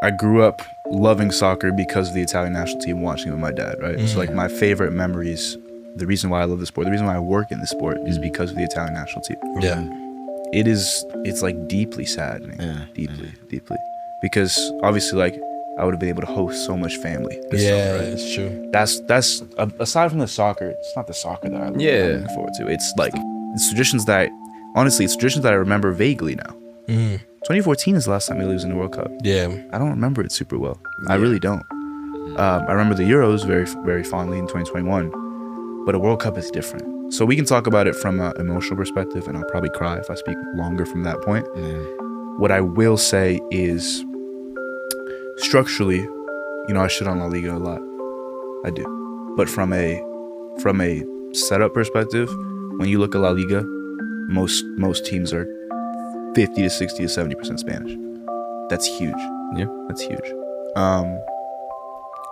I grew up loving soccer because of the Italian national team, watching it with my dad, right? So like my favorite memories, the reason why I love the sport, the reason why I work in the sport is because of the Italian national team. Yeah. It's like deeply saddening. Yeah. Deeply. Because obviously like I would have been able to host so much family this summer, right? It's true. That's aside from the soccer, it's not the soccer that I'm looking forward to. It's like it's traditions that I remember vaguely now. 2014 is the last time we lose in the World Cup. Yeah. I don't remember it super well. I really don't. I remember the Euros very, very fondly in 2021, but a World Cup is different. So we can talk about it from an emotional perspective, and I'll probably cry if I speak longer from that point. What I will say is, structurally, I shit on La Liga a lot. I do. But from a setup perspective, when you look at La Liga, most teams are 50 to 60 to 70% Spanish. That's huge. Yeah. That's huge.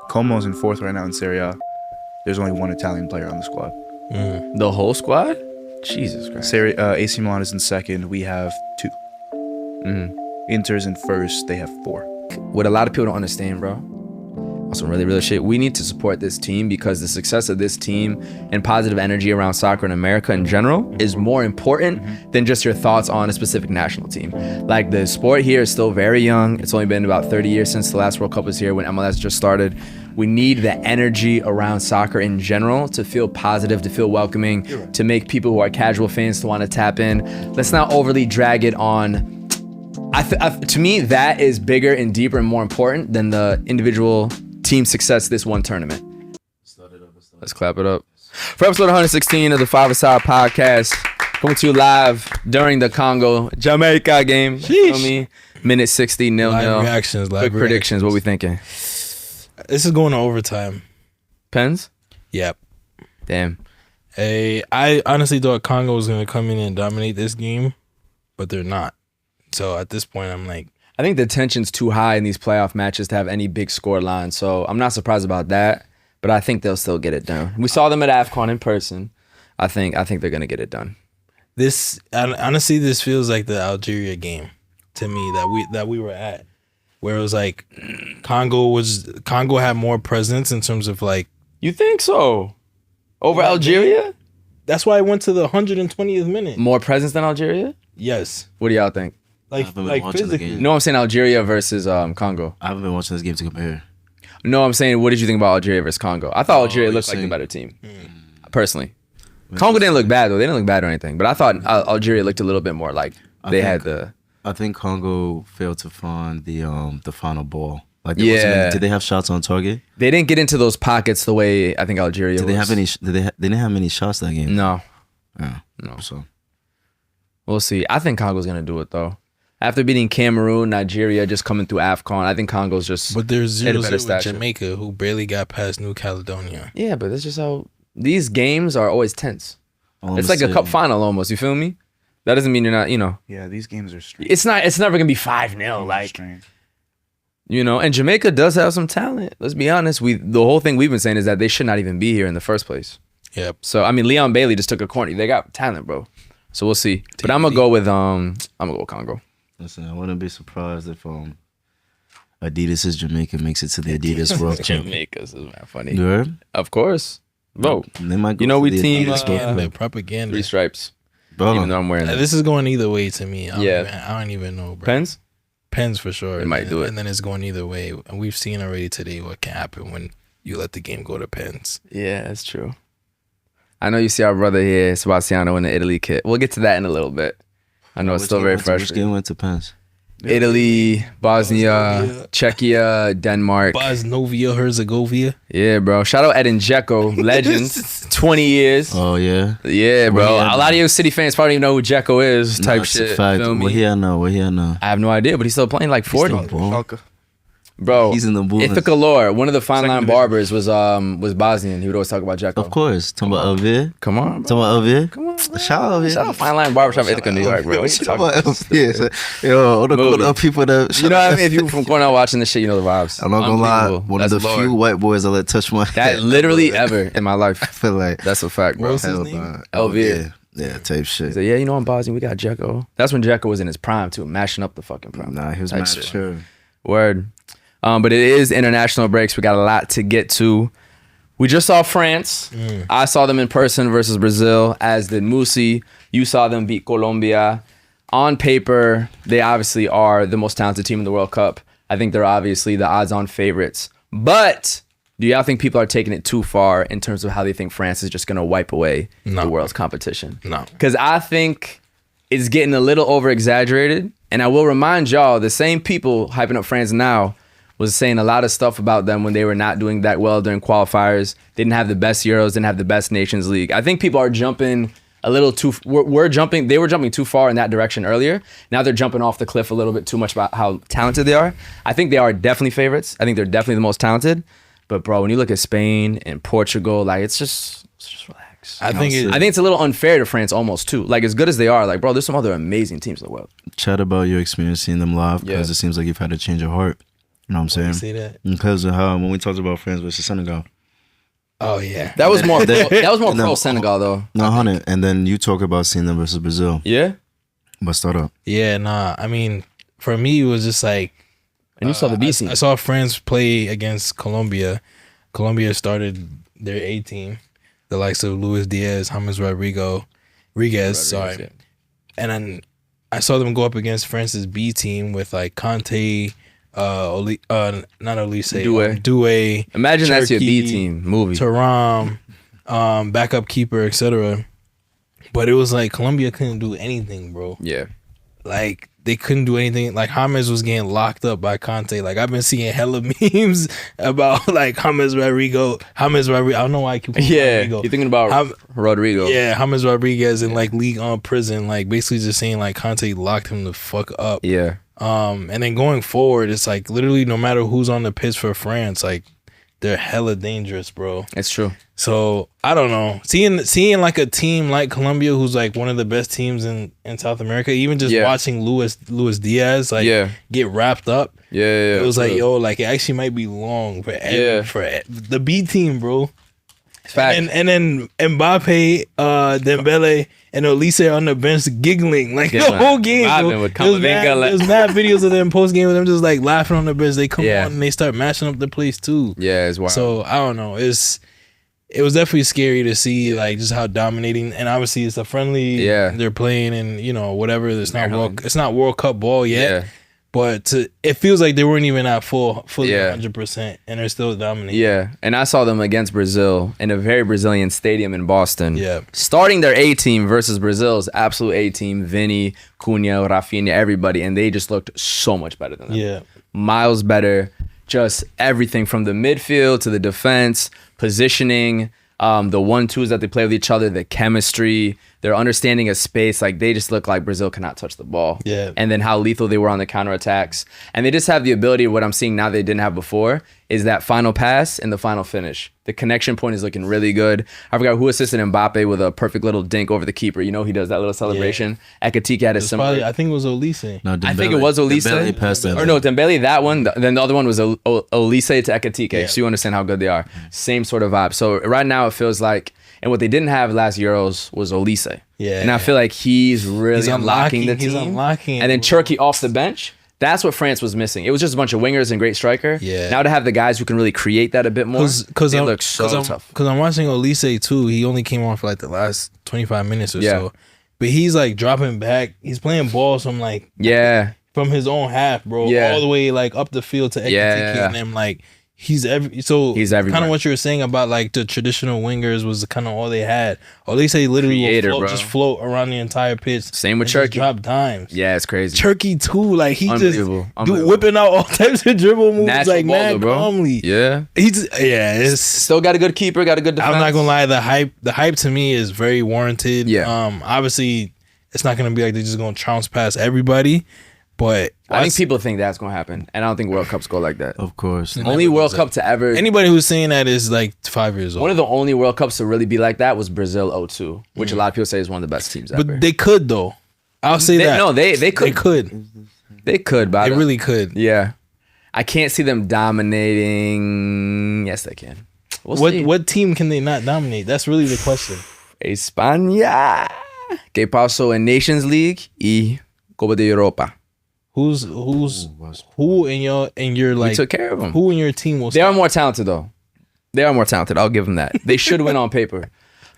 Como's in 4th right now in Serie A. There's only one Italian player on the squad. The whole squad? Jesus Christ. AC Milan is in 2nd. We have 2. Inter's in 1st. They have 4. What a lot of people don't understand, bro, some really real shit. We need to support this team because the success of this team and positive energy around soccer in America in general is more important than just your thoughts on a specific national team. Like, the sport here is still very young. It's only been about 30 years since the last World Cup was here when MLS just started. We need the energy around soccer in general to feel positive, to feel welcoming, to make people who are casual fans to want to tap in. Let's not overly drag it on. To me, that is bigger and deeper and more important than the individual team success this one tournament. Let's clap it up. For episode 116 of the 5-A-Side podcast, coming to you live during the Congo Jamaica game. You feel me? Minute 60, 0-0. Live reactions. Quick predictions. What we thinking? This is going to overtime. Pens? Yep. Damn. Hey, I honestly thought Congo was going to come in and dominate this game, but they're not. So at this point, I'm like, I think the tension's too high in these playoff matches to have any big score line. So I'm not surprised about that, but I think they'll still get it done. We saw them at AFCON in person. I think they're going to get it done. Honestly, this feels like the Algeria game to me that we were at, where it was like Congo had more presence in terms of like. You think so? Over Algeria? That's why I went to the 120th minute. More presence than Algeria? Yes. What do y'all think? Like physically. No, I'm saying Algeria versus Congo. I haven't been watching this game to compare. No, I'm saying, what did you think about Algeria versus Congo? I thought Algeria looked like the better team, personally. Congo didn't look bad, though. They didn't look bad or anything. But I thought Algeria looked a little bit more like I think Congo failed to find the final ball. Like, did they have shots on target? They didn't get into those pockets the way I think Algeria was. They didn't have many shots that game? No. Yeah. No. So we'll see. I think Congo's going to do it, though. After beating Cameroon, Nigeria, just coming through AFCON, I think Congo's just. But there's 0-0 with Jamaica, who barely got past New Caledonia. Yeah, but that's just how these games are always tense. It's like a cup final almost. You feel me? That doesn't mean you're not. Yeah, these games are strange. It's never gonna be 5-0. Like, strange. And Jamaica does have some talent. Let's be honest. The whole thing we've been saying is that they should not even be here in the first place. Yep. So I mean, Leon Bailey just took a corner. They got talent, bro. So we'll see. But I'm gonna go with Congo. Listen, I wouldn't be surprised if Adidas' Jamaica makes it to the Adidas World Cup. Jamaica's is not funny. You heard? Of course. Bro, they might go we the team propaganda. 3 stripes. Bro, even though I'm wearing this is going either way to me. I don't even know, bro. Pens for sure. They might do it. And then it's going either way. And we've seen already today what can happen when you let the game go to pens. Yeah, that's true. I know you see our brother here, Sebastian, in the Italy kit. We'll get to that in a little bit. I know it's still very fresh. Which game went to pens? Italy, Bosnia, Czechia, Denmark. Bosnia, Herzegovina. Yeah, bro. Shout out Edin Dzeko, legend. 20 years. Oh, yeah? Yeah, bro. A lot of you City fans probably don't even know who Dzeko is, type shit. What he know? I have no idea, but he's still playing like 40. Bro, he's in the Bulls. Ithaca Lore, one of the fine line barbers was Bosnian. He would always talk about Dzeko. Of course. Talking about Elvir. Come on, bro. Talking about Elvir. Come on. Shout out Elvir. Shout out Fine Line Barbershop in Ithaca, New York, bro. Shout out Elvir. Yo, all the Cornell people that... You know what I mean? If you're from Cornell watching this shit, you know the vibes. I'm not gonna lie. One of the few white boys I let touch my... That literally ever in my life. I feel like... That's a fact, bro. What's his name? Elvir. Yeah, type shit. He said, yeah, I'm Bosnian. We got Dzeko. That's when Dzeko was in his prime, too, mashing up the fucking prime. Nah, he was mad sure. Word. But it is international breaks. We got a lot to get to. We just saw France. I saw them in person versus Brazil, as did Musi. You saw them beat Colombia. On paper, they obviously are the most talented team in the World Cup. I think they're obviously the odds-on favorites. But do y'all think people are taking it too far in terms of how they think France is just going to wipe away the world's competition? No. Because I think it's getting a little over-exaggerated. And I will remind y'all, the same people hyping up France now was saying a lot of stuff about them when they were not doing that well during qualifiers. They didn't have the best Euros, didn't have the best Nations League. I think people are jumping a little too, they were jumping too far in that direction earlier. Now they're jumping off the cliff a little bit too much about how talented they are. I think they are definitely favorites. I think they're definitely the most talented. But bro, when you look at Spain and Portugal, like it's just relax. I think it's a little unfair to France almost too. Like as good as they are, like bro, there's some other amazing teams in the world. Chat about your experience seeing them live, because it seems like you've had a change of heart. You know what I'm saying? see that? Because of how when we talked about France versus Senegal. Oh yeah, That was more pro Senegal though. No, 100. And then you talk about seeing them versus Brazil. Yeah. But start up. yeah. Nah, I mean, for me, it was just like And you saw the B team. I saw France play against Colombia. Colombia started their A team, the likes of Luis Diaz, James Rodriguez, sorry. Yeah. And then I saw them go up against France's B team with like Conte, not Olise, Doué. Imagine that's your B Cherki, team movie. Thuram, backup keeper, etc. But it was like Colombia couldn't do anything, bro. Yeah. Like they couldn't do anything. Like James was getting locked up by Conte. Like I've been seeing hella memes about like James Rodriguez. I don't know why I keep calling him Rodrigo. You're thinking about Rodrigo. Yeah, James Rodriguez in like league on prison. Like basically just saying like Conte locked him the fuck up. Yeah. And then going forward, it's like literally no matter who's on the pitch for France, like they're hella dangerous, bro. It's true. So I don't know. Seeing like a team like Colombia, who's like one of the best teams in South America, even just watching Luis Diaz get wrapped up. Yeah. It was like, yo, like it actually might be long for the B team, bro. Fact. And then Mbappe, Dembele, and Olise on the bench giggling like the whole game. There's mad videos of them post game with them just like laughing on the bench. They come on and they start mashing up the place too. Yeah, it's wild. So I don't know. It was definitely scary to see like just how dominating, and obviously it's a friendly. Yeah, they're playing and whatever. It's not World Cup ball yet. Yeah. But it feels like they weren't even at fully 100%, and they're still dominating. Yeah, and I saw them against Brazil in a very Brazilian stadium in Boston. Yeah, starting their A team versus Brazil's absolute A team, Vini, Cunha, Rafinha, everybody, and they just looked so much better than them. Yeah, miles better. Just everything from the midfield to the defense, positioning, the 1-2s that they play with each other, the chemistry, their understanding of space. Like they just look like Brazil cannot touch the ball. Yeah. And then how lethal they were on the counterattacks. And they just have the ability, what I'm seeing now they didn't have before, is that final pass and the final finish. The connection point is looking really good. I forgot who assisted Mbappe with a perfect little dink over the keeper. He does that little celebration. Yeah. Ekatike had a similar. I think it was Olise. No, Dembele. I think it was Olise. Dembele passed that. Or no, Dembele, that one. Then the other one was Olise to Ekatike. Yeah. So you understand how good they are. Same sort of vibe. So right now it feels like, and what they didn't have last Euros was Olise. Yeah. And I feel like he's really unlocking the team. He's unlocking. And then Cherki off the bench. That's what France was missing. It was just a bunch of wingers and great striker. Yeah. Now to have the guys who can really create that a bit more, they look so tough. Because I'm watching Olise too. He only came on for like the last 25 minutes or so. But he's like dropping back. He's playing balls from like from his own half, bro. All the way like up the field to Ekatike and them like. He's everywhere. Kind of what you were saying about like the traditional wingers was kind of all they had. Olise literally will just float around the entire pitch. Same with Cherki. Drop dimes. Yeah, it's crazy. Cherki too, like he just whipping out all types of dribble moves, natural like mad calmly. Yeah, it's still got a good keeper, got a good defense. I'm not gonna lie, the hype to me is very warranted. Yeah, obviously it's not gonna be like they're just gonna trounce past everybody. But I think people think that's going to happen. And I don't think World Cups go like that. Of course. Only World Cup to ever... Anybody who's saying that is like 5 years old. One of the only World Cups to really be like that was Brazil 2002, which a lot of people say is one of the best teams ever. But they could, though. I'll say that. No, they could. They could. They could, but they really could. Yeah. I can't see them dominating... Yes, they can. What team can they not dominate? That's really the question. España. ¿Qué pasó en Nations League y Copa de Europa? who in your like we took care of them. Who in your team will? They are more talented though. They are more talented. I'll give them that. They should win on paper,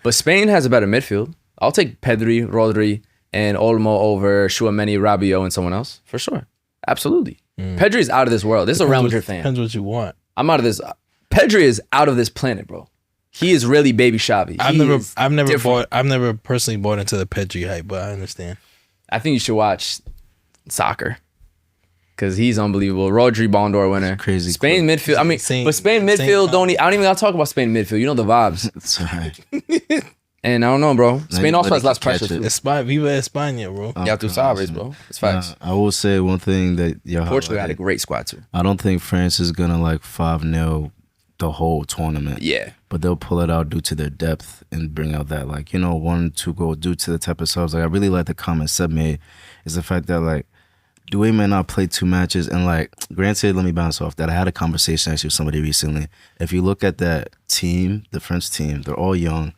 but Spain has a better midfield. I'll take Pedri, Rodri, and Olmo over Tchouaméni, Rabiot, and someone else for sure. Absolutely. Pedri is out of this world. This is a Real Madrid fan. Depends what you want. I'm out of this. Pedri is out of this planet, bro. He is really baby Xavi. I've never personally bought into the Pedri hype, but I understand. I think you should watch soccer because he's unbelievable. Rodri, Ballon d'Or winner. Crazy. Spain midfield. I mean, but Spain midfield I don't even gotta talk about Spain midfield. You know the vibes. That's right. And I don't know, bro. Spain also has less pressure. Viva España, bro. Yeah, tu sabes, bro. It's facts. I will say one thing that Portugal had a great squad too. I don't think France is gonna like 5-0 the whole tournament. Yeah. But they'll pull it out due to their depth and bring out that 1-2 goal due to the type of subs. Like I really like the comment Seb made is the fact that like Doué may not play 2 matches and granted, let me bounce off that. I had a conversation actually with somebody recently. If you look at that team, the French team, they're all young.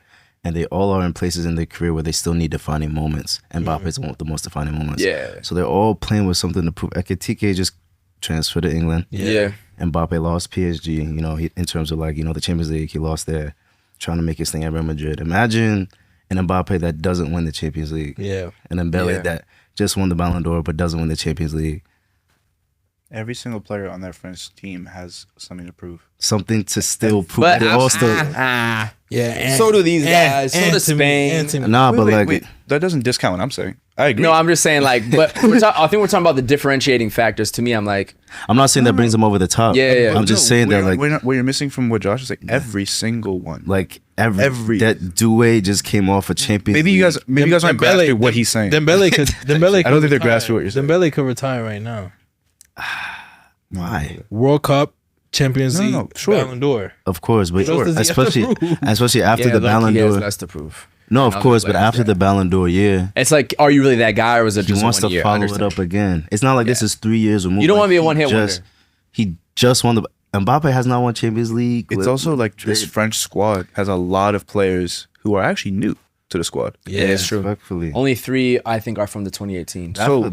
And they all are in places in their career where they still need defining moments. And Mbappe's one of the most defining moments. Yeah. So they're all playing with something to prove. Ekitike just transferred to England. Yeah. And Mbappe lost PSG, in terms of the Champions League, he lost there, trying to make his thing at Real Madrid. Imagine an Mbappe that doesn't win the Champions League. Yeah. And Dembele that just won the Ballon d'Or but doesn't win the Champions League. Every single player on that French team has something to prove. Something to still prove. But they're all still. Yeah. So do these guys. So does Spain. Wait, that doesn't discount what I'm saying. I agree. No, I'm just saying but I think we're talking about the differentiating factors. To me, I'm like, I'm not saying that brings them over the top. Yeah. I'm just saying that what you're missing from what Josh is like every single one. Every that Doué just came off a Champions League. Maybe you guys aren't grasping what he's saying. Dembele I don't think they're grasping what you're saying. Dembele could retire right now. Why? World Cup, Champions League, sure. Ballon d'Or. Of course, but especially after the Ballon d'Or. He has d'Or. less to prove. No, of course, but after the Ballon d'Or, it's like, are you really that guy, or was it he just wants 1 to year? follow it up again? It's not like this is 3 years removed. You don't want to be a one-hit wonder. He just won the. Mbappe has not won Champions League. It's also like this French squad has a lot of players who are actually new to the squad. Yeah, it's true. Respectfully. Only 3, I think, are from the 2018. So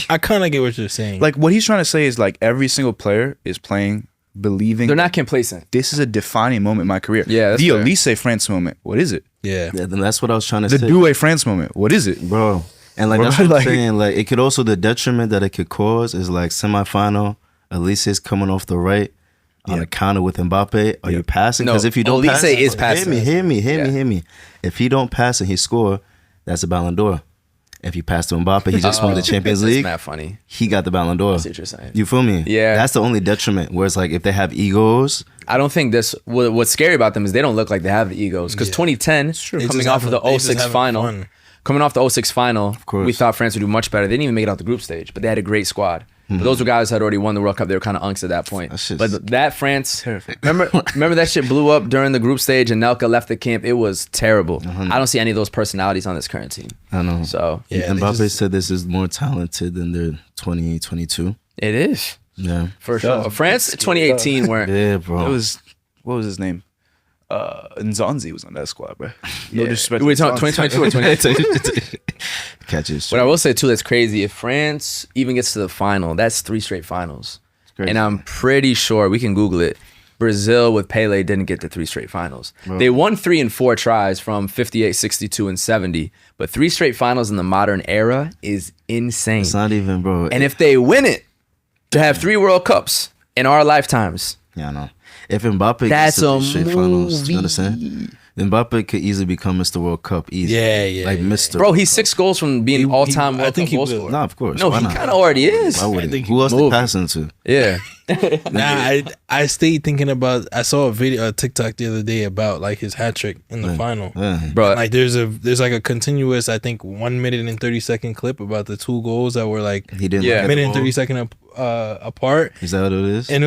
I kind of get what you're saying. Like what he's trying to say is every single player is playing, believing. They're not complacent. This is a defining moment in my career. Yeah, that's the fair. Elise France moment. What is it? Yeah. Then that's what I was trying to say. say. The Doué France moment. What is it, bro? And that's what I'm saying. It could also, the detriment that it could cause is semifinal. Elise's coming off the right. On a counter with Mbappe, are you passing? Because if you don't pass, is passing. Hear me. If he don't pass and he score, that's a Ballon d'Or. If you pass to Mbappe, he just won the Champions League. That's not funny. He got the Ballon d'Or. I see what you're saying. You feel me? Yeah. That's the only detriment. Whereas if they have egos, I don't think what's scary about them is they don't look like they have the egos. Because 2010, coming off of the 06 final, we thought France would do much better. They didn't even make it out the group stage, but they had a great squad. But those were guys who had already won the World Cup. They were kind of unks at that point. But that France, remember that shit blew up during the group stage and Nelka left the camp. It was terrible. I don't see any of those personalities on this current team. I know. So Mbappe said this is more talented than their 2022. It is. Yeah. For sure. France 2018 where yeah, bro. It was, what was his name? Nzonzi was on that squad, bro. No disrespect. We're talking 2022 or 2018. Catches. What I will say too, that's crazy. If France even gets to the final, that's 3 straight finals. And I'm pretty sure, we can Google it, Brazil with Pele didn't get to 3 straight finals. Bro. They won 3 and 4 tries from 58, 62, and 70. But 3 straight finals in the modern era is insane. It's not even, bro. And if they win it, to have 3 World Cups in our lifetimes. Yeah, I know. If Mbappe gets to 3 straight finals, you understand? Mbappe could easily become Mr. World Cup easy. Yeah. Mr. Bro, he's 6 goals from being all-time World Cup goal scorer. No, of course. No, he kind of already is. Why wouldn't he? Who else they passing to? Yeah. I stayed thinking about. I saw a TikTok the other day about his hat trick in the final. Bro, there's a continuous, I think, 1 minute and 30-second clip about the 2 goals that were he didn't a minute and 30-second apart. Is that what it is? And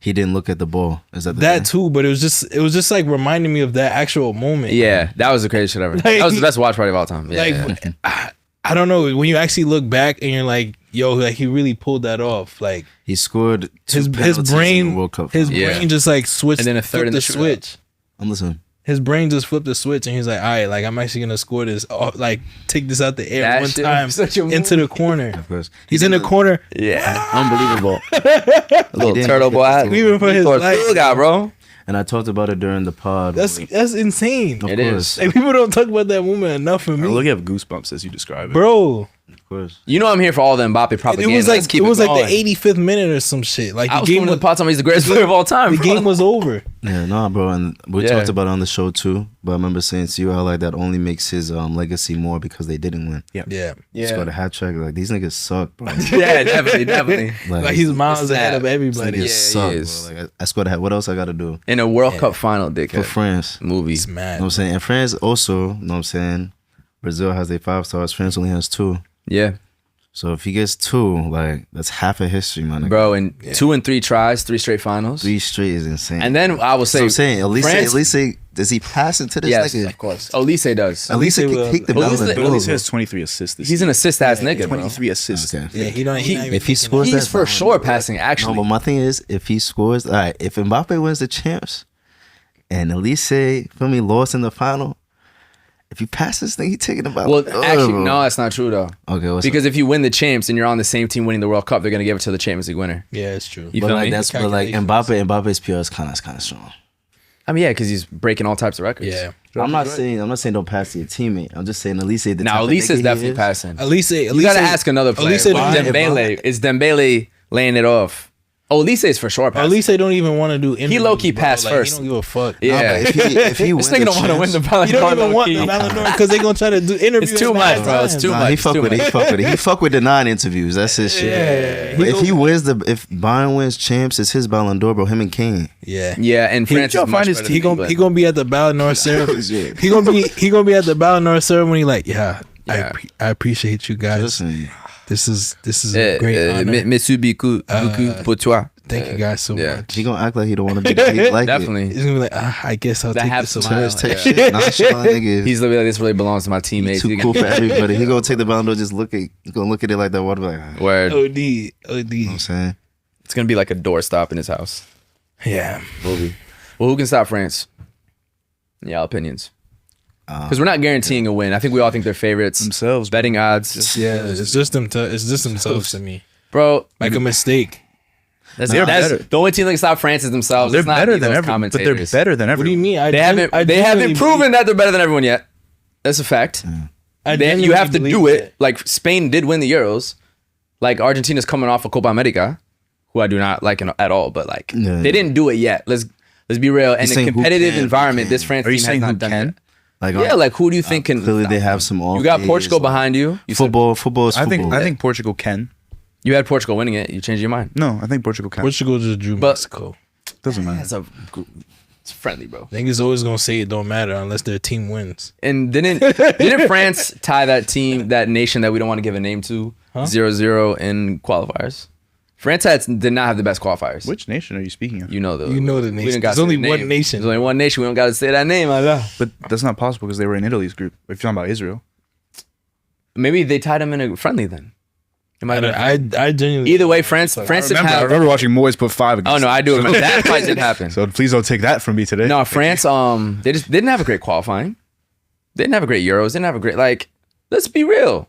he didn't look at the ball. Is that that too? But it was just reminding me of that actual moment. Yeah, that was the craziest shit ever. That was the best watch party of all time. Yeah, I don't know, when you actually look back and you're like, yo, he really pulled that off. He scored his brain, in the World Cup. His brain just switched, and then a third in the switch. I'm listening. His brain just flipped the switch, and he's like, all right, like, I'm actually gonna score this, like, take this out the air That one shit time was such a into the corner. Of course. He's in the corner, Yeah. Unbelievable. A little turtle boy. screaming for his life. Guy, bro. And I talked about it during the pod. That's insane. Of It course. is. Like, people don't talk about that moment enough for I me, look at goosebumps as you describe it. bro. Of course. You know I'm here for all the Mbappe propaganda. It was Let's like keep like going. the 85th minute or some shit. Like I the was game going to was, the pot time. He's the greatest player of all time. the bro. game was over. Yeah, no, bro. And we Yeah. talked about it on the show too. But I remember saying to you how like that only makes his legacy more because they didn't win. Yeah, He scored a hat trick. Like these niggas suck, bro. Yeah, definitely. like he's miles ahead of sad. everybody. Niggas Yeah, suck, he is. bro. Like I scored a hat. What else I got to do In a World Cup final, for dickhead. France? Movie. It's You mad. know what I'm saying? And France also, you know what I'm saying? Brazil has their 5 stars. France only has 2. Yeah, So if he gets 2, like that's half of history, my nigga. bro. And 2 and 3 tries, 3 straight finals. 3 straight is insane. And then I will so say, I'm saying, France- at least does he pass it to this yes, nigga? of course. Elise does. At least he Elise can kick the will- ball. Elise- But at least he has 23 assists this He's an assist ass nigga, bro. 23 assists. Okay. Yeah, he don't. He not even If he thinking scores that. He's for sure passing, No, actually. but my thing is, if he scores, all right, if Mbappe wins the champs and Elise, feel me, lost in the final, if you pass this thing, he taking the ball. Well, actually, no, that's not true, though. Okay, what's Because if you win the champs and you're on the same team winning the World Cup, they're going to give it to the Champions League winner. Yeah, it's true. You but feel like me? that's but like Mbappe's PR is kind of strong. I mean, yeah, because he's breaking all types of records. Yeah. I'm not saying don't pass to your teammate. I'm just saying Elise. The Now, type of Elise nigga is he definitely passing. Elise, You got to ask another player. Elise don't even- Dembele. Is Dembele laying it off? Oh, Elise is for sure passing. Elise don't even want to do interviews. low-key bro. passed Like, first. He don't give a fuck. Yeah. Nah, but if he This wins nigga don't want to win the Ballon He d'Or. don't even want low-key. the Ballon d'Or because they gonna try to do interviews. It's too much, bro. It's too much. He fuck with it. He fuck with it. He fuck with the 9 interviews. That's his shit. Yeah. But if he wins if Bayern wins champs, it's his Ballon d'Or, bro. Him and Kane. Yeah. Yeah, and France y'all is much find his better team- than He gonna be at the Ballon d'Or ceremony. He gonna be at the Ballon d'Or ceremony. Like, yeah, Yeah. I appreciate you guys. Listen, This is a great honor. Merci beaucoup pour toi. Thank you guys so Yeah. much. he gonna act like he don't want to be there. He like Definitely. He's gonna be like, I guess I'll That take half this smile. award. it. Take Yeah. shit. Nonchalant nigga. He's literally like, this really belongs to my He's teammates. too cool for everybody. He gonna take the Ballon d'Or, just he gonna look at it like that. What like? You know Word. OD. what I'm saying? It's going to be like a doorstop in his house. Yeah. Well, who can stop France? In y'all opinions? Because we're not guaranteeing a win. I think we all think they're favorites. Themselves, bro. Betting odds. Yeah, it's just themselves to me. Bro, Like a mistake. that's They're that's- better. the only team that can stop France is themselves. They're It's not better those than everyone. But they're commentators. better than What do you everyone. mean? They haven't proven that they're better than everyone yet. That's a fact. You have to do it. Like Spain did win the Euros. Like Argentina's coming off of Copa America, who I do not like at all. But like Yeah. they didn't do it yet. Let's be real. And saying a who competitive can, who environment, can? this France Are you team has saying not who done can? yet. Like, Yeah, like who do you think can? clearly they have some off You got days, Portugal like, behind you. You said Football is I football. think Portugal can. you had Portugal winning it. You changed your mind. No, I think Portugal can. Portugal just drew But- Mexico. Doesn't matter. It's friendly, bro. Niggas always gonna say it don't matter unless their team wins. And didn't France tie that nation that we don't want to give a name to 0-0 in qualifiers? France did not have the best qualifiers. Which nation are you speaking of? You know the nation. we didn't gotta There's say only the one name. nation. There's only one nation. We don't got to say that name. But that's not possible because they were in Italy's group. If you're talking about Israel, Maybe they tied them in a friendly then. It might have been. I genuinely. Either way, France didn't I have. remember watching Moyes put 5 against. Oh no, I do remember that fight didn't happen. So please don't take that from me today. No, France. They just didn't have a great qualifying. They didn't have a great Euros. Didn't have a great like. Let's be real.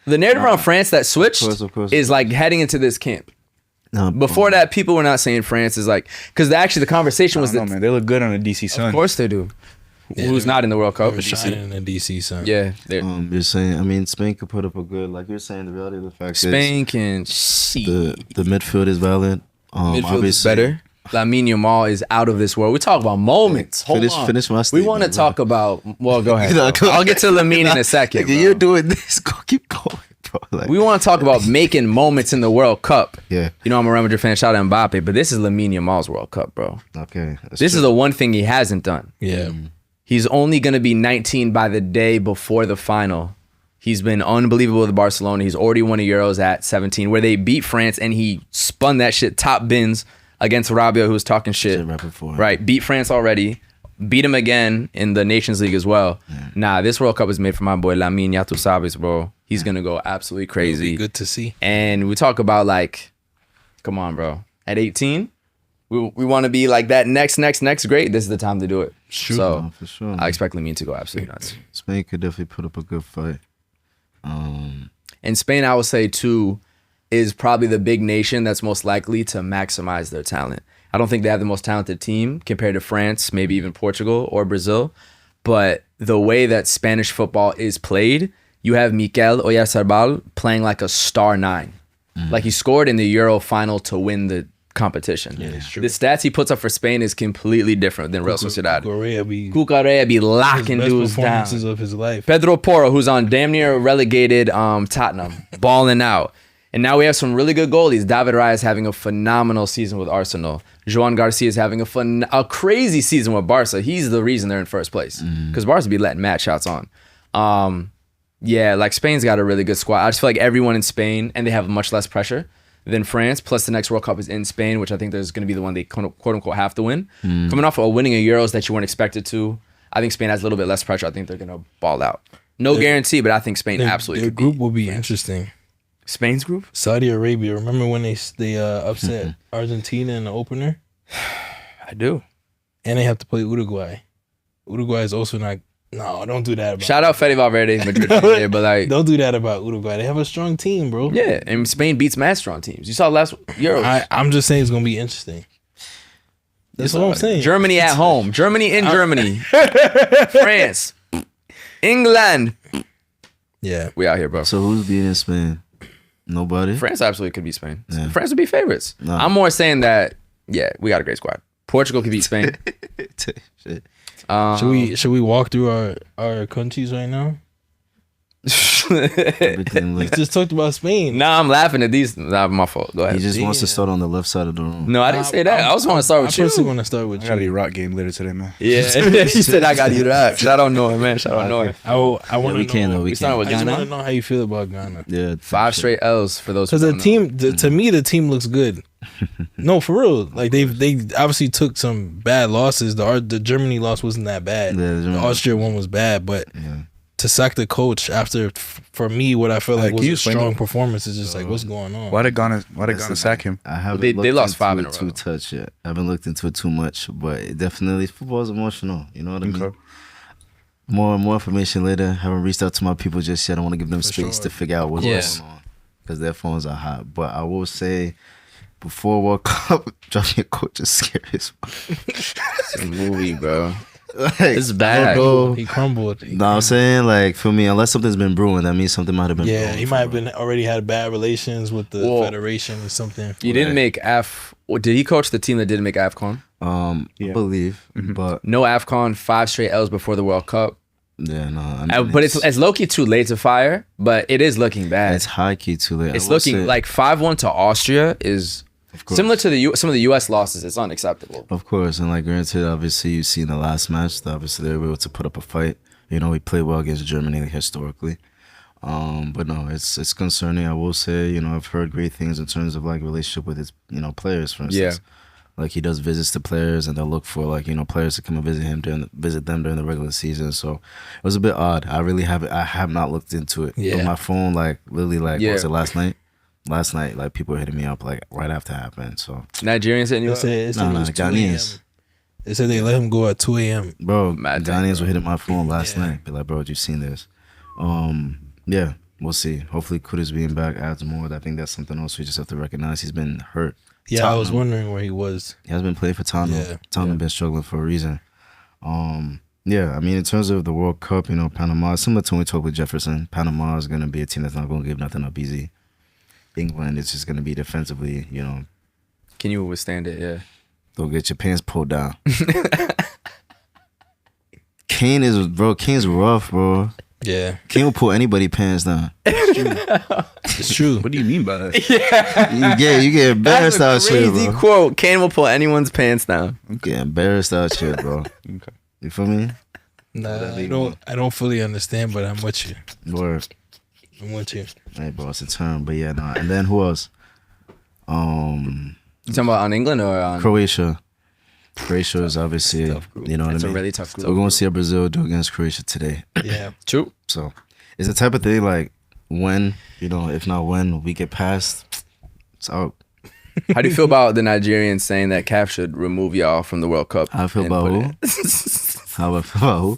The narrative around France that switched Of course. is like heading into this camp. No, Before that, people were not saying France is like because actually the conversation was No, that man, they look good on a DC of Sun. course they do. Who's not in the World Cup? They were shining in the DC, son. Yeah, they're- You're saying. I mean, Spain could put up a good. Like you're saying, the reality of the fact Spain can see. is the midfield is valid. Midfield is Obviously, better. Lamine Yamal is out of this world. We talk about moments. Hold on. Finish my We statement, want to bro. talk about. Well, go ahead. No, bro. I'll get to Lamine in a second. Nigga, bro. you're doing this. Go keep going, bro. Like, We want to talk about making moments in the World Cup. yeah. You know I'm a Real Madrid fan. Shout out Mbappe, but this is Lamine Yamal's World Cup, bro. Okay. This is the one thing he hasn't done. Yeah. He's only going to be 19 by the day before the final. He's been unbelievable with Barcelona. He's already won a Euros at 17, where they beat France, and he spun that shit top bins against Rabia, who was talking shit. rapid for Right, beat France already. Beat him again in the Nations League as well. Nah, this World Cup is made for my boy Lamine. Ya tu sabes, bro. He's going to go absolutely crazy. Good to see. And we talk about like, come on, bro. At 18, we want to be like that next great. This is the time to do it. Sure. So for sure. I expect Lamine to go absolutely nuts. Spain could definitely put up a good fight. And Spain, I would say too, is probably the big nation that's most likely to maximize their talent. I don't think they have the most talented team compared to France, maybe even Portugal or Brazil. But the way that Spanish football is played, you have Mikel Oyarzabal playing like a star 9. Like he scored in the Euro final to win the competition. Yeah, it's true. The stats he puts up for Spain is completely different than Real Sociedad. Cucurella be locking best dudes down. performances of his life. Pedro Porro, who's on damn near relegated Tottenham, balling out. And now we have some really good goalies. David Raya is having a phenomenal season with Arsenal. Joan Garcia is having a crazy season with Barca. He's the reason they're in first place. Because Barca be letting mad shots on. Yeah, like Spain's got a really good squad. I just feel like everyone in Spain, and they have much less pressure than France. Plus the next World Cup is in Spain, which I think there's going to be the one they quote unquote have to win. Coming off of winning a Euros that you weren't expected to, I think Spain has a little bit less pressure. I think they're going to ball out. No guarantee, but I think Spain absolutely Their could group beat will be interesting. Spain's group? Saudi Arabia. Remember when they upset Argentina in the opener? I do. And they have to play Uruguay. Uruguay is also not. No, don't do that. Shout out Fede Valverde, Madrid. Yeah, but like, don't do that about Uruguay. They have a strong team, bro. Yeah, and Spain beats mad strong teams. You saw last Euros. I'm just saying it's gonna be interesting. That's what I'm saying. Germany at home. Germany in Germany. France. England. Yeah. We out here, bro. So who's beating Spain? Nobody? France absolutely could beat Spain. Yeah. France would be favorites. No. I'm more saying that, yeah, we got a great squad. Portugal could beat Spain. Shit. Should we walk through our countries right now? We just talked about Spain. Nah, I'm laughing at these. Nah, my fault. Go ahead. He just wants to start on the left side of the room. No, I didn't say that. I was want to start with you. I personally want to start with I got you. a Iraq game later today, man. Yeah, he said I got you that. Shout out Noah, man. Shout out Noah. I want to We can though. know. We started can. with I just want to Ghana. know how you feel about Ghana. Yeah. 5 straight L's for those. Because the team, to me, the team looks good. No, for real. Like they obviously took some bad losses. The Germany loss wasn't that bad. Yeah, The Austria one was bad, but to sack the coach after, for me, what I felt like was a strong performance is just like, what's going on? Why did Ghana sack him? I haven't They looked lost into 5 in it a too row. touch yet. I haven't looked into it too much, but it definitely football's emotional. You know what I mean? Okay. More information later. Haven't reached out to my people just yet. I want to give them space sure. to figure out what's going on because their phones are hot. But I will say, before World Cup, dropping your coach is scary as fuck. It's a movie, bro. Like, It's bad. He crumbled. No, I'm saying, like, for me, unless something's been brewing, that means something might have been Yeah, brewing he for might have real. been already had bad relations with the Well, federation or something. You didn't make did he coach the team that didn't make AFCON? I believe, but No AFCON, 5 straight L's before the World Cup. yeah, no. I mean, But it's low-key too late to fire, but it is looking bad. it's high key too late. It's looking like 5-1 to Austria is course. similar to some of the U.S. losses. It's unacceptable. Of course, and like granted, obviously you see in the last match that obviously they were able to put up a fight. You know, we played well against Germany historically. But no, it's concerning. I will say, you know, I've heard great things in terms of like relationship with his, you know, players, for instance. Like he does visits to players and they'll look for like, you know, players to come and visit them during the regular season. So it was a bit odd. I have not looked into it. Yeah. But my phone, like literally like what was it last night? Last night, like people were hitting me up like right after it happened. So Nigerians hitting you They up? said, it no, was 2 Ghanaians. a.m. They said they let him go at 2 a.m. Bro, Mad Ghanaians thing, were hitting my phone last night. Be like, bro, you seen this? Yeah, we'll see. Hopefully Kudus being back adds more. I think that's something else we just have to recognize. He's been hurt. Yeah, I was Tottenham. wondering where he was. He has been playing for Tottenham. Yeah. Tottenham been struggling for a reason. Yeah, I mean, in terms of the World Cup, you know, Panama, similar to when we talked with Jefferson, Panama is going to be a team that's not going to give nothing up easy. England is just going to be defensively, you know, Can you withstand it? Yeah. don't get your pants pulled down. Kane's rough, bro. Yeah, Kane will pull anybody pants down. it's true. What do you mean by that? You get embarrassed out That's a here, crazy bro. quote. Kane will pull anyone's pants down. You get embarrassed out here, bro. Okay. You feel me? Nah, I don't fully understand, but I'm with you. Word. I'm with you. Hey, bro, it's a term, but yeah, nah. And then who else? You talking about on England or on? Croatia. Croatia is obviously, Tough group. you know what It's I a mean? really tough group. So we're going to see how Brazil do against Croatia today. Yeah, True. So it's the type of thing like when, you know, if not when we get past, it's out. How do you feel about the Nigerians saying that CAF should remove y'all from the World Cup? How I feel about who? How I feel about who?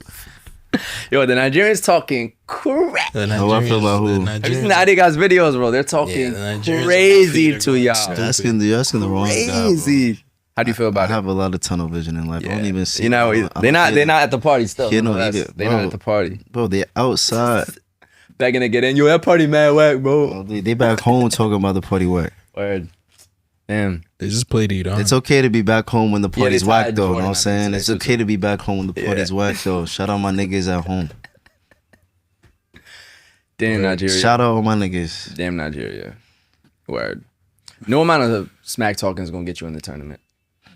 Yo, the Nigerians talking crap. How I feel about who? Have you seen the Adigas videos, bro? They're talking crazy to y'all. You're asking the wrong guy. Crazy. How do you feel about I have a lot of tunnel vision in life. I don't even see. You know, they're not at the party still. They're They're not at the party. Bro, they're outside. Begging to get in. Yo, that party mad whack, bro. They back home talking about the party whack. Word. Damn. They just played it, huh? It's okay to be back home when the party's they whack, tied though. You know Jordan what I'm up saying? today, It's too, okay to be back home when the party's whack, though. Shout out my niggas at home. Damn, Nigeria. Shout out all my niggas. Damn, Nigeria. Word. No amount of smack talking is going to get you in the tournament.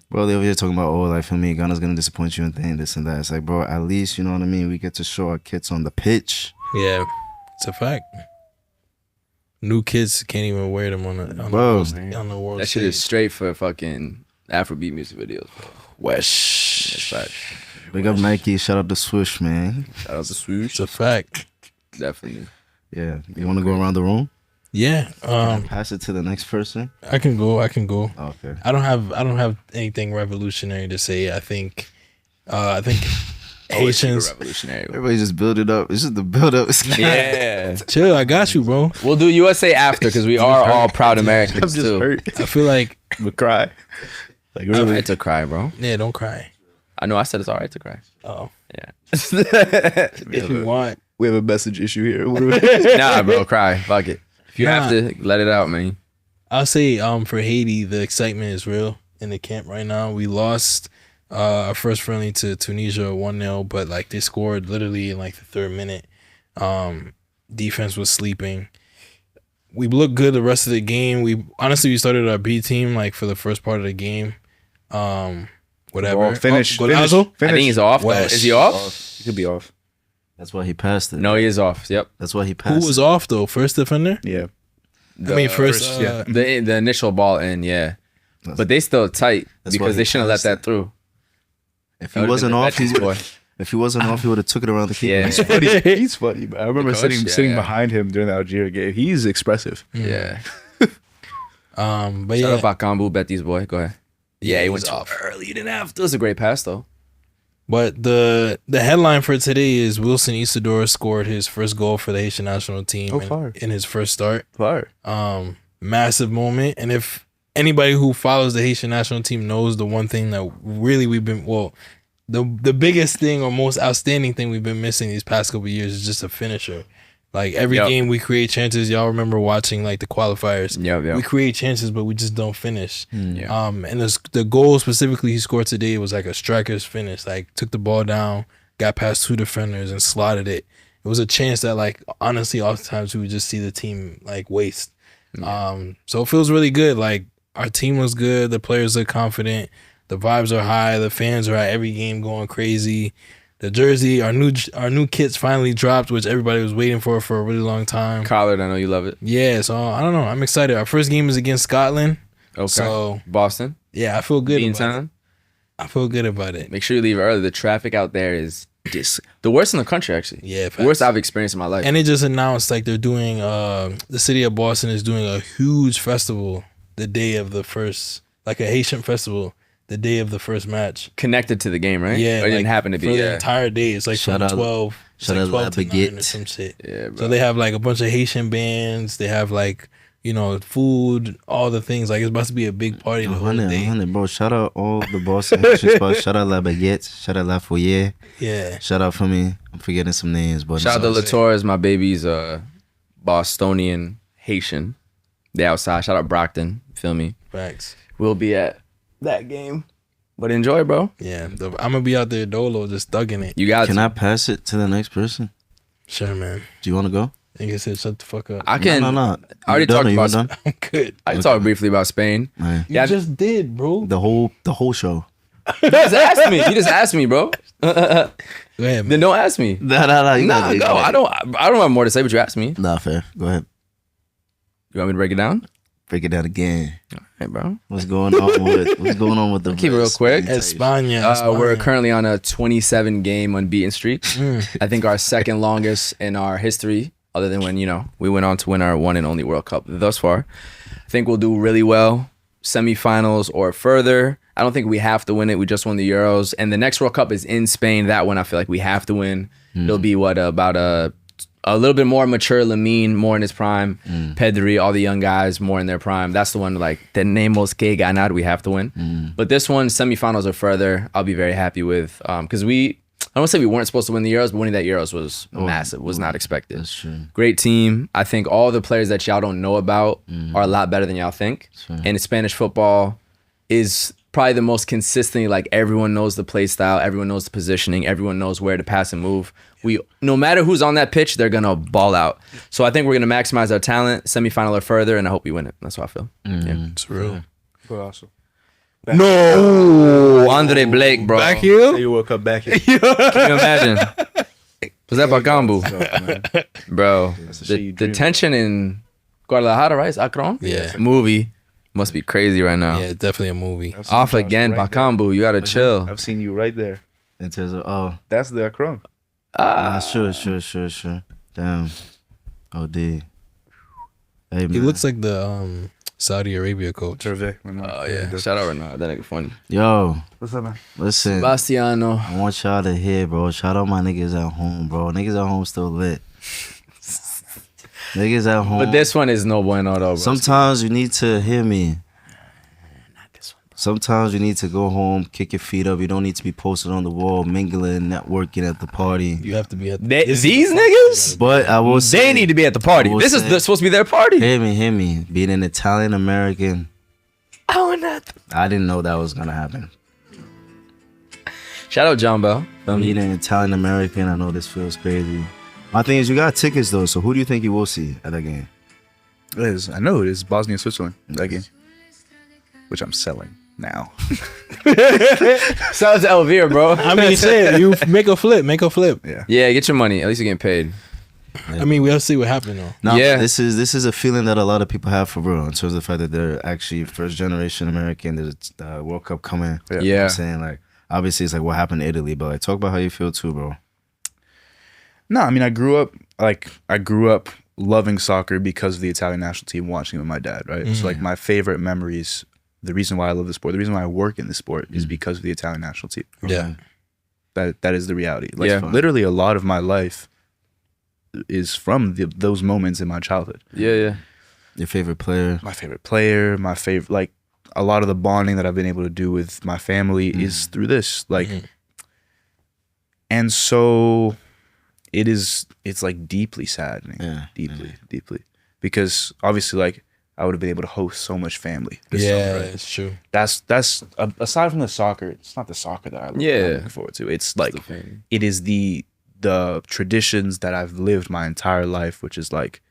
Bro, they over here talking about, oh, like, for me, Ghana's going to disappoint you and this and that. It's like, bro, at least, you know what I mean? We get to show our kids on the pitch. Yeah, it's a fact. New kids can't even wear them on the world That shit is straight for fucking Afrobeat music videos, bro. Wesh. That's fact. Big up Nike. Shout out to Swish, man. Shout out to Swoosh. It's a fact. Definitely. Yeah. You want to go around the room? Yeah. Pass it to the next person. I can go. Oh, okay. I don't have anything revolutionary to say. I think Haitians. Revolutionary. Everybody just build it up. It's just the build up. Yeah. Chill. I got you, bro. We'll do USA after because we are all proud Americans I'm just too. hurt. I feel like But cry. Like It's all really. right to cry, bro. yeah. Don't cry. I know I said it's all right to cry. Oh, Yeah. if you want. We have a message issue here. Nah, bro, cry. Fuck it. If you have to, let it out, man. I'll say for Haiti, the excitement is real in the camp right now. We lost our first friendly to Tunisia 1-0, but like they scored literally in like the 3rd minute. Defense was sleeping. We looked good the rest of the game. We started our B team like for the first part of the game. Whatever. Well, finish. Golazo? I think he's off, though. Wesh. Is he off? He could be off. That's why he passed it. No, he is off. Yep. That's why he passed Who was off though? First defender? Yeah. First. yeah. The initial ball in, yeah. But they still tight That's why because he they shouldn't have let passed that through. If he wasn't off, he would. If he wasn't off, he would have took it around the keeper. Yeah. He's funny. He's funny. But I remember coach, sitting yeah. behind him during the Algeria game. He's expressive. Yeah. But Shout yeah, out Bakambu, Betty's boy. Go ahead. Yeah, he went he's too off. early. You didn't have to. It was a great pass, though. But the headline for today is Wilson Isidore scored his first goal for the Haitian national team in his first start. Fire. Massive moment. And if anybody who follows the Haitian national team knows the one thing that really the biggest thing or most outstanding thing we've been missing these past couple of years is just a finisher. Like every game we create chances. Y'all remember watching like the qualifiers. Yeah. We create chances, but we just don't finish. Yeah. And the goal specifically he scored today was like a striker's finish. Like took the ball down, got past 2 defenders and slotted it. It was a chance that like honestly oftentimes we would just see the team like waste. So it feels really good. Like our team was good. The players are confident. The vibes are high. The fans are at every game going crazy. The jersey, our new kits finally dropped, which everybody was waiting for a really long time. Collard, I know you love it. Yeah, so I don't know. I'm excited. Our first game is against Scotland. Okay. So Boston. yeah, I feel good. Beantown. I feel good about it. Make sure you leave early. The traffic out there is the worst in the country, actually. Yeah, the worst I've experienced in my life. And they just announced like they're doing the city of Boston is doing a huge festival the day of the first, like a Haitian festival, the day of the first match. Connected to the game, right? Yeah, or it didn't happen to be. For Yeah. the entire day. It's like Shout from out- 12. It's shout like out 12 to La 9 or Baguette. some shit. Yeah, bro. So they have like a bunch of Haitian bands. They have like, food, all the things. Like it's about to be a big party the whole day. 100, bro. Shout out all the Boston Haitian spots. Shout out La Baguette. Shout out La Foyer. Yeah. Shout out for me. I'm forgetting some names, but Shout out to it's all- Latour, my baby's Bostonian Haitian. They outside. Shout out Brockton. Feel me? Facts. We'll be at that game. But enjoy, bro. Yeah. I'm gonna be out there dolo just thugging it. You got Can to. I pass it to the next person? Sure, man. Do you want to go? Nigga said shut the fuck up. I can. No. I already You done talked or you about. done? I'm good. I talked briefly about Spain. Man. You Yeah, just did, bro. The whole show. You just asked me. You just asked me, bro. Go ahead, man. Then don't ask me. Nah. You Nah, gotta- go. I don't have more to say, but you asked me. Nah, fair. Go ahead. You want me to break it down? Break it down again. Hey, bro. What's going on with the Keep it real quick. España. We're currently on a 27 game unbeaten streak. I think our second longest in our history, other than when we went on to win our one and only World Cup thus far. I think we'll do really well semifinals or further. I don't think we have to win it. We just won the Euros, and the next World Cup is in Spain. That one I feel like we have to win. It'll be about a little bit more mature Lamine, more in his prime. Pedri, all the young guys, more in their prime. That's the one like tenemos que ganar. We have to win. But this one, semifinals or further, I'll be very happy with because I don't say we weren't supposed to win the Euros, but winning that Euros was massive, was not expected. That's true. Great team. I think all the players that y'all don't know about are a lot better than y'all think. And Spanish football is probably the most consistently, like everyone knows the play style, everyone knows the positioning, everyone knows where to pass and move. No matter who's on that pitch, they're going to ball out. So I think we're going to maximize our talent, semifinal or further, and I hope we win it. That's how I feel. Yeah. It's real. Awesome. No, Andre Blake, bro. Back heel? You woke up back here. Can you imagine? Was that Bakambu? Bro, the tension in Guadalajara, right? Is Akron? Yeah. Movie must be crazy right now. Yeah, definitely a movie. Off again, right Bakambu. You gotta chill. I've seen you right there. In terms of, That's the Akron. Sure. Damn. Oh, D. Hey, He man. looks like the Saudi Arabia coach. Oh yeah, shout out right now. That nigga funny. Yo, What's up, man? listen. Sebastiano. I want y'all to hear, bro. Shout out my niggas at home, bro. Niggas at home still lit. Niggas at home. But this one is no bueno though, bro. Sometimes you need to hear me. Not this one. Sometimes you need to go home, kick your feet up. You don't need to be posted on the wall, mingling, networking at the party. You have to be at These niggas? But I will say, They need to be at the party. I will This is say- supposed to be their party. hear me. Being an Italian American, I want that. I didn't know that was gonna happen. Shout out John Bell. Being an Italian American, I know this feels crazy. My thing is, you got tickets though. So who do you think you will see at that game? I know it is Bosnia and Switzerland, that game. Which I'm selling now. Shout out to Elvira, bro. I mean, say it. You make a flip. Yeah. Yeah, get your money. At least you're getting paid. I mean, we have to see what happened though. No, Yeah. this is a feeling that a lot of people have for real in terms of the fact that they're actually first generation American. There's the World Cup coming. Yeah. You know what I'm saying, like, obviously it's like what happened in Italy, but like talk about how you feel too, bro. No, I mean I grew up loving soccer because of the Italian national team, watching it with my dad, right? So like my favorite memories, the reason why I love the sport, the reason why I work in the sport is because of the Italian national team. Yeah. That is the reality. Like Yeah. literally a lot of my life is from those moments in my childhood. Yeah. Your favorite player? My favorite player, my favorite, like a lot of the bonding that I've been able to do with my family is through this. Like, and so it's like deeply saddening. Yeah. Deeply. Because obviously like I would have been able to host so much family. this Yeah, summer, right? it's true. That's aside from the soccer, it's not the soccer that I'm looking forward to. It's like it is the traditions that I've lived my entire life, which is like,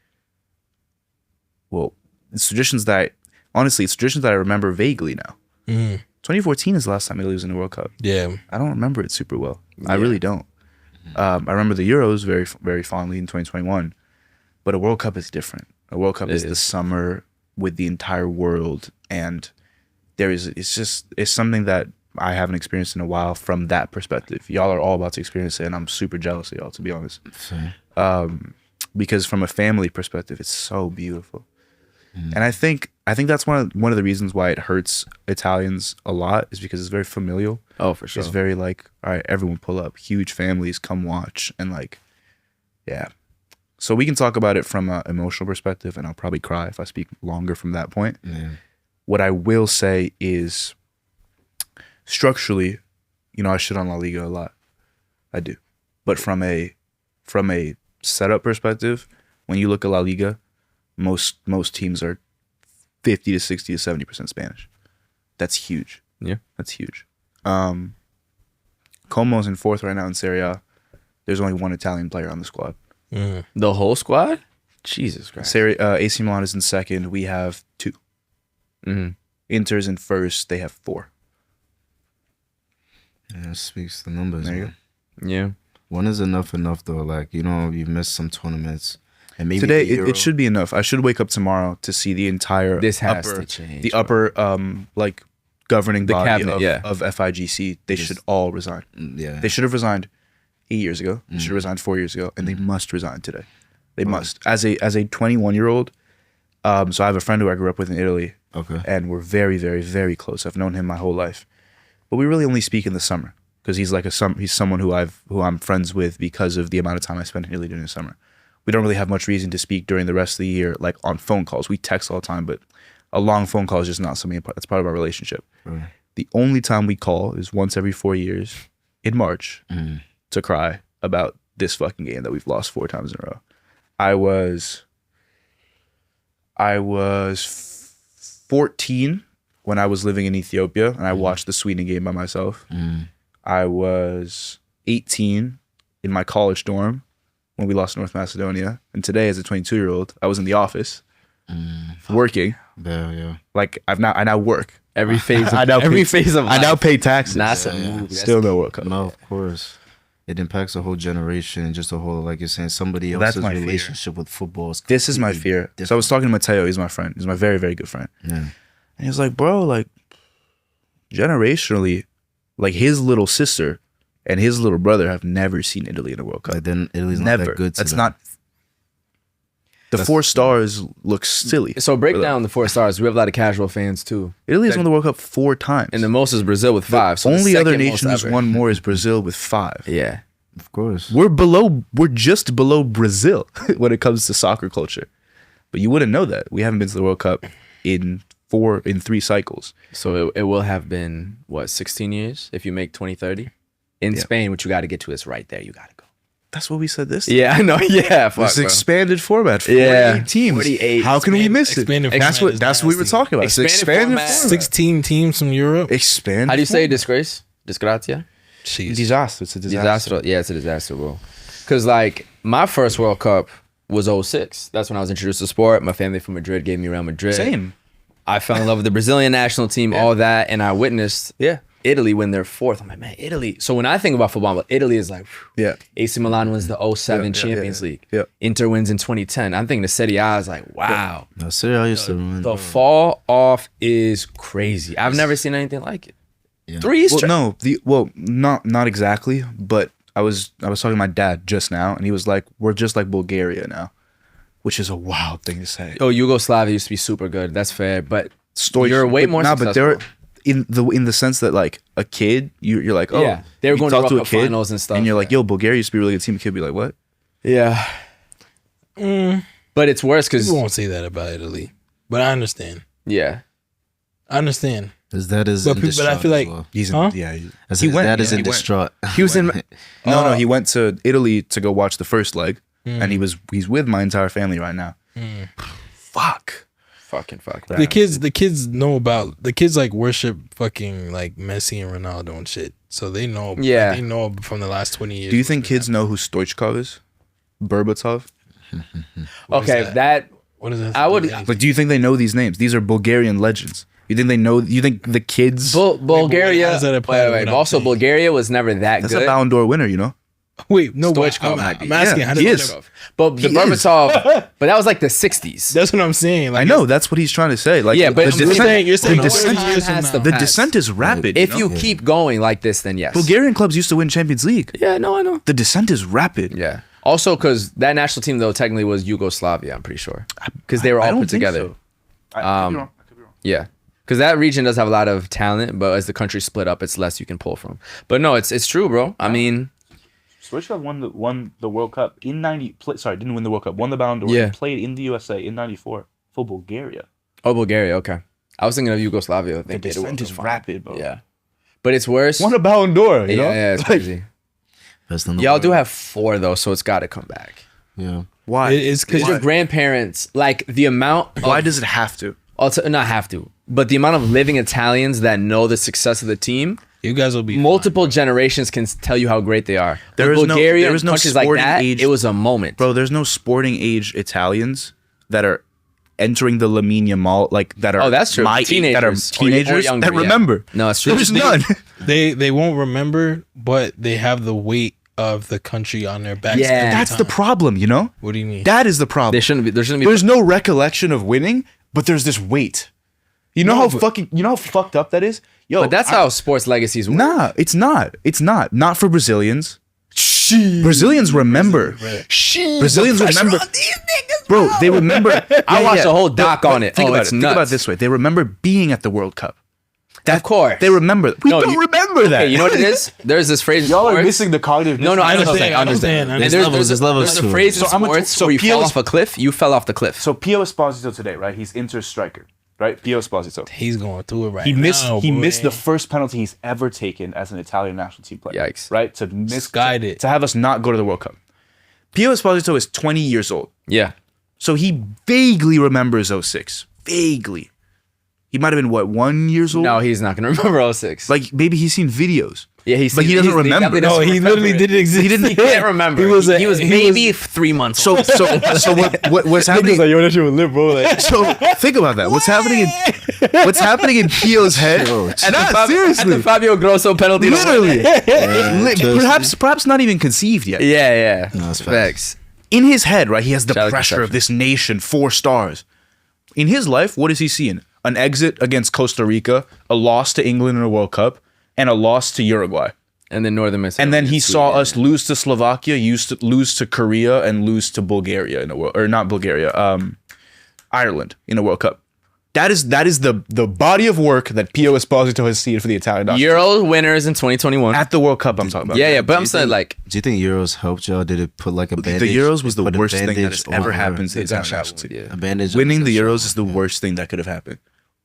well, it's traditions that I remember vaguely now. 2014 is the last time Italy was in the World Cup. Yeah. I don't remember it super well. I really don't. I remember the Euros very, very fondly in 2021, but a World Cup is different. A World Cup is the summer with the entire world, and it's something that I haven't experienced in a while from that perspective. Y'all are all about to experience it, and I'm super jealous of y'all, to be honest. Because from a family perspective, it's so beautiful. And I think that's one of the reasons why it hurts Italians a lot is because it's very familial. Oh, for sure. It's very like, all right, everyone pull up, huge families, come watch, and like, yeah. So we can talk about it from an emotional perspective, and I'll probably cry if I speak longer from that point. Yeah. What I will say is, structurally, I shit on La Liga a lot. I do, but from a setup perspective, when you look at La Liga, most teams are 50 to 60 to 70% Spanish. That's huge. Yeah, that's huge. Como's in fourth right now in Serie A. There's only one Italian player on the squad. The whole squad? Jesus Christ. AC Milan is in second. We have 2. Inter's in first. They have 4. Yeah, it speaks the numbers. There you man. go. Yeah. One is enough, though. Like, you've missed some tournaments. And maybe today it should be enough. I should wake up tomorrow to see the entire this has to change. The upper like governing the body cabinet, of FIGC. They should all resign. Yeah. They should have resigned 8 years ago. They should have resigned 4 years ago, and they must resign today. They must. As a 21-year-old, so I have a friend who I grew up with in Italy, Okay. And we're very, very, very close. I've known him my whole life. But we really only speak in the summer because he's someone who I'm friends with because of the amount of time I spend in Italy during the summer. We don't really have much reason to speak during the rest of the year, like on phone calls. We text all the time, but a long phone call is just not something that's part of our relationship. Right. The only time we call is once every 4 years in March to cry about this fucking game that we've lost 4 times in a row. I was 14 when I was living in Ethiopia and I watched the Sweden game by myself. I was 18 in my college dorm when we lost North Macedonia. And today, as a 22-year-old, I was in the office working. Yeah. Like I now work. Every phase of I now life. pay taxes. That's a move. Still no World Cup. No, of course. It impacts a whole generation and just a whole, like you're saying, somebody That's else's my fear. relationship with football. This is my fear. So I was talking to Mateo. He's my friend. He's my very, very good friend. Yeah. And he was like, bro, like generationally, like his little sister and his little brother have never seen Italy in a World Cup. Like then Italy's not Never. that good. That's not. The 4 stars look silly. So break down the 4 stars. We have a lot of casual fans too. Italy has won the World Cup 4 times. And the most is Brazil with 5. So only the other second nation most who's ever. won more is Brazil with 5. Yeah. Of course. We're just below Brazil when it comes to soccer culture. But you wouldn't know that. We haven't been to the World Cup in 3 cycles. So it will have been, what, 16 years if you make 2030? In Spain, what you got to get to is right there. You got to go. That's what we said this time. Yeah, I know. Yeah. Fuck, This bro. expanded format, 48 Yeah. teams. 48. How can we miss it? Expanded That's format what is we were nasty. talking about. It's Expanded format. 16 teams from Europe. Expand. How do you say disgrace? Disgrazia? Jeez. disaster? It's a disaster. Disaster. Yeah, it's a disaster, bro. Because, like, my first World Cup was 06. That's when I was introduced to sport. My family from Madrid gave me Real Madrid. Same. I fell in love with the Brazilian national team, all that, and I witnessed Italy win their 4th. I'm like, man, Italy. So when I think about football, Italy is like, Yeah. AC Milan wins the 07 Champions League. Yeah. Inter wins in 2010. I'm thinking the Serie A is like, wow. No, Serie A used to run. The fall off is crazy. I've never seen anything like it. Yeah. 3 years Well, straight. not exactly, but I was talking to my dad just now, and he was like, "We're just like Bulgaria now," which is a wild thing to say. Oh, Yugoslavia used to be super good. That's fair, but Stoic- you're way more But successful. they're in the sense that like a kid, you're like, oh, Yeah, they were you going to talk World a Cup kid, finals and stuff, and you're like, yeah. yo, Bulgaria used to be a really good team. The kid would be like, what? yeah. But it's worse because People won't say that about Italy, but I understand. yeah. I understand. His dad is But in people- but I distraught feel as like- well. He's Huh? As he his went, dad is yeah, in he went. distraught. He was in. no, he went to Italy to go watch the first leg, and he's with my entire family right now. Fuck. Fucking fuck. The kids know about the kids like worship fucking like Messi and Ronaldo and shit. So they know. Yeah. they know from the last 20 years. Do you think kids know who Stoichkov is? Berbatov? Okay, that What is that? I would- Like, do you think they know these names? These are Bulgarian legends. You think they know? You think the kids? Bulgaria. how does that apply to what I'm Also, saying? Bulgaria was never that That's good. a Ballon d'Or winner, you know. Wait, no. But Stoichkov might be. I'm asking. Yeah, how does he that is. apply? But the He Berbatov, but that was like the 60s. That's what I'm saying. Like, I know that's what he's trying to say. Like, Yeah, but the You're descent, saying the 30 descent, years from now. the descent is rapid. If you know? you keep going like this, then yes. Bulgarian clubs used to win Champions League. Yeah, no, I know. The descent is rapid. Yeah. Also, because that national team though technically was Yugoslavia, I'm pretty sure, because they were I all don't put think together. so. I could be wrong. I could be wrong. Yeah, because that region does have a lot of talent, but as the country split up, it's less you can pull from. But no, it's true, bro. I mean, Stoichkov won the World Cup in didn't win the World Cup. Won the Ballon d'Or. Yeah. Played in the USA in '94 for Bulgaria. oh, Bulgaria. Okay, I was thinking of Yugoslavia. I The think descent is rapid, bro. Yeah, but it's worse. Won a Ballon d'Or. You know? Yeah, it's Like, crazy. Best in the Y'all world. do have 4 though, so it's got to come back. Yeah. Why? It's Because your grandparents, like the amount. Of, Why does it have to? Also, not have to, but the amount of living Italians that know the success of the team. you guys will be Multiple generations can tell you how great they are. There With is no- Bulgaria there is and no countries like sporting that. age- It was a moment, Bro, there's no sporting age Italians that are entering the Lamine Yamal, like that are Oh, that's true. my Teenagers. that are Or teenagers younger, that yeah. remember. No, it's true. There's none. They won't remember, but they have the weight of the country on their backs. Yeah. every That's the time. problem, you know? What do you mean? That is the problem. They shouldn't be. There shouldn't be. There's no recollection of winning, but there's this weight. You know how fucked up that is? Yo, But that's how sports legacies work. Nah, it's not. It's not. Not for Brazilians. Brazilians remember. Brazilians remember. Bro, they remember. I watched a whole doc on it. Think about it's it. nuts. Think about it this way. They remember being at the World Cup. Of course. They remember. We don't remember that. Okay, you know what it is? There's this phrase. Y'all are missing the cognitive. No, I understand. There's There's a phrase in sports where you fall off a cliff. You fell off the cliff. So Pio Esposito today, right? He's Inter striker, right? Pio Esposito. He's going through it right He missed. now. He missed the first penalty he's ever taken as an Italian national team player. Yikes! Right? To miss. Skied it. To have us not go to the World Cup. Pio Esposito is 20 years old. Yeah. So he vaguely remembers 06. Vaguely. He might have been, what, 1 year old? No, he's not going to remember 06. Like, maybe he's seen videos. Yeah, but he doesn't remember. No, he literally didn't exist. He can't remember. He was maybe 3 months old. So what's happening? Like, yo, that shit was lit, bro. Like, So think about that. What's happening in Pio's head? Seriously. At the Fabio Grosso penalty. Literally. Perhaps not even conceived yet. Yeah. No, that's Facts. In his head, right, he has the Child pressure of conception. this nation, 4 stars. In his life, what is he seeing? An exit against Costa Rica, a loss to England in a World Cup, and a loss to Uruguay. And then Northern Macedonia. And then he saw us lose to Slovakia, lose to Korea, and lose to Bulgaria in a world, or not Bulgaria, Ireland in a World Cup. That is the body of work that Pio Esposito has seen for the Italian national Euro winners in 2021. at the World Cup. I'm talking about. Yeah, but I'm saying like Do you think Euros helped y'all? Did it put like a bandage? The Euros was the put a worst thing that bandage has ever over happened to the It's Italian untraveled, national team. yeah. A bandage. Winning the Euros is the worst thing that could have happened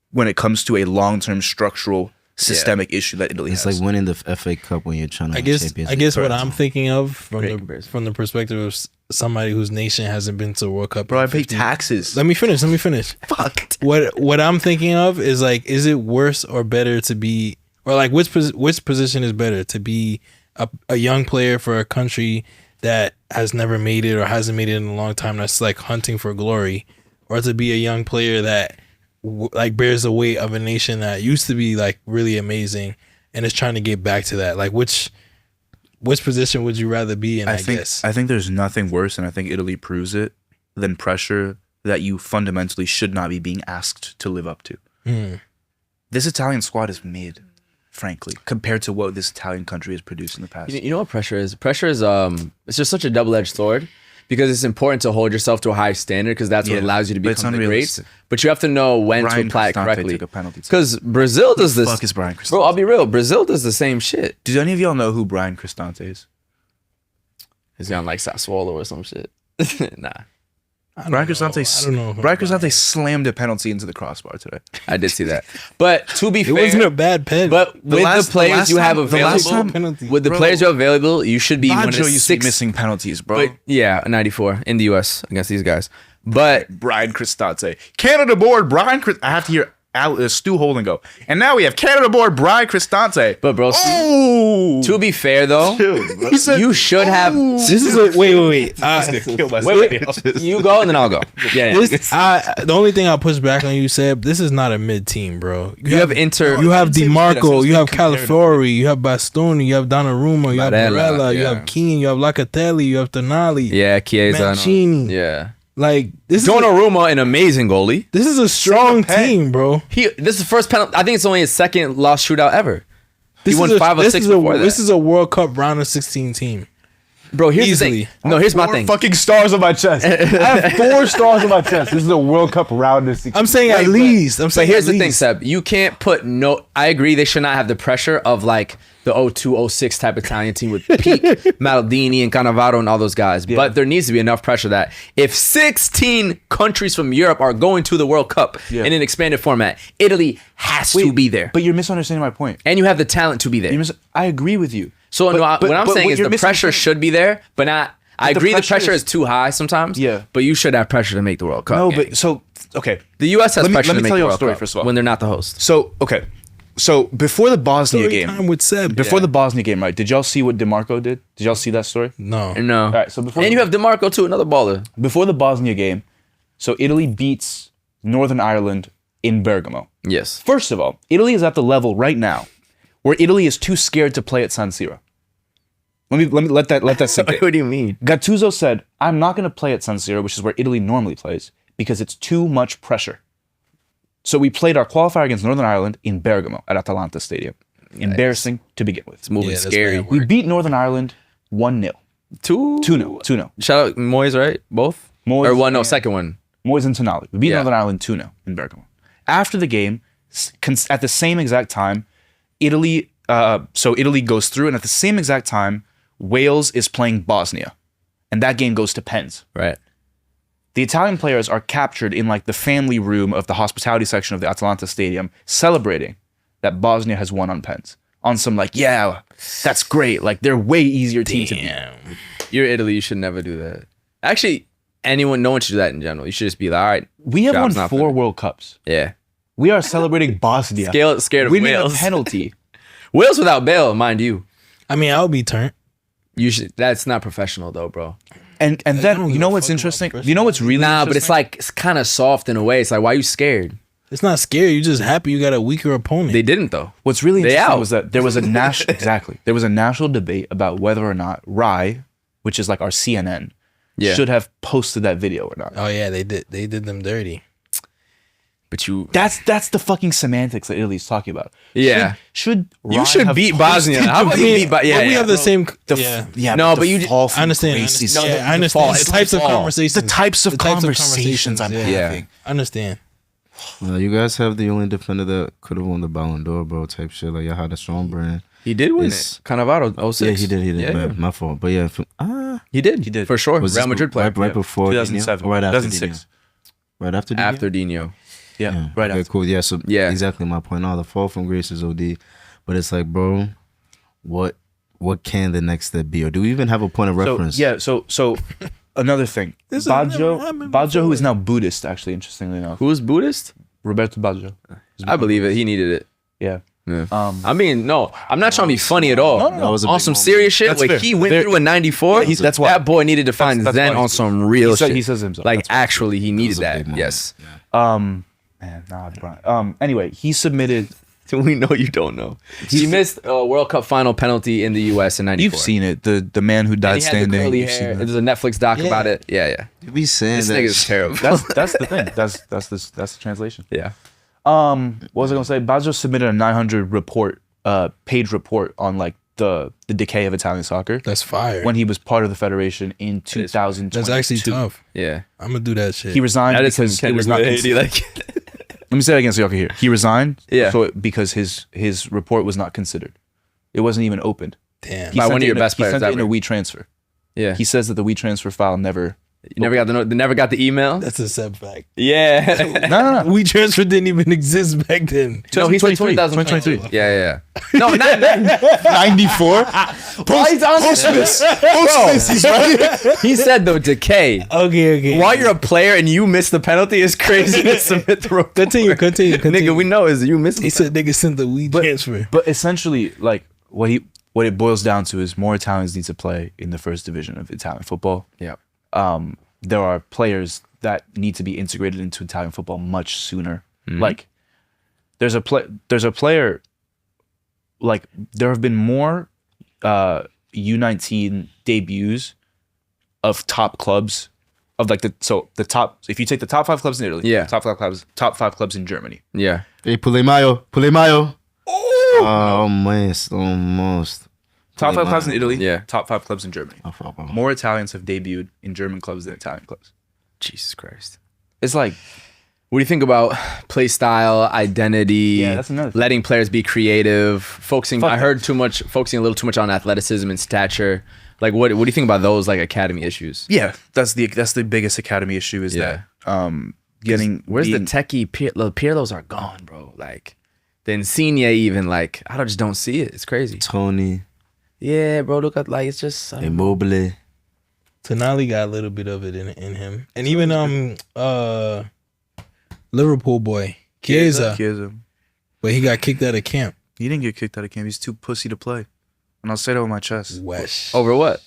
when it comes to a long-term structural systemic issue that Italy It's has. like winning the FA Cup when you're trying to I win guess Champions I League. guess what I'm thinking of Great from comparison. the perspective of somebody whose nation hasn't been to a World Cup. Bro, I in pay 50 taxes. Let me finish. Fuck. What I'm thinking of is like, is it worse or better to be, or like which position is better, to be a young player for a country that has never made it or hasn't made it in a long time, that's like hunting for glory, or to be a young player that like bears the weight of a nation that used to be like really amazing and is trying to get back to that? Like which position would you rather be in? I guess I think there's nothing worse, and I think Italy proves it, than pressure that you fundamentally should not be being asked to live up to. This Italian squad is mid, frankly, compared to what this Italian country has produced in the past. You know what pressure is? Pressure is it's just such a double-edged sword because it's important to hold yourself to a high standard because that's what Yeah, allows you to but it's become the greats. unrealistic. But you have to know when Brian to apply it Cristante correctly. took a penalty today. Because Brazil does this. Fuck is Brian Cristante? Bro, I'll be real. Brazil does the same shit. Do any of y'all know who Brian Cristante is? He's on like Sassuolo or some shit. Nah, Brian Cristante. I don't know. Brian Cristante slammed a penalty into the crossbar today. I did see that. But to be It fair, wasn't a bad pen. but with last- the players the last you have time- the last available, time- penalty. with the Bro. players you have available, you should be one of Baggio the used to be 6. missing penalties, bro. But yeah, 94 in the U.S. against these guys. But Brian Cristante. Canada board, Brian Cristante. I have to hear Stu Holden go. And now we have Canada board, Brian Cristante. But bro, Oh! to be fair though, He said, you should have. this is a wait. You go and then I'll go. Yeah. This, the only thing I'll push back on you, Seb, this is not a mid team, bro. You have Inter. You have I didn't say that, I said DiMarco, it's you have comparative. Calafiori, you have Bastoni, you have Donnarumma, you have Barella, Barella, you yeah. have Keane, you have Locatelli, you have Tonali. Yeah, Chiesa. Mancini. Yeah. Like this Donnarumma, an amazing goalie. this is a strong team, bro. This is the first penalty. I think it's only his second lost shootout ever. This He won is a, 5 or this 6 is a, before that. This is a World Cup round of 16 team. Bro, here's Easily. the thing. No, here's my 4 thing. fucking stars on my chest. I have 4 stars on my chest. This is a World Cup round of 16. I'm saying at least. I'm But saying here's at the thing, least. Seb. You can't put no. I agree. They should not have the pressure of like the 02, 06 type Italian team with Pete, Maldini, and Cannavaro and all those guys. But there needs to be enough pressure that if 16 countries from Europe are going to the World Cup in an expanded format, Italy has to be there. But you're misunderstanding my point. And you have the talent to be there. I agree with you. So But- no, but- what I'm but saying what is you're the pressure misunderstanding- should be there, but not. I the agree the pressure pressure is- is too high sometimes. Yeah. But you should have pressure to make the World Cup. No, game. but so, okay. the U.S. has let me- pressure let me to make tell the you a World story, Cup first of all. when they're not the host. So, okay. So before the Bosnia Story game, time with Seb. before the Bosnia game, right? Did y'all see what DeMarco did? Did y'all see that story? No. No. All right. So before And you have DeMarco too, another baller. before the Bosnia game, so Italy beats Northern Ireland in Bergamo. Yes. First of all, Italy is at the level right now where Italy is too scared to play at San Siro. Let that sink in. What do you mean? Gattuso said, "I'm not going to play at San Siro, which is where Italy normally plays, because it's too much pressure." So we played our qualifier against Northern Ireland in Bergamo at Atalanta Stadium. Embarrassing to begin with. It's moving Yeah, that's scary. bad We beat Northern Ireland 1-0. 2-0. Shout out Moyes, right? Both? Moyes or one? No, and- second one. Moyes and Tonali. We beat Yeah. Northern Ireland 2-0 in Bergamo. After the game, at the same exact time, Italy goes through, and at the same exact time, Wales is playing Bosnia. And that game goes to pens. Right. The Italian players are captured in like the family room of the hospitality section of the Atalanta Stadium, celebrating that Bosnia has won on pens. On some like, yeah, that's great. Like they're way easier team to beat. You're Italy. You should never do that. Actually, no one should do that in general. You should just be like, all right. We have won job's not 4 finished. World Cups. Yeah. We are celebrating Bosnia. Scared of Winning Wales. a penalty. Wales without Bale, mind you. I mean, I'll be turned. You should. That's not professional though, bro. And then don't you give know a what's fuck about interesting? personal. You know what's really Nah, but it's interesting? like it's kind of soft in a way. It's like, why are you scared? It's not scary. You're just happy you got a weaker opponent. They didn't though. What's really They interesting out. was that there was a national there was a national debate about whether or not Rai, which is like our CNN, Yeah. should have posted that video or not. Oh yeah, they did. They did them dirty. But you. That's the fucking semantics that Italy's talking about. Yeah. Should You Rai should have beat posted Bosnia. How about you beat? But we have the same. the yeah. yeah, No, the but you- fall from I understand. grace is- No, I understand. fall. The It's types of fall. conversations. the types of conversations I'm yeah. having. I understand. You guys have the only defender that could have won the Ballon d'Or, bro. Type shit. Like y'all had a strong brand. He did win It's- it. Cannavaro, 06. Yeah, he did. Yeah, But my fault. But yeah, He did For sure. was Real this Madrid player. right before 2007. Dino? Right after 2006. Dino? Right after Dino? After Dino. Yeah, right Okay, after. cool. Yeah, so Yeah. exactly my point. Now the fall from grace is OD, but it's like, bro, what can the next step be, or do we even have a point of reference? So another thing. This has never happened Baggio, who before. is now Buddhist, actually, interestingly enough. Who's Buddhist? Roberto Baggio. I believe it. He needed it. Yeah. Yeah. I'm not trying to be funny at all. No, no, no. That was a On big some moment. serious shit, That's where fair. he went There- through in '94. That's why. That boy needed to find That's Zen why on some real he said- shit. he says himself. Like That's why. actually, he needed was a that. big moment. Yes. Man, nah, Brian. Anyway, he submitted. We know you don't know. He missed a World Cup final penalty in the U.S. in '94. You've seen it. The man who And died he had the standing. curly You've seen hair. that. There's a Netflix doc Yeah. about it. Yeah. You be saying This that. nigga's terrible. That's the thing. That's the translation. Yeah. What was I gonna say? Baggio submitted a 900 page report on like the decay of Italian soccer That's fire. when he was part of the federation in 2000. That's actually tough. Yeah. I'm gonna do that shit. He resigned That is because some it was Kendrick not. Lamar, like. Let me say that again so y'all can hear. He resigned. Yeah. Because his report was not considered. It wasn't even opened. Damn. He By sent one of it your in best He players sent it in a ever. WeTransfer. Yeah. He says that the WeTransfer file never. You never got the never got the email. That's a setback. Yeah. No. We transfer didn't even exist back then. No, he said 2023. 2023. Yeah. No, not 94. He's on this. Bro, he said the decay. Okay. While you're a player and you miss the penalty is crazy to submit the report. Continue. Nigga, we know is you miss He said nigga sent the weed transfer. But essentially, like what it boils down to is more Italians need to play in the first division of Italian football. Yeah. There are players that need to be integrated into Italian football much sooner. Like there's a player. Like there have been more U19 debuts of top clubs of like the top. If you take the top 5 clubs in Italy, Yeah. top 5 clubs in Germany. Yeah. Hey, Pulemayo. Almost. Top 5 clubs in Italy. Yeah. Top 5 clubs in Germany. More Italians have debuted in German clubs than Italian clubs. Jesus Christ. It's like What do you think about play style, identity, Yeah, that's another thing. letting players be creative, focusing? Fuck I that. heard focusing a little too much on athleticism and stature. Like, what do you think about those like academy issues? yeah, that's the biggest academy issue is Yeah. that getting Where's being- the techie? Pirlos are gone, bro. Like, the Insigne even like I just don't see it. It's crazy. Tony, Yeah, bro. Look at like it's just Immobile. Tonali got a little bit of it in him, and even Liverpool boy Chiesa, but he got kicked out of camp. He didn't get kicked out of camp. He's too pussy to play. And I'll say that with my chest. Wesh. over what?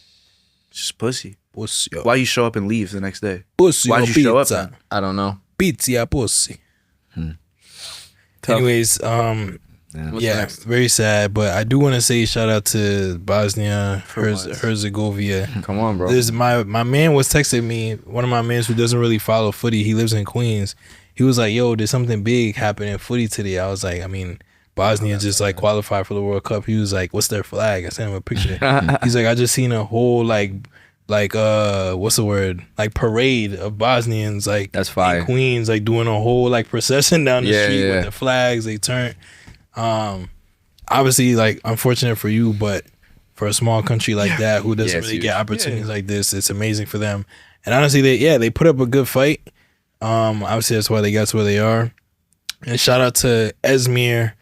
Just pussy. Pussy. Why you show up and leave the next day? Pussy. Why'd or you show up pizza? then? I don't know. Pizza pussy. Tough. Anyways, What's yeah, next? very sad. But I do want to say shout out to Bosnia Herzegovina. Come on, bro. There's my man was texting me. One of my mans who doesn't really follow footy. He lives in Queens. He was like, "Yo, did something big happen in footy today?" I was like, I mean, Bosnia just like qualified for the World Cup. He was like, "What's their flag?" I sent him a picture. He's like, "I just seen a whole like what's the word? Like parade of Bosnians like that's fire. In Queens like doing a whole like procession down the street with the flags. They turn. Obviously, like unfortunate for you, but for a small country like that who doesn't really get opportunities like this, it's amazing for them. And honestly, they put up a good fight. Obviously, that's why they got to where they are. And shout out to Esmir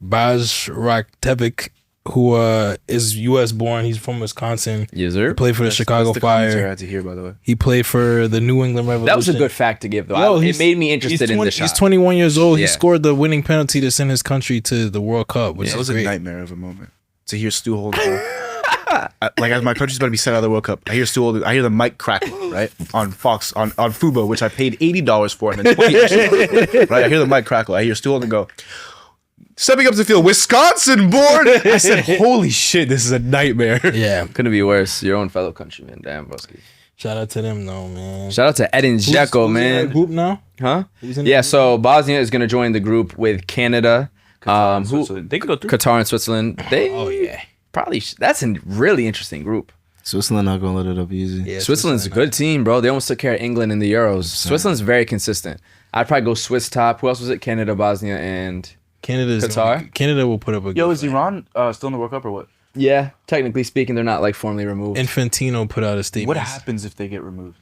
Bajraktevic, who is U.S. born. He's from Wisconsin. Yes, sir. He played for the Chicago Fire. I had to hear, by the way. He played for the New England Revolution. That was a good fact to give, though. It made me interested in the shot. He's 21 years old. He scored the winning penalty to send his country to the World Cup, which that was great. a nightmare of a moment. To hear Stu hold like as my country's about to be sent out of the World Cup, I hear Stu hold I hear the mic crackle, right? On Fox, on Fubo, which I paid $80 for, and then 20 extra, right? I hear the mic crackle. I hear Stu hold and go, stepping up to the field, Wisconsin born. I said, holy shit, this is a nightmare. Yeah. Couldn't be worse. Your own fellow countryman. Damn, broski. Shout out to them, though, man. Shout out to Edin Dzeko, man. In the group now? Huh? Yeah, so Bosnia is going to join the group with Canada, they could go through. Qatar and Switzerland. Probably, that's a really interesting group. Switzerland not gonna let it up easy. Yeah, Switzerland's a good team, bro. They almost took care of England in the Euros. 100%. Switzerland's very consistent. I'd probably go Swiss top. Who else was it? Canada, Bosnia, and Qatar. Canada will put up a good is Iran still in the World Cup or what? Yeah, technically speaking, they're not like formally removed. Infantino put out a statement. What happens if they get removed?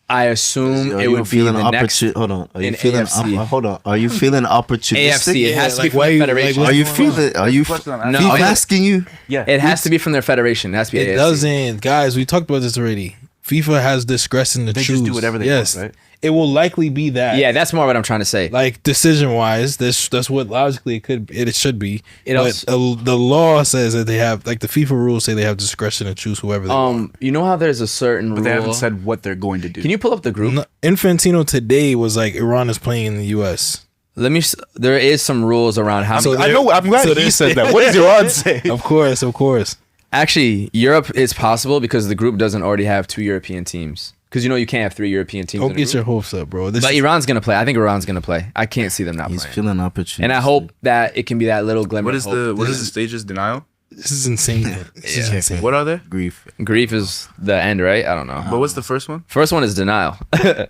I assume it would be the next. Hold on. Are you in feeling? AFC. Hold on. Are you feeling opportunistic? AFC. It has to be from why their you- federation. like, Are you feeling? Are you? No, FIFA asking you. Yeah. It has to be from their federation. It has to be It AFC. doesn't, guys. We talked about this already. FIFA has discretion to They choose. just do whatever they want, right? It will likely be that. Yeah, that's more what I'm trying to say. Like decision wise, that's what logically it should be. It but the law says that they have, like the FIFA rules say they have discretion to choose whoever they want. You know how there's a certain rule. But they haven't said what they're going to do. Can you pull up the group? No, Infantino today was like Iran is playing in the U.S. There is some rules around how. I know. I'm glad he said that. What does Iran say? Of course. Actually, Europe is possible because the group doesn't already have 2 European teams. Because you can't have 3 European teams. Don't get your hopes up, bro. But Iran's gonna play. I think Iran's gonna play. I can't see them not He's playing. feeling opportunity. And I hope that it can be that little glimmer. What of is hope. what is the stages? Denial? This is insane. This is insane. What are they? grief. Grief is the end, right? I don't know. But what's the first one? First one is denial.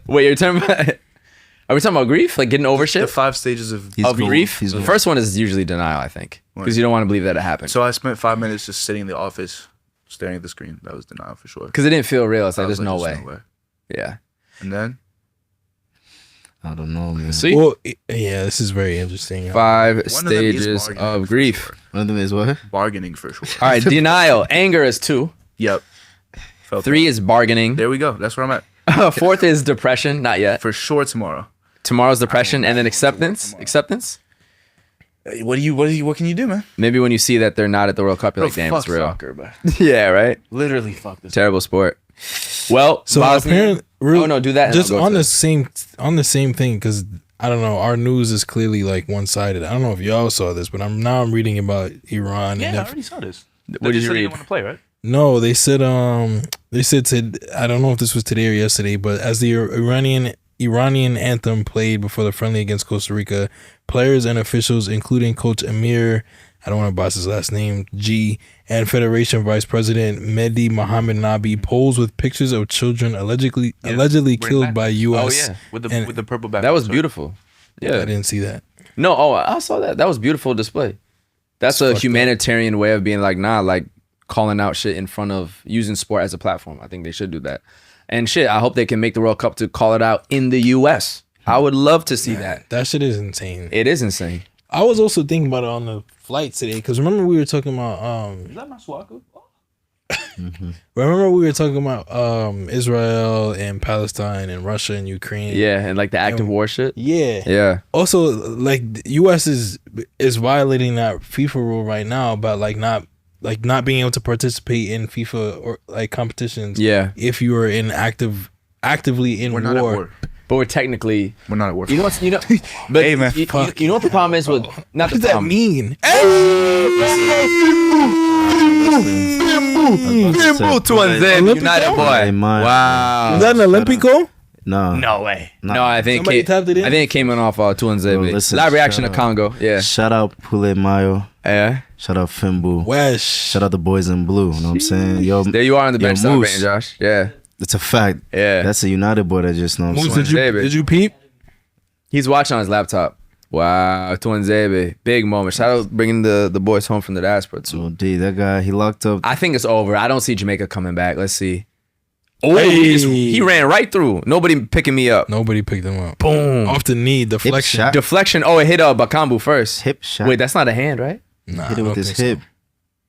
Wait, you're talking about? Are we talking about grief? Like getting over The shit 5 stages of. He's going. grief? He's The going. first one is usually denial, I think, because you don't want to believe that it happened. So I spent 5 minutes just sitting in the office, staring at the screen. That was denial for sure. Because it didn't feel real. It's like I was there's no way. just no way. Yeah. And then I don't know, man. See, Well, yeah, this is very interesting. 5 one of them is stages bargaining of for grief. sure. One of them is what? Bargaining for sure. All right, denial. Anger is 2. Yep. Felt 3 is bargaining. There we go. That's where I'm at. 4th is depression. Not yet. For sure tomorrow. Tomorrow's depression, and then acceptance. Acceptance. What can you do, man? Maybe when you see that they're not at the World Cup, you're like, damn, fuck it's real. soccer, bro. Yeah, right. Literally fuck this. Terrible sport. Well, So Bosnia- apparently, oh no, do that. and just I'll go on to the same thing, because I don't know, our news is clearly like one sided. I don't know if y'all saw this, but I'm reading about Iran. Yeah, and I if, already saw this. What did you They read? want to play, right? no, they said to, I don't know if this was today or yesterday, but as the Iranian anthem played before the friendly against Costa Rica, players and officials, including Coach Amir, I don't want to boss his last name, G, and Federation Vice President Mehdi Mohammed Nabi posed with pictures of children allegedly killed by U.S. Oh, yeah. With and- the purple background. That was beautiful. I Yeah. didn't see that. No, I saw that. That was beautiful display. That's a humanitarian way of being like, nah, like calling out shit in front of using sport as a platform. I think they should do that. And shit, I hope they can make the World Cup to call it out in the U.S. I would love to see that. That shit is insane. It is insane. I was also thinking about it on the flight today, because remember we were talking about Is that my swaku? Israel and Palestine and Russia and Ukraine. Yeah, and like the active war shit. Yeah. Yeah. Also, like the U.S. is violating that FIFA rule right now about not being able to participate in FIFA or like competitions. Yeah. If you are actively in We're war. not at war. But we're technically, We're not at war. you know, but Hey, man, you know what the problem is with, not What the does that problem. mean? Bimbo to a Zen Olympico? United boy. Hey, man. Wow. Is that an Olympico? No way. No, I think Somebody tapped it in? I think it came in off Tuanzebe. Live reaction to Congo. Yeah. Shout out Pule Mayo. Yeah. Shout out Fimbu. Wesh. Shout out the boys in blue. You know what I'm saying? Yo, there you are on the bench celebrating, Moose. Josh. Yeah. It's a fact. Yeah. That's a United boy that just knows. Moose, did you peep? He's watching on his laptop. Wow, Tuanzebe. Big moment. Shout out bringing the boys home from the diaspora too. Oh, D, that guy, he locked up. I think it's over. I don't see Jamaica coming back. Let's see. Oh, he ran right through. Nobody picking me up. Nobody picked him up. Boom. Off the knee, deflection. shot. Deflection. Oh, it hit Bakambu first. Hip shot. Wait, that's not a hand, right? Nah, Hit it with his hip.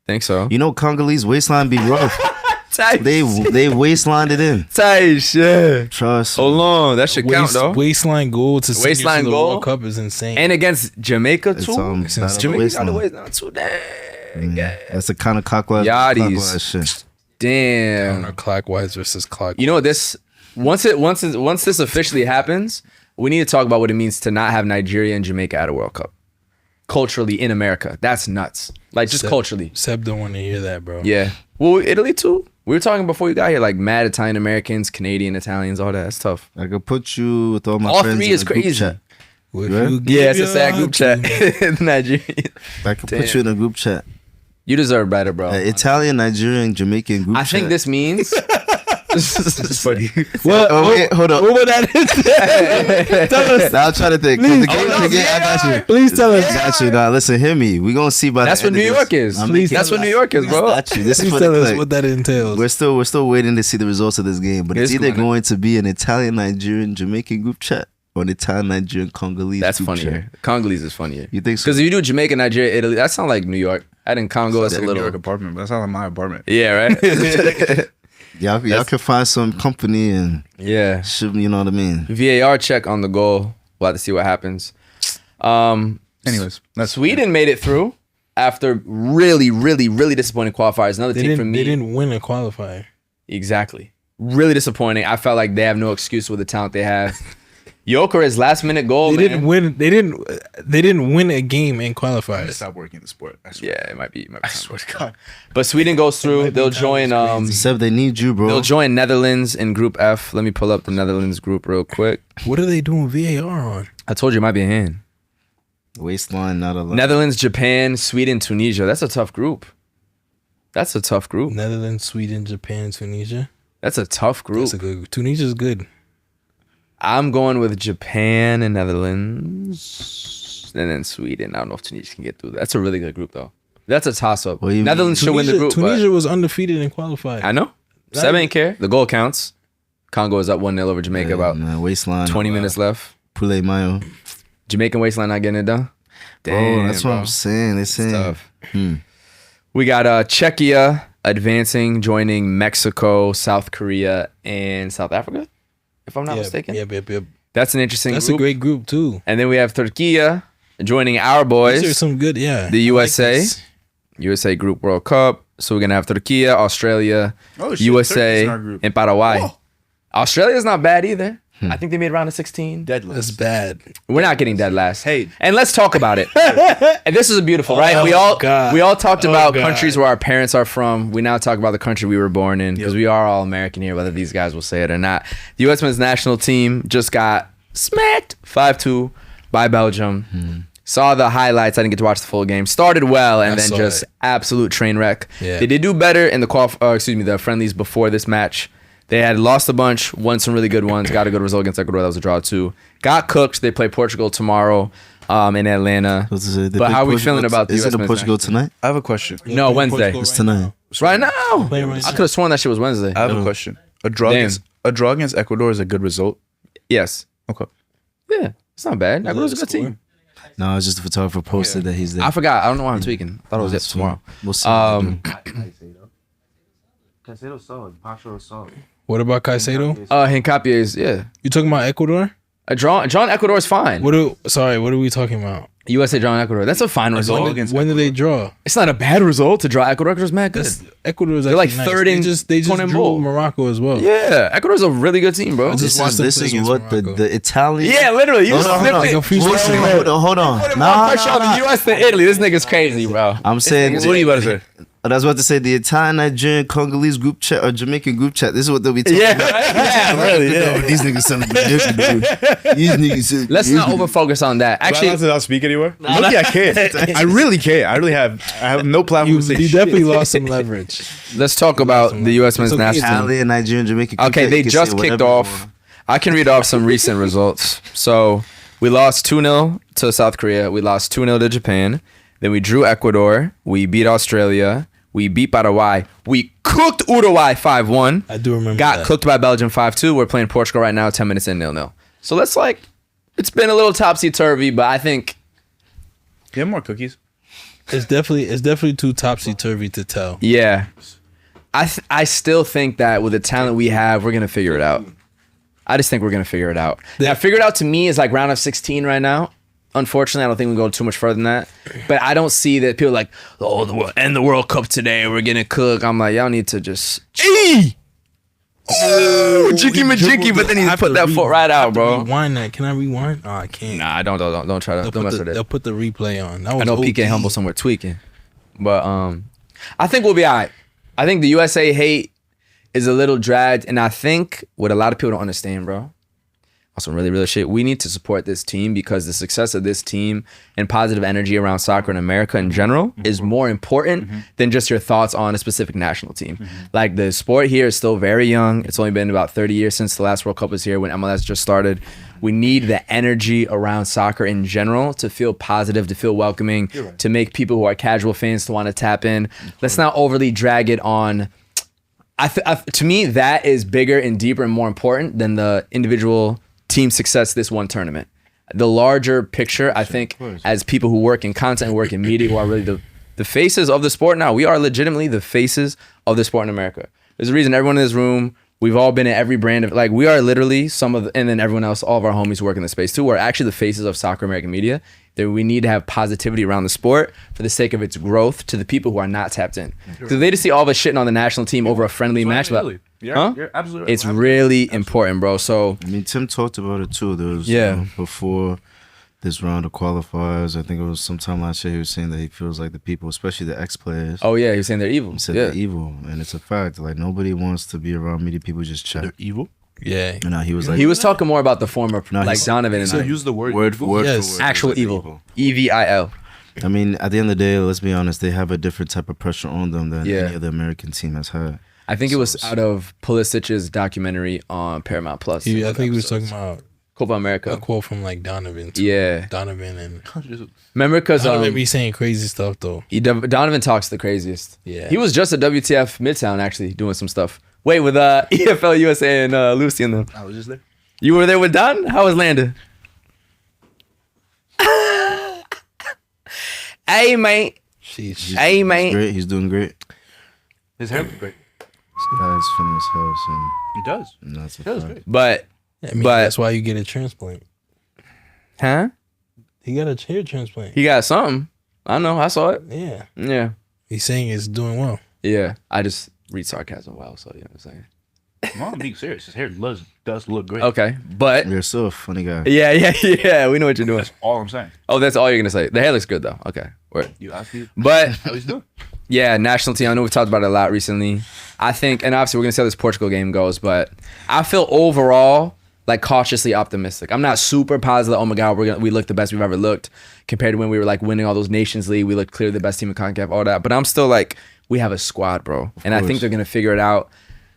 Think so. You know Congolese waistline be rough. Tight. They waistlined it in. Tight shit. Trust. Hold on. That should count, though. Waistline goal to send Waistline you to the goal? World Cup is insane. And against Jamaica, It's, too. battle Since of Jamaica got the waistline. waist not too dang. That's the kind of clockwise Yachties. shit. Damn. Clockwise versus clockwise. You know this. Once this officially happens, we need to talk about what it means to not have Nigeria and Jamaica at a World Cup. Culturally in America, that's nuts. Like just culturally. Seb don't want to hear that, bro. Yeah. Well, Italy too. We were talking before you got here, like mad Italian Americans, Canadian Italians, all that. That's tough. I could put you with all my All friends three in is a group crazy. chat. If Right? you give Yeah, it's a your sad group heart chat. to me- Nigeria. I could put you in a group chat. You deserve better, bro. Italian, Nigerian, Jamaican group I chat. think this means. It's funny. What? Oh, wait, hold on. What would that is? Tell us. Now I'm trying to think. Please. The game, Oh, no, I got you. Please tell us. Got you. Now listen, hear me. We gonna see by That's the what end New of York this. is. I'm Please, making- that's what New York is, bro. Got you. This is Please for tell the us click. what that entails. We're still waiting to see the results of this game, but it's It's either gonna- going to be an Italian, Nigerian, Jamaican group chat or an Italian, Nigerian, Congolese. That's group funnier. chat. Congolese is funnier. You think so? Because if you do Jamaica, Nigeria, Italy, that sounds like New York. I think Congo, that's a New little. York apartment, but that's not like my apartment. Yeah, right? Y'all can find some company and Yeah. should, you know what I mean? VAR check on the goal. We'll have to see what happens. Anyways, that's Sweden made it through after really, really, really disappointing qualifiers. Another team for me. They didn't win a qualifier. Exactly. Really disappointing. I felt like they have no excuse with the talent they have. Jokeris last minute goal. They man. didn't win. They didn't win a game in qualifiers. stop working the sport. I swear. Yeah, it might be. I swear to God. But Sweden goes through. They'll join. Seb, they need you, bro. They'll join Netherlands in Group F. Let me pull up the Netherlands group real quick. What are they doing VAR on? I told you it might be a hand. Waistline, not a lot. Netherlands, Japan, Sweden, Tunisia. That's a tough group. That's a tough group. Netherlands, Sweden, Japan, Tunisia. That's a tough group. That's a good. Tunisia's good. I'm going with Japan and Netherlands, and then Sweden. I don't know if Tunisia can get through. That's a really good group, though. That's a toss-up. What do you Netherlands should win the group. Tunisia but was undefeated in qualifiers. I know. Seb ain't care. The goal counts. Congo is up 1-0 over Jamaica. About man, waistline. 20 minutes left. Pule Mayo. Jamaican waistline not getting it done. Damn, that's what I'm saying. They're saying. Tough. We got Czechia advancing, joining Mexico, South Korea, and South Africa, if I'm not mistaken. Yep. That's an interesting That's group. a great group too. And then we have Turkey joining our boys. These are some good. Yeah. The I like USA. this. USA Group World Cup. So we're going to have Turkey, Australia, Oh, shit, Turkey's USA, in our group. and Paraguay. Whoa. Australia's not bad either. I think they made round of 16. Dead That's list. bad. We're not getting dead last. Hey. And let's talk about it. And this is beautiful, right? Oh, We all God. talked Oh, about God. countries where our parents are from. We now talk about the country we were born in because we are all American here, whether these guys will say it or not. The U.S. men's national team just got smacked 5-2 by Belgium. Saw the highlights. I didn't get to watch the full game. Started well and I then saw just it. absolute train wreck. Yeah. They did do better in the friendlies before this match. They had lost a bunch, won some really good ones, got a good result against Ecuador. That was a draw too. Got cooked. They play Portugal tomorrow in Atlanta. But how are we feeling about the Is U.S. it in men's Portugal national tonight? I have a question. No, Wednesday. Portugal It's right tonight. now. Right now. Playing right I now. could have sworn that shit was Wednesday. I have a question. A draw Damn. against Ecuador is a good result. Yes. Okay. Yeah. It's not bad. Ecuador's a good score? team. No, it's just the photographer posted that he's there. I forgot. I don't know why I'm tweaking. I thought it was That's tomorrow. We'll see. What about Caicedo? Hincapie is, yeah. You talking about Ecuador? John Ecuador is fine. What are we talking about? USA drawn Ecuador. That's a fine result. When did they draw? It's not a bad result to draw Ecuador. Ecuador's mad good. Ecuador is They're like actually third nice. in They just Conan drew Bowl. Morocco as well. Yeah, Ecuador's a really good team, bro. I just watched them This play is against what Morocco. the Italian. Yeah, literally. You Hold on, hold on. flipped it. Like a Hold on. Put more pressure on the US than Italy. This nigga's crazy, bro. I'm saying. What are you about to say? I was about to say the entire Nigerian, Congolese group chat or Jamaican group chat. This is what they'll be talking about. Yeah, really. Yeah. These niggas celebrate. These niggas celebrate. Let's not overfocus on that. Actually, Actually, I don't speak anymore. Look, I can't. I really can't. I have no platform to say You shit. definitely lost some leverage. let's talk about the U.S. men's okay. national team. Italian, Nigerian, Jamaican. group Okay, chat, they you can just say kicked whatever you off. want. I can read off some recent results. So we lost 2-0 to South Korea. We lost 2-0 to Japan. Then we drew Ecuador. We beat Australia. We beat Paraguay. We cooked Uruguay 5-1. I do remember Got that. cooked by Belgium 5-2. We're playing Portugal right now, 10 minutes in 0-0. So let's it's been a little topsy-turvy, but I think You have more cookies. It's definitely too topsy-turvy to tell. yeah. I still think that with the talent we have, we're going to figure it out. I just think we're going to figure it out. Now, figure it out to me is like round of 16 right now. Unfortunately, I don't think we go too much further than that. But I don't see that people are like, oh, end the World Cup today. We're going to cook. I'm like, y'all need to just... Oh, Jicky Majiki, but then he put that foot right out, bro. Rewind that. Can I rewind? Oh, I can't. Nah, don't try to. Don't mess with it. They'll put the replay on. That was I know OD. PK Humble somewhere tweaking. But I think we'll be all right. I think the USA hate is a little dragged. And I think what a lot of people don't understand, bro, on some really real shit, we need to support this team because the success of this team and positive energy around soccer in America in general is more important than just your thoughts on a specific national team. Like the sport here is still very young. It's only been about 30 years since the last World Cup was here when MLS just started. We need the energy around soccer in general to feel positive, to feel welcoming, to make people who are casual fans to want to tap in. Let's not overly drag it on. To me, that is bigger and deeper and more important than the individual team success this one tournament. The larger picture, I think, as people who work in content, who work in media, who are really the faces of the sport now, we are legitimately the faces of the sport in America. There's a reason everyone in this room, we've all been in every brand of, like, we are literally and then everyone else, all of our homies who work in the space too, are actually the faces of soccer American media. That we need to have positivity around the sport for the sake of its growth to the people who are not tapped in. So they just see all of us shitting on the national team over a friendly match. You're absolutely. It's really important, bro. So I mean, Tim talked about it too. There was before this round of qualifiers. I think it was sometime last year. He was saying that he feels like the people, especially the ex-players. Oh yeah, he was saying they're evil. He said they're evil, and it's a fact. Like nobody wants to be around media people just chat. They're evil. Yeah. And he was like, he was talking more about the former, like Donovan and So use the word word evil? for word. Yes. actual evil. EVIL. I mean, at the end of the day, let's be honest. They have a different type of pressure on them than any other American team has had. I think it was out of Pulisic's documentary on Paramount Plus. I think he was talking about Copa America. a quote from like Donovan. Too. Yeah. Donovan and Remember, because Donovan be saying crazy stuff though. Donovan talks the craziest. Yeah. He was just at WTF Midtown actually doing some stuff. Wait, with EFL USA and Lucy and them. I was just there. You were there with Don? How was Landon? Hey, mate. Hey, mate. Great. He's doing great. His hair looks great. This guy's from his house, and He does. that's a He does fact. great. But, I mean, that's why you get a transplant. huh? He got a hair transplant. He got something. I know. I saw it. Yeah. Yeah. He's saying it's doing well. Yeah. I just read sarcasm well, so you know what I'm saying. No, I'm being serious. His hair does look great. Okay. But, You're still a funny guy. yeah. We know what you're doing. That's all I'm saying. Oh, that's all you're going to say. The hair looks good, though. Okay. Word. You asked me But, how he's doing. yeah, national team. I know we've talked about it a lot recently. I think, and obviously we're going to see how this Portugal game goes, but I feel overall like cautiously optimistic. I'm not super positive. Oh my God, we look the best we've ever looked compared to when we were like winning all those Nations League. We looked clearly the best team in CONCACAF, all that. But I'm still like, we have a squad, bro. And I think they're going to figure it out.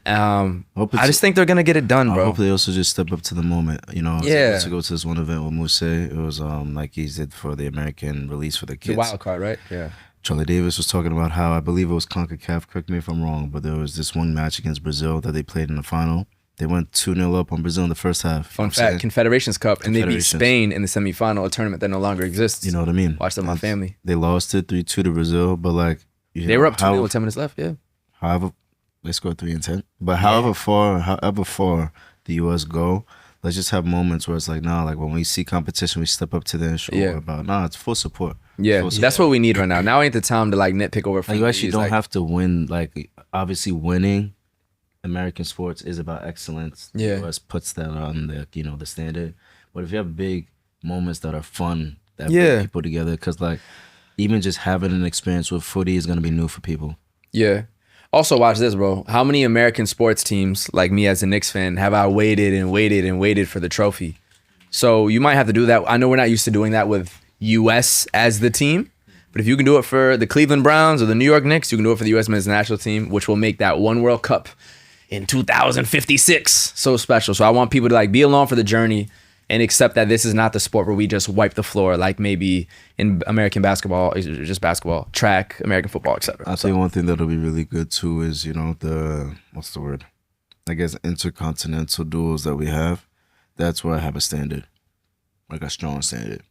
I just think they're going to get it done, bro. I hope they also just step up to the moment. You know, I was Yeah. able to go to this one event with Mousse. It was like he did for the American release for the The kids. wild card, right? Yeah. Charlie Davis was talking about how, I believe it was CONCACAF, correct me if I'm wrong, but there was this one match against Brazil that they played in the final. They went 2-0 up on Brazil in the first half. Fun fact, Confederations Cup, and they beat Confederations. Spain in the semifinal, a tournament that no longer exists. You know what I mean? Watch that with my family. They lost it 3-2 to Brazil, but like... They were up 2-0 with 10 minutes left, yeah. However, they scored 3 and 10. But however far the U.S. go, let's just have moments where it's like, nah, like when we see competition, we step up to them and show about, nah, it's full support. Yeah, Full that's what we need right now. Now ain't the time to like nitpick over. Like, you actually don't have to win. Like, obviously winning American sports is about excellence. Yeah. The U.S. puts that on the, you know, the standard. But if you have big moments that are fun, that bring people together, because like even just having an experience with footy is going to be new for people. Yeah. Also, watch this, bro. How many American sports teams, like me as a Knicks fan, have I waited and waited and waited for the trophy? So you might have to do that. I know we're not used to doing that with U.S. as the team, but if you can do it for the Cleveland Browns or the New York Knicks, you can do it for the U.S. men's national team, which will make that one World Cup in 2056 so special. So I want people to like be along for the journey and accept that this is not the sport where we just wipe the floor like maybe in American basketball, just basketball, track, American football, etc. I'll tell you one thing that'll be really good too is, what's the word? I guess intercontinental duels that we have. That's where I have a standard, like a strong standard.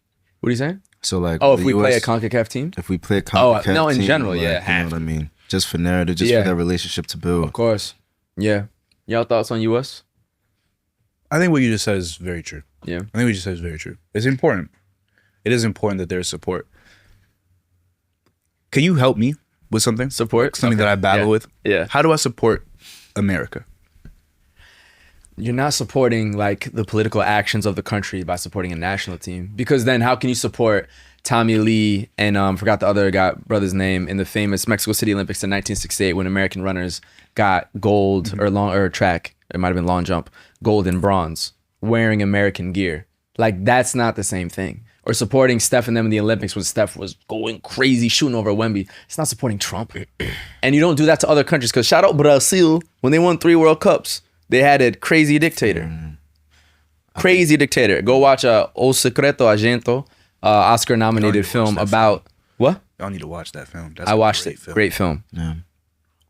What are you saying? So like, if we play a CONCACAF team? If we play a CONCACAF team. No, in general, like, yeah. You know what I mean? Just for narrative, just for that relationship to build. Of course. Yeah. Y'all thoughts on US? I think what you just said is very true. Yeah. I think what you just said is very true. It's important. It is important that there's support. Can you help me with something? Support? Something that I battle with? Yeah. How do I support America? You're not supporting like the political actions of the country by supporting a national team, because then how can you support Tommy Lee and forgot the other guy brother's name in the famous Mexico City Olympics in 1968 when American runners got gold or track, it might have been long jump, gold and bronze wearing American gear. Like that's not the same thing. Or supporting Steph and them in the Olympics when Steph was going crazy shooting over Wemby. It's not supporting Trump. And you don't do that to other countries, because shout out Brazil when they won 3 World Cups. They had a crazy dictator. Crazy dictator. Go watch O Secreto Agento, Oscar-nominated film about... What? Y'all need to watch that film. That's I watched it. Film. Great film. Yeah.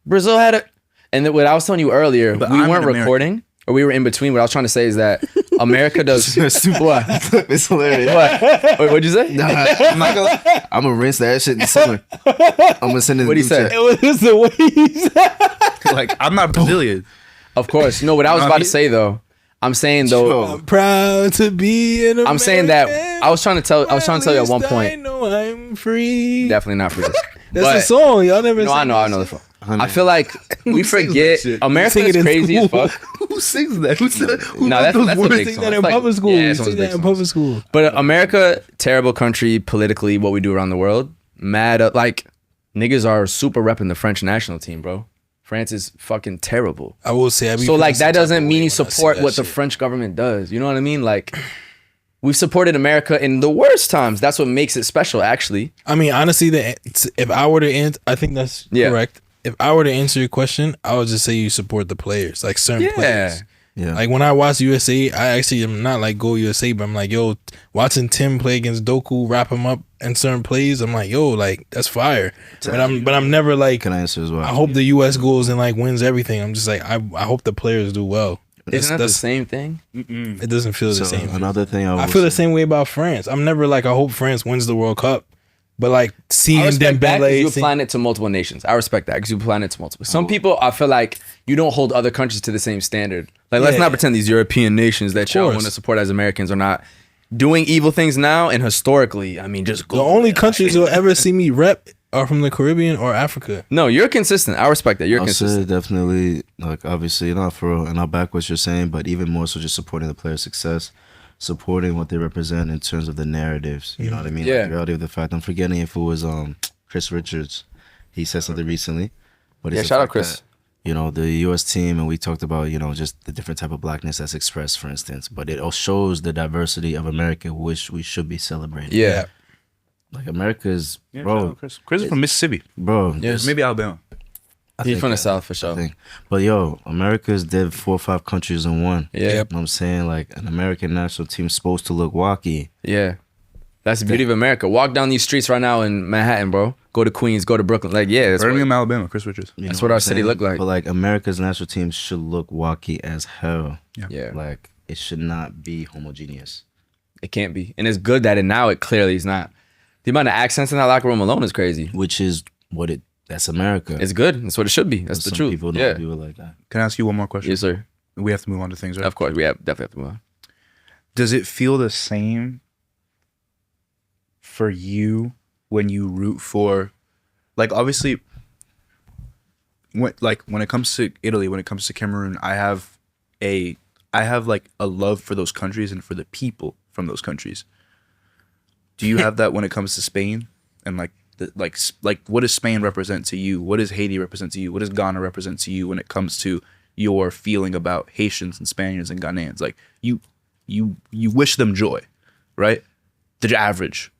Brazil had it. And what I was telling you earlier, But we I'm weren't an recording, or we were in between. What I was trying to say is that America does... What? It's hilarious. What? Wait, what'd you say? Nah, I'm gonna rinse that shit in the summer. I'm gonna send it to What'd he say? It was the way he said. Like, I'm not Brazilian. Of course. No, what I was about to say though, I'm saying though, I'm proud to be an American. I'm saying that I was trying to tell you at one I point. know I'm free. Definitely not for this. That's a song. Y'all never. No, I know the song. I feel like we forget America sing is it in crazy as school. fuck. Who sings that? Who said that? Who No, wrote those that's a words? big Sing song. that in It's like- public school. yeah, it's one of Sing those that in big public school. But America, terrible country politically, what we do around the world, mad like niggas are super repping the French national team, bro. France is fucking terrible. I will say. So like that doesn't mean you support what the French government does. You know what I mean? Like we've supported America in the worst times. That's what makes it special, actually. I mean, honestly, if I were to answer, I think that's correct. If I were to answer your question, I would just say you support the players, like certain players. Yeah. Like when I watch USA, I actually am not like go USA, but I'm like, yo, watching Tim play against Doku, wrap him up in certain plays, I'm like, yo, like that's fire. But I'm never like, Can I answer as well? I hope the US goes and like wins everything. I'm just like, I hope the players do well. Isn't that the same thing? It doesn't feel the same. Another thing I feel the same way about France. I'm never like, I hope France wins the World Cup. But like seeing I respect that 'cause Dembele, you applying it to multiple nations. I respect that because you applying it to multiple. Some people, I feel like you don't hold other countries to the same standard. Like let's not pretend these European nations that y'all want to support as Americans are not doing evil things now. And historically, I mean, just the only countries you'll ever see me rep are from the Caribbean or Africa. No, you're consistent. I respect that. You're I'll consistent. say definitely, like obviously not for real, and I'll back what you're saying, but even more so just supporting the player's success, supporting what they represent in terms of the narratives. You know what I mean? Yeah. Like, the reality of the fact. I'm forgetting if it was Chris Richards. He said something recently. But Yeah, it's the shout out fact Chris. that, you know, the U.S. team, and we talked about, you know, just the different type of blackness that's expressed, for instance. But it all shows the diversity of America, which we should be celebrating. Yeah. Like America's, Yeah, bro, Chris is from Mississippi. bro. Yes. Maybe Alabama. He's from the I South for sure. think. But yo, America's did 4 or 5 countries in one. Yeah. You know what I'm saying? Like an American national team's supposed to look wacky. Yeah. That's the beauty of America. Walk down these streets right now in Manhattan, bro. Go to Queens, go to Brooklyn. Like, yeah, that's Birmingham, Alabama. Chris Richards. You That's know what our I'm city saying? look like. But like America's national team should look wacky as hell. Yeah. Like it should not be homogeneous. It can't be. And it's good that it clearly is not. The amount of accents in that locker room alone is crazy. Which is that's America. It's good. That's what it should be. That's the Some truth. people don't Yeah. do it like that. Can I ask you one more question? Yes, sir. We have to move on to things, right? Of course. We definitely have to move on. Does it feel the same for you when you root for, like, obviously, when it comes to Italy, when it comes to Cameroon, I have like a love for those countries and for the people from those countries. Do you have that when it comes to Spain and like like what does Spain represent to you? What does Haiti represent to you? What does Ghana represent to you when it comes to your feeling about Haitians and Spaniards and Ghanaians? Like you wish them joy, right? The average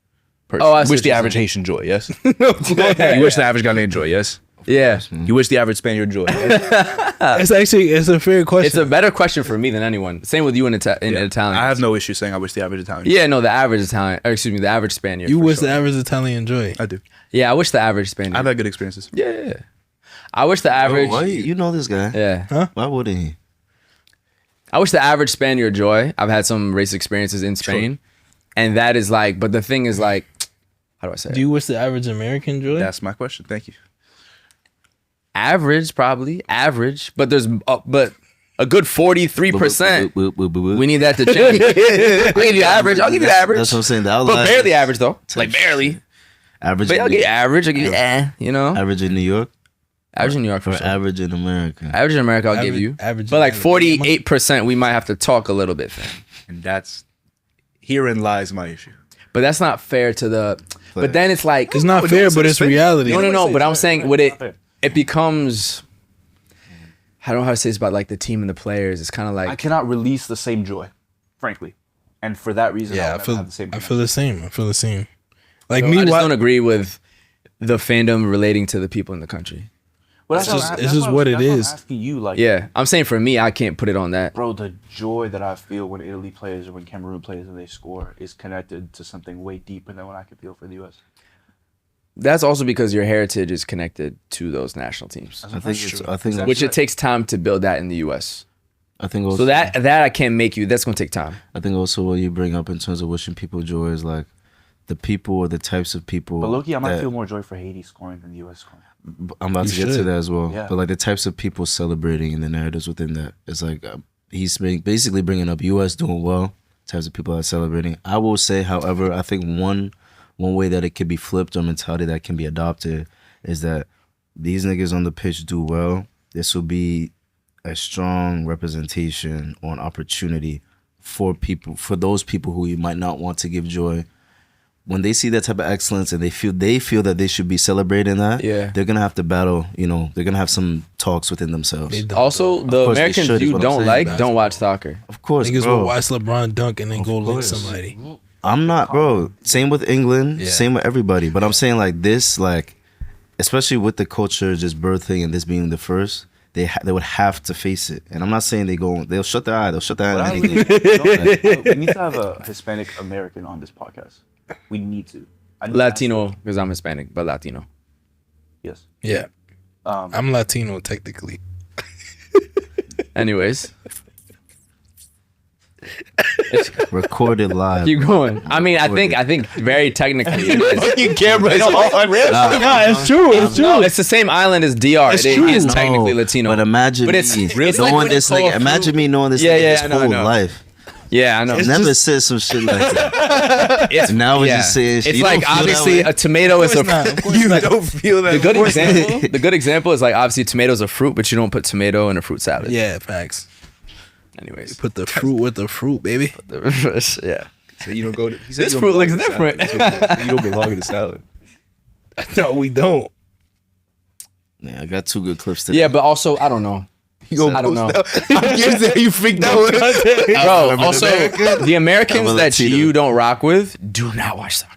person. Oh, you wish the average Haitian joy, yes? You wish the average Ghanaian joy, yes? Yeah. You wish the average Spaniard joy, yes? It's a fair question. It's a better question for me than anyone. Same with you in Italian. I have no issue saying I wish the average Italian. Yeah, no, the average Italian, or excuse me, the average Spaniard. You for wish sure. the average Italian joy. I do. Yeah, I wish the average Spaniard. I've had good experiences. Yeah. I wish the average. Why you know this guy? Yeah. Huh? Why wouldn't he? I wish the average Spaniard joy. I've had some race experiences in Spain. And that is like, but the thing is like, how do I say Do you wish the average American joy? That's my question. Thank you. Average, probably. Average. But there's, but a good 43%. We need that to change. I'll give you average. I'll give you average. That's what I'm saying. The But outliers- barely average though. Like barely. Average. But I'll give you average. I'll give you you know? Average in New York Average in New York for or sure. average in America. Average in America, I'll give Average- you. average But like in 48%, we might have to talk a little bit, fam. And herein lies my issue. But that's not fair to the. But then it's like It's not fair, but it's reality. no. But I'm saying with it becomes. I don't know how to say this about like the team and the players. It's kind of like I cannot release the same joy, frankly. And for that reason, Yeah, I'll never have the same I feel the same. Like I me, just why, don't agree with the fandom relating to the people in the country. Well, It's just what it is. I'm asking you, like, Yeah, I'm saying for me, I can't put it on that. bro, the joy that I feel when Italy plays or when Cameroon plays and they score is connected to something way deeper than what I could feel for the U.S. That's also because your heritage is connected to those national teams, I think which it takes time to build that in the U.S. I think also So that I can't make you. That's gonna take time. I think also what you bring up in terms of wishing people joy is like the people or the types of people. But Loki, I might that- feel more joy for Haiti scoring than the U.S. scoring. I'm about You to get to should. that as well. Yeah. But like the types of people celebrating and the narratives within that, it's like he's basically bringing up U.S. doing well, types of people that are celebrating. I will say, however, I think one way that it could be flipped or mentality that can be adopted is that these niggas on the pitch do well. This will be a strong representation or an opportunity for those people who you might not want to give joy. When they see that type of excellence and they feel that they should be celebrating that, Yeah. they're gonna have to battle. You know, they're gonna have some talks within themselves. They don't. Also, the course they Americans should, is you what I'm don't saying. like don't watch soccer. Of course, Niggas bro. will watch LeBron dunk and then go lick course. somebody. I'm not, bro. Same with England. Yeah. Same with everybody. But I'm saying like this, like especially with the culture just birthing and this being the first, they would have to face it. And I'm not saying they'll shut their eye. They'll shut their eye. on anything. We need to have a Hispanic American on this podcast. We need to. I need to ask Latino, them. because I'm Hispanic, but Latino. Yes. Yeah, Um, I'm Latino technically. Anyways, Recorded live. keep going. I mean, I think very technically it is. Nah, it's true. It's No, it's the same island as DR. It true. is No, technically Latino. But imagine But it's- me it's knowing like when this they call nigga. a Imagine fruit- me knowing this Yeah, nigga yeah, his I know, I whole know. life. Yeah, I know. Never said some shit like that. It's, Now we're just saying shit. It's You like don't feel that obviously way? a tomato is a you don't feel that. the good example. The good example is like obviously tomato's a fruit, but you don't put tomato in a fruit salad. Yeah, facts. Anyways, Put the fruit with the fruit, baby. yeah. So you don't go to. This fruit looks different. You don't belong in the salad. No, we don't. Yeah, I got two good clips today. Yeah, but also I don't know. I don't know. You freaked out. Bro, also the Americans I'm a that Latino. you don't rock with do not watch soccer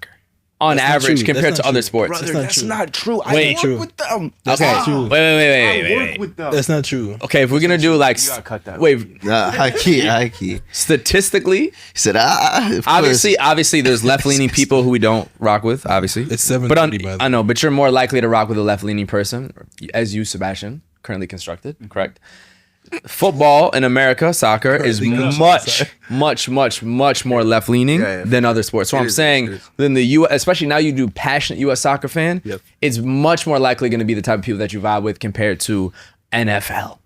on That's not average true. compared That's to not other true. sports. Brother, not that's true. not true. Wait, I true. work with them. Okay. true. Wait. With them. That's not true. Okay, if we're gonna do like, You gotta cut that. wait, High key. He statistically, said, of obviously, there's left-leaning people who we don't rock with. Obviously, It's but 7:30, by the I know, but you're more likely to rock with a left-leaning person, as you, Sebastian, currently constructed, correct? Football in America, soccer is much more left-leaning Yeah, yeah. than other sports. So It I'm is, saying, it is. than the U.S., especially now you do passionate U.S. soccer fan, Yep. it's much more likely going to be the type of people that you vibe with compared to NFL.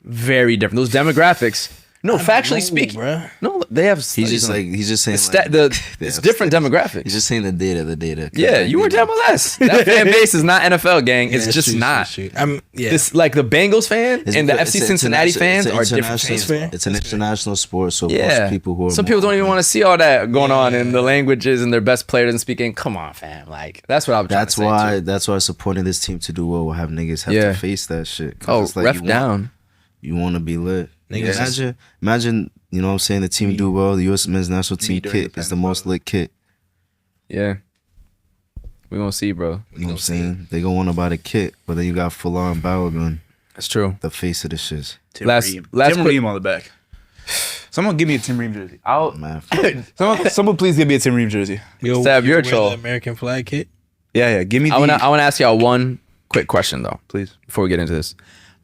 Very different. Those demographics No, factually speaking, bruh. no, they have. He's just saying it's different demographics. He's just saying the data. Yeah, you were MLS. That fan base is not NFL, gang. It's just true, not. true. This like the Bengals fan and the FC Cincinnati fans are different fans. It's an international sport, so most people who are some people don't even want to see all that going on in the languages and their best player doesn't speak. Come on, fam. Like that's what I'm trying to say. That's why supporting this team to do well will have niggas have to face that shit. Oh, ref down. You want to be lit. Imagine, you know what I'm saying, the team do well, the U.S. men's national team kit is the most lit kit. Yeah. We're going to see, bro. You know what I'm saying? They going to want to buy the kit, but then you got full-on Balogun. That's true. The face of the shit. Last Tim Ream on the back. Someone give me a Tim Ream jersey. Someone please give me a Tim Ream jersey. Yo, Stab, you're a troll. The American flag kit? Yeah. Give me I want to ask y'all one quick question, though. Please. Before we get into this.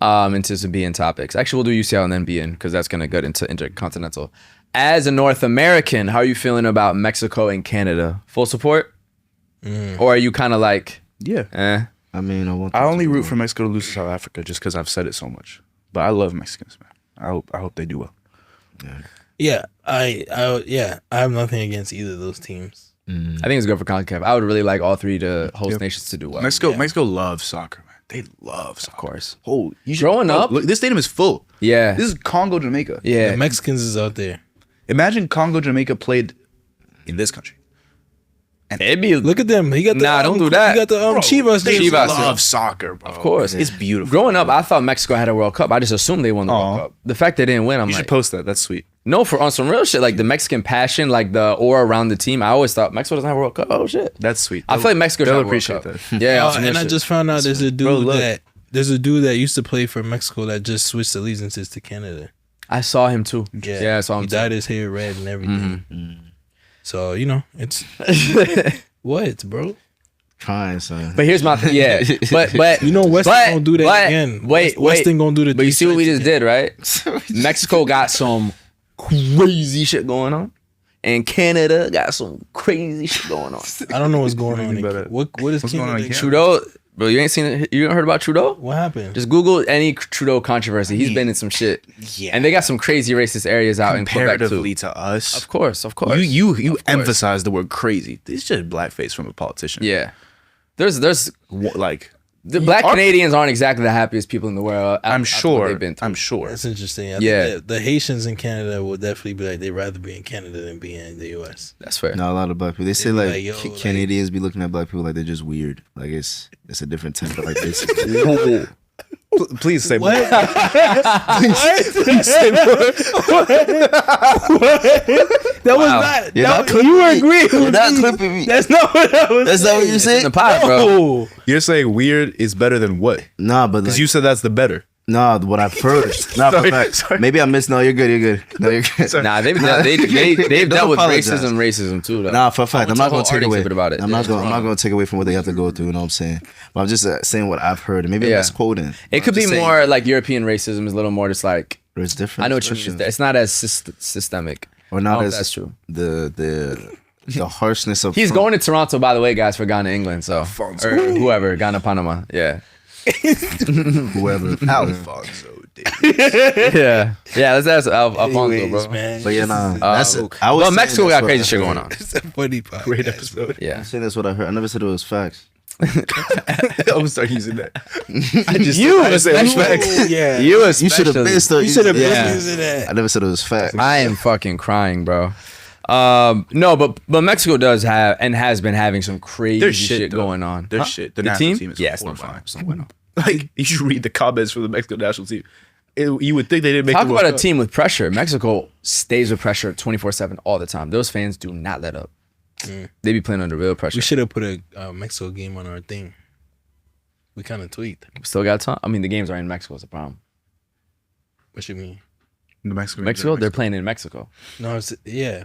Into some BN topics. Actually, we'll do UCL and then BN because that's going to get into intercontinental. As a North American, how are you feeling about Mexico and Canada? Full support? Or are you kind of like, I mean, I only root for Mexico to lose to South Africa just because I've said it so much. But I love Mexicans, man. I hope they do well. Yeah, I have nothing against either of those teams. I think it's good for CONCACAF. I would really like all three to host nations to do well. Mexico loves soccer, man. They love soccer. Of course. Oh, Growing up, look, this stadium is full. Yeah. This is Congo, Jamaica. Yeah. The Mexicans is out there. Imagine Congo, Jamaica played in this country. And it'd be look at them. He got the don't do that. He got the Chivas. They Chivas love soccer, bro. Of course, it's beautiful. Growing up, I thought Mexico had a World Cup. I just assumed they won the World Cup. The fact they didn't win, You should post that. That's sweet. No, for on some real shit, like the Mexican passion, like the aura around the team. I always thought Mexico doesn't have a World Cup. Oh shit, that's sweet. I feel like Mexico should have a World appreciate Cup. that. Yeah, and I just found out there's a dude that used to play for Mexico that just switched allegiances to Canada. I saw him too. Yeah, I saw him. He dyed his hair red and everything. So it's what, bro? Trying, son. But here's my but Weston gonna do that again. Weston gonna do the. But you see what we just did, right? Mexico got some crazy shit going on, and Canada got some crazy shit going on. I don't know what's going on. What is Canada? Trudeau, bro, you ain't heard about Trudeau? What happened? Just Google any Trudeau controversy. He's been in some shit. Yeah. And they got some crazy racist areas out in Quebec too. Comparatively to us. Of course. You emphasize the word crazy. It's just blackface from a politician. Yeah. There's like the black Canadians aren't exactly the happiest people in the world. I'm sure. They've been through. I'm sure. That's interesting. I Yeah. think the Haitians in Canada would definitely be like they'd rather be in Canada than be in the US. That's fair. Not a lot of black people. They say like, Canadians be looking at black people like they're just weird. Like it's a different type of like racism. Please say What? more. Please say more. That was not. You're not you were agreeing. You're not clipping me. That's not what I was. That's not what you said. In the pot, bro. No. You're saying weird is better than what? Nah, but Because like, you said that's the better. nah, what I've heard. Nah, Sorry, for fact. sorry. Maybe I missed. No, you're good. You're good. No, you're good. Nah, they've Don't dealt with apologize. racism too. Though. Nah, for a fact, I'm not gonna take away. about it. I'm not gonna take away from what they have to go through. You know what I'm saying? But I'm just saying what I've heard, and maybe I'm misquoting. It could be more like European racism is a little more just like. Or it's different. I know what you mean. It's not as systemic. Or not as that's true. The harshness of. He's going to Toronto, by the way, guys, for Ghana, England. So or whoever, Ghana, Panama. Yeah. whoever. Alfonso Davis. Yeah. Let's ask Alfonso, bro. Man. But yeah, nah. Well, Mexico got crazy shit going on. It's a funny podcast. Great episode. Yeah. I'm saying that's what I heard. I never said it was facts. I'm gonna start using that. Yeah. You should have been still. You should have been Yeah. using that. I never said it was facts. I am fucking crying, bro. No, but Mexico does have and has been having some crazy There's shit though. going on. There's shit. The team? national team is Yeah, it's not horrifying. It's not bueno. Like you should read the comments for the Mexico national team. You would think they didn't make. Talk the about World a Cup. team with pressure. Mexico stays with pressure 24/7 all the time. Those fans do not let up. They be playing under real pressure. We should have put a Mexico game on our thing. We kind of tweaked. Still got time. I mean, the games are in Mexico. Is the problem. What you mean? The Mexico. Mexico? They're playing in Mexico. No,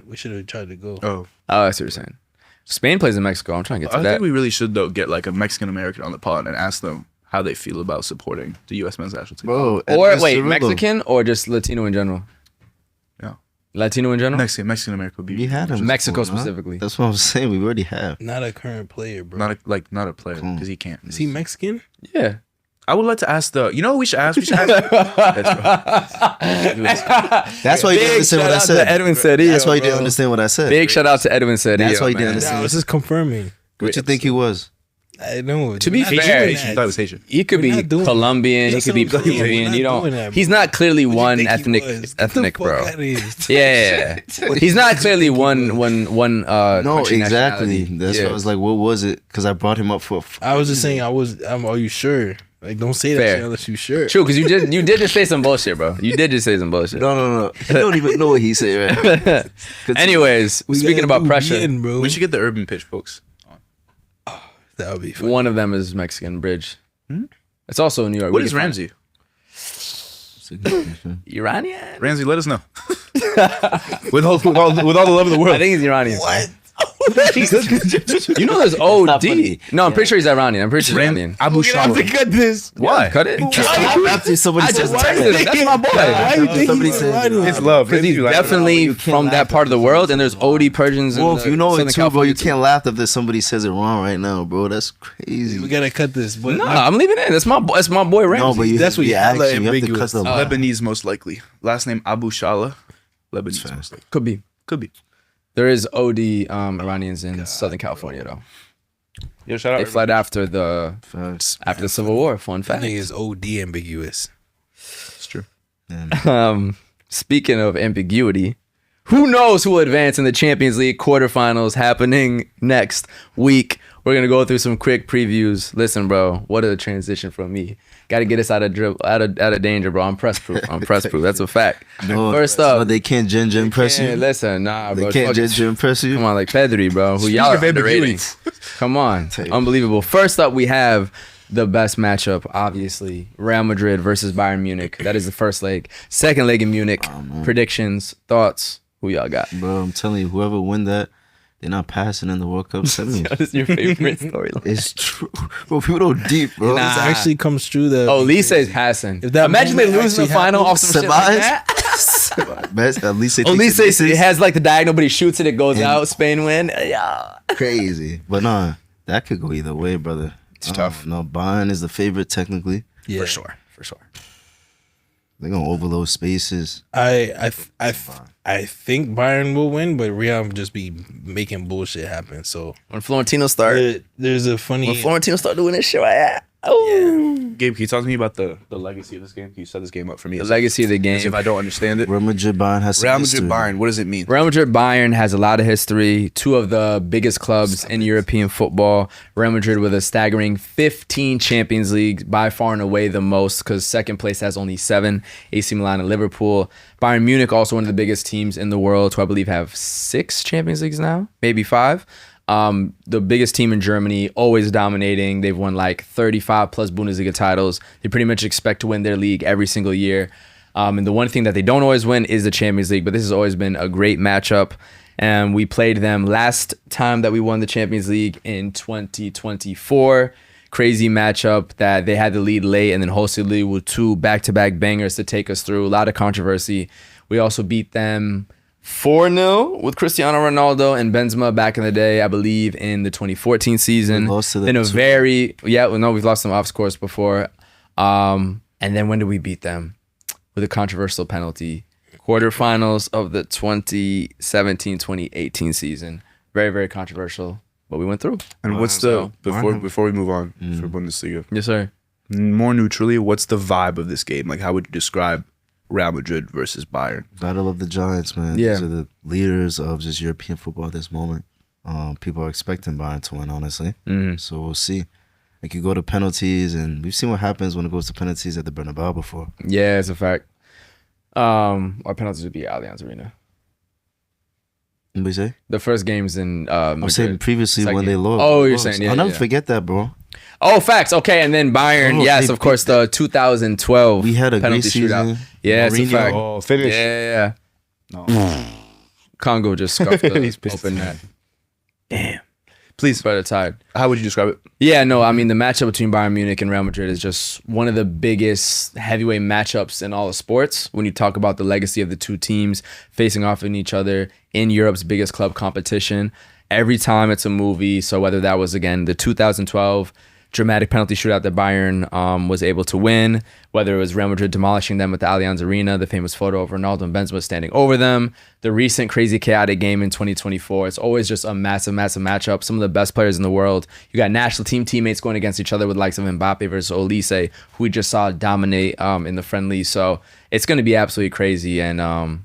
we should have tried to go. Oh, Oh, that's what you're saying. Spain plays in Mexico. I'm trying to get to I that. think we really should though get like a Mexican American on the pod and ask them how they feel about supporting the U.S. men's national team. Bro, Or wait, Mexican or just Latino in general? Yeah. Latino in general? Mexican American would be. We had him. Mexico before, nah? specifically. That's what I'm saying. We already have. Not a current player, bro. not a player because he can't. Is he Mexican? Yeah. I would like to ask you know what we should ask? We should ask. That's why you didn't understand what I said. Edwin said That's why you didn't understand what I said. Big shout out to Edwin said That's why you didn't Nah, understand. this is confirming. What you think he was? I know. To be We're not fair, doing Haitian. I that. thought it was Haitian. He could We're be not doing Colombian. that. He could be That's what I'm saying. Peruvian. We're You not don't. doing that, He's bro. not clearly What you one think he ethnic was? Get ethnic, the fuck bro. outta here. Yeah. He's not clearly one. No, country exactly. nationality. That's what I was like. What was it? Because I brought him up for. I was just saying. Are you sure? Like, don't say that Fair. shit unless you sure. True, because you did just say some bullshit, bro. You did just say some bullshit. No. You don't even know what he said, right? Anyways, We speaking gotta about do pressure, Bien, bro. We should get the urban pitch, folks. That would be fun. one of them is Mexican Bridge. It's also in New York. What We is can find Ramsey? it. Iranian? Ramsey, let us know. with all the love of the world. I think he's Iranian. What? You know there's OD. funny. No, I'm pretty sure he's Iranian. I'm pretty sure he's Iranian. Abu Shama. cut this. Why? Cut it. After somebody I says just texted him. That's my boy. Why you think Somebody he's said- Iranian? It's love. Because he's definitely from that part of the world, and there's OD Persians. Well, in if you know Southern it too, bro, California you can't laugh if somebody says it wrong right now, bro. That's crazy. We gotta cut this. But No, I'm leaving it in. That's my boy Ramsey. No, but you That's what you you action. hella You have to ambiguous. cut the Lebanese, most likely. Last name Abu Shala. Lebanese, most likely. Could be. Could be. There is OD Iranians in Southern California though. Yo, shout out. They fled after the Facts. Civil War. Fun that fact. nigga is OD ambiguous. It's true. Speaking of ambiguity, who knows who will advance in the Champions League quarterfinals happening next week? We're gonna go through some quick previews. Listen, bro, what a transition from me. Got to get us out of danger, bro. I'm press proof. That's a fact. No, First so up, they can't ginger impress you. listen, nah, bro. They can't Fuck- ginger impress you. Come on, like Pedri, bro. Who y'all are of underrating. ambiguity. Come on, Tell you. unbelievable. First up, we have the best matchup, obviously, Real Madrid versus Bayern Munich. That is the first leg. Second leg in Munich. Predictions, thoughts. Who y'all got? Bro, I'm telling you, whoever win that, they're not passing in the World Cup semi. What is your favorite storyline? It's true, bro. People don't deep, bro. Nah. This actually comes true that Oh, Lisa is passing. If that Imagine they moment lose in the actually final off some shit like Ceballos? that. Best, at least At least it has like the diagonal, but he shoots it, it goes out. Spain win. Yeah. crazy. But nah, that could go either way, brother. It's tough. No, Bayern is the favorite technically. yeah. For sure. They're gonna overload spaces. I think Bayern will win, but Real will just be making bullshit happen. So When Florentino start, there's a funny. when Florentino start doing this shit right at. Oh. Gabe, can you talk to me about the legacy of this game? Can you set this game up for me? The legacy of the As if game. I don't understand it. Real Madrid Bayern has some Real Madrid history. Bayern, what does it mean? Real Madrid Bayern has a lot of history. Two of the biggest clubs in European football. Real Madrid with a staggering 15 Champions Leagues, by far and away the most, because second place has only 7, AC Milan and Liverpool. Bayern Munich, also one of the biggest teams in the world, who I believe have 6 Champions Leagues now, maybe 5. The biggest team in Germany, always dominating. They've won like 35 plus Bundesliga titles. They pretty much expect to win their league every single year. And the one thing that they don't always win is the Champions League, but this has always been a great matchup. And we played them last time that we won the Champions League in 2024. Crazy matchup that they had the lead late and then hosted lead with 2 back-to-back bangers to take us through. A lot of controversy. We also beat them 4-0 with Cristiano Ronaldo and Benzema back in the day, I believe, in the 2014 season. We lost to them In a too. we've lost them off course before. And then when did we beat them? With a controversial penalty. Quarterfinals of the 2017-2018 season. Very, very controversial, but we went through. And what's the before we move on for Bundesliga? Yes, sir. More neutrally, what's the vibe of this game? Like, how would you describe Real Madrid versus Bayern? Battle of the Giants, man. Yeah. These are the leaders of just European football at this moment. People are expecting Bayern to win, honestly. So we'll see. It could go to penalties, and we've seen what happens when it goes to penalties at the Bernabeu before. Yeah, it's a fact. Our penalties would be Allianz Arena. What you say? The first games in I'm saying previously Second when they game. lost. Oh, you're saying, yeah, I'll never yeah. forget that, bro. Oh, facts. Okay, and then Bayern. Oh, Yes, they of course, the 2012 We had a great penalty season. shootout. Yeah, it's a Mourinho- fact. Oh, finish. Yeah. No. Congo just scuffed the He's pissed. open net. Damn. Please, But it's tied. how would you describe it? Yeah, no, I mean, the matchup between Bayern Munich and Real Madrid is just one of the biggest heavyweight matchups in all of sports. When you talk about the legacy of the two teams facing off in each other in Europe's biggest club competition, every time it's a movie. So whether that was, again, the 2012 dramatic penalty shootout that Bayern was able to win, whether it was Real Madrid demolishing them at the Allianz Arena, the famous photo of Ronaldo and Benzema standing over them, the recent crazy chaotic game in 2024. It's always just a massive, massive matchup. Some of the best players in the world. You got national team teammates going against each other with likes of Mbappe versus Olise, who we just saw dominate in the friendly. So it's going to be absolutely crazy. And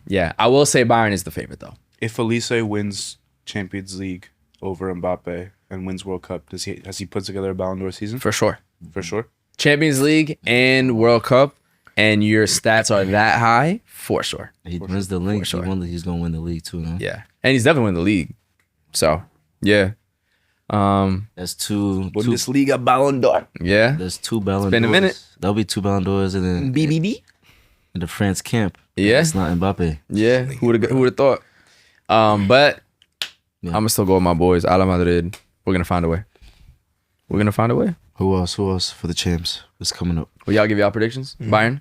yeah, I will say Bayern is the favorite though. If Olise wins Champions League over Mbappe and wins World Cup, has he put together a Ballon d'Or season? For sure. For sure. Champions League and World Cup, and your stats are that high, for sure. He wins the league. sure. He's gonna win the league too. No? Yeah, and he's definitely winning the league. So, yeah. That's two. Bundesliga Ballon d'Or. Yeah. There's two Ballon d'Ors. It's been a minute. There'll be two Ballon d'Ors in the France camp. Yeah. It's not Mbappe. Yeah. Who would have thought? But Yeah. I'm gonna still go with my boys. Ala Madrid. We're gonna find a way. We're gonna find a way. Who else? Who else for the champs? What's coming up? Will y'all give y'all predictions? Bayern.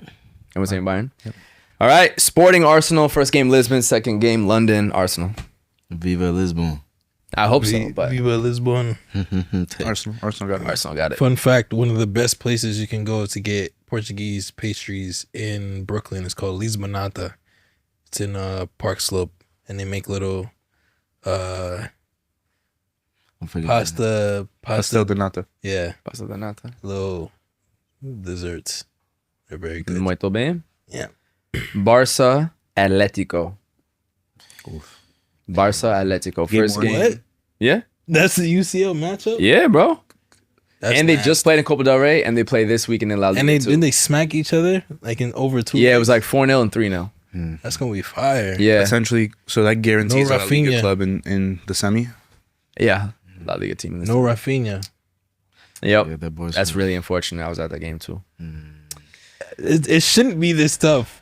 I'm saying Bayern. Yep. All right. Sporting Arsenal. First game Lisbon. Second game London. Arsenal. Viva Lisbon. I hope so. But Viva Lisbon. Arsenal got it. Arsenal got it. Fun fact: one of the best places you can go to get Portuguese pastries in Brooklyn is called Lisbonata. It's in Park Slope, and they make little pasta. Pastel de nata. Yeah, Pasta de nata. little desserts. They're very good. Muito bem. Yeah. Barça Atletico. Barça Atletico. Game First one. game. What? Yeah. That's the UCL matchup. Yeah, bro. That's and they nasty. just played in Copa del Rey, and they play this weekend in La Liga. And too. didn't they smack each other like in over 2 Yeah, it legs? was like 4-0 and 3-0. That's gonna be fire. Yeah. Essentially, so that guarantees No a La Liga Rafinha. club in the semi. Yeah. La Liga team. In this. No Rafinha. Yep. Yeah, that boy's That's really unfortunate. I was at that game too. It shouldn't be this tough.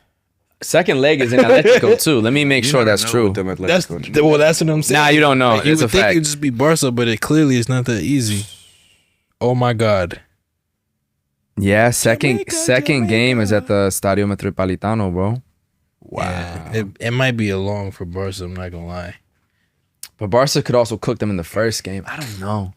Second leg is in Atletico too. Let me make sure that's true. That's what I'm saying. Nah, you don't know. Like, you It's a would think fact. it'd just be Barca, but it clearly is not that easy. Oh my God. Yeah, second game is at the Stadio Metropolitano, bro. Wow. Yeah, it might be a long for Barca, I'm not gonna lie. But Barca could also cook them in the first game. I don't know.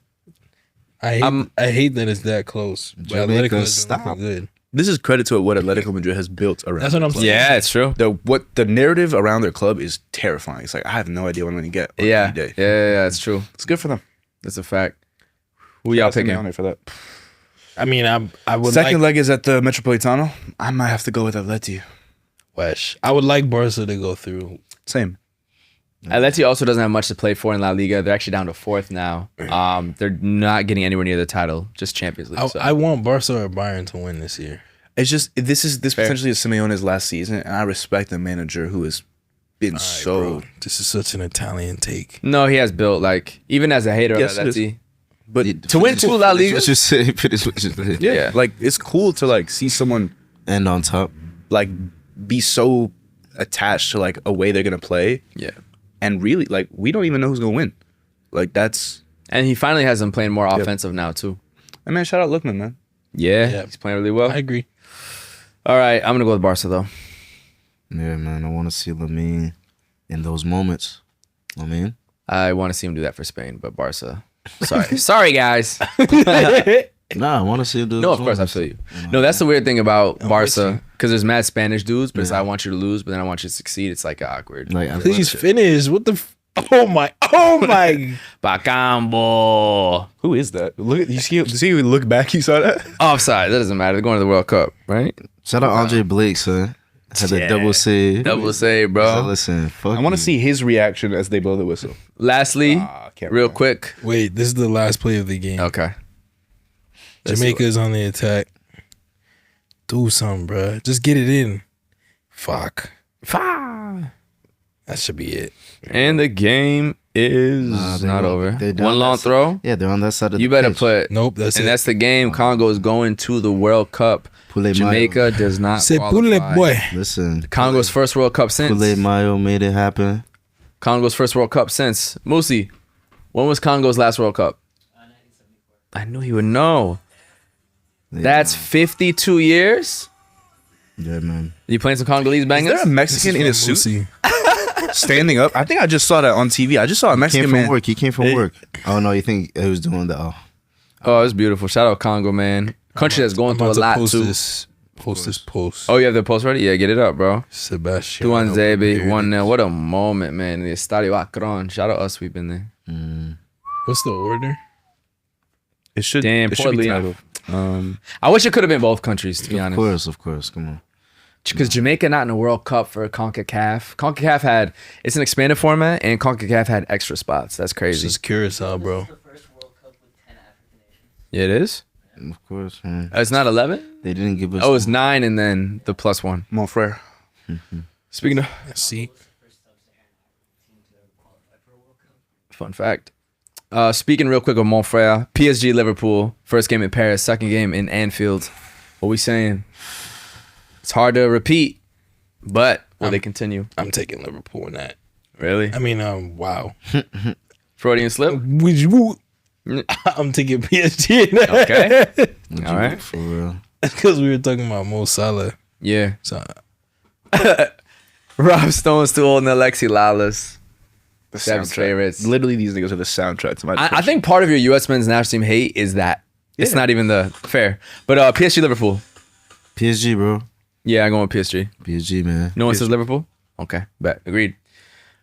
I hate that it's that close. But Jamaica, Atletico has been stop. looking good. This is credit to what Atletico Madrid has built around. That's what I'm saying. Yeah, it's true. The narrative around their club is terrifying. It's like I have no idea what I'm going to get. Yeah. Any day. Yeah, it's true. It's good for them. That's a fact. Who y'all picking? On there for that. I mean, I would Second like leg is at the Metropolitano. I might have to go with Atleti. Wesh. I would like Barca to go through. Same. Atleti also doesn't have much to play for in La Liga. They're actually down to 4th now. They're not getting anywhere near the title, just Champions League. I want Barca or Bayern to win this year. It's just this potentially is Simeone's last season, and I respect the manager who has been Bro, this is such an Italian take. No, he has built, like, even as a hater Yes, of it is. Atleti. But To win 2 La Ligas. What you say? Finish what you say. yeah, like it's cool to like see someone And on top. like be so attached to like a way they're gonna play, Yeah. and really like we don't even know who's gonna win. Like that's. And he finally has them playing more offensive now, too. And man, shout out Lookman, man. Yeah, Yeah. he's playing really well. I agree. All right, I'm going to go with Barca, though. Yeah, man. I want to see Lamine in those moments. Lamine. I want to see him do that for Spain, but Barca. Sorry. Sorry, guys. Nah, I want to see him do No, those of course, I moments. feel you. No, that's the weird thing about Barca, because there's mad Spanish dudes, but it's Yeah. I want you to lose, but then I want you to succeed. It's like awkward. Like, Please finish. What the? Oh my! Bacambo. Who is that? Look, you see you look back. You saw that? Offside. That doesn't matter. They're going to the World Cup, right? Shout out Andre Blake, son. Had the double save. Double save, So bro. listen, fuck I want you. to see his reaction as they blow the whistle. Lastly, Can't real remember. quick. Wait, this is the last play of the game. Okay. Jamaica is on the attack. Do something, bruh. Just get it in. Fuck. That should be it. And the game is Nah, not over. they're down One long that throw. Yeah, they're on that side of You the better pitch. put. Nope, that's And it. that's the game. Congo is going to the World Cup. Poulet Jamaica does not C'est pour les qualify. boy. Listen, Congo's first World Cup since. Poulet Mayo made it happen. Congo's first World Cup since. Musi, when was Congo's last World Cup? 1974. I knew he would know. Yeah, That's 52 years? yeah, man. You playing some Congolese Is bangers? there a Mexican in a suit standing up? I think I just saw that on TV. I just saw a Came Mexican from man. work. He came from work. Oh no, you think he was doing that? Oh, Oh, it's beautiful. Shout out Congo, man. Country that's going through a lot too. Post this post. Oh, you have the post ready? Yeah, get it up, bro. Sebastian. 2-1 1-0. What a moment, man. The Estadio Akron. Shout out us. We've been there. What's the order? It should. Damn, it poor should be Leo. titled. I wish it could have been both countries, to be honest. Of course. Come on. Because Jamaica not in the World Cup for CONCACAF. CONCACAF had, it's an expanded format, and CONCACAF had extra spots. That's crazy. Just Curacao, bro. This is the first World Cup with 10 African nations. Yeah, it is? Of course, man. It's not 11? They didn't give us. Oh, it's 9 and then the +1. Mon frere. Speaking of, See, fun fact. Speaking real quick of Mon Frere, PSG Liverpool, first game in Paris, second game in Anfield. What we saying? It's hard to repeat, but will they continue? I'm taking Liverpool in that. Really? I mean, wow. Freudian slip? I'm taking PSG in that. Okay. All right. For real. Because we were talking about Mo Salah. Yeah. So Rob Stone's too old and Alexi Lalas. The Seb's soundtrack. favorites. Literally, these niggas are the soundtrack to my. I think part of your U.S. men's national team hate is that. It's not even the fair. But PSG Liverpool. PSG, bro. Yeah, I'm going with PSG. PSG, man. No one says Liverpool? Okay, bet. Agreed.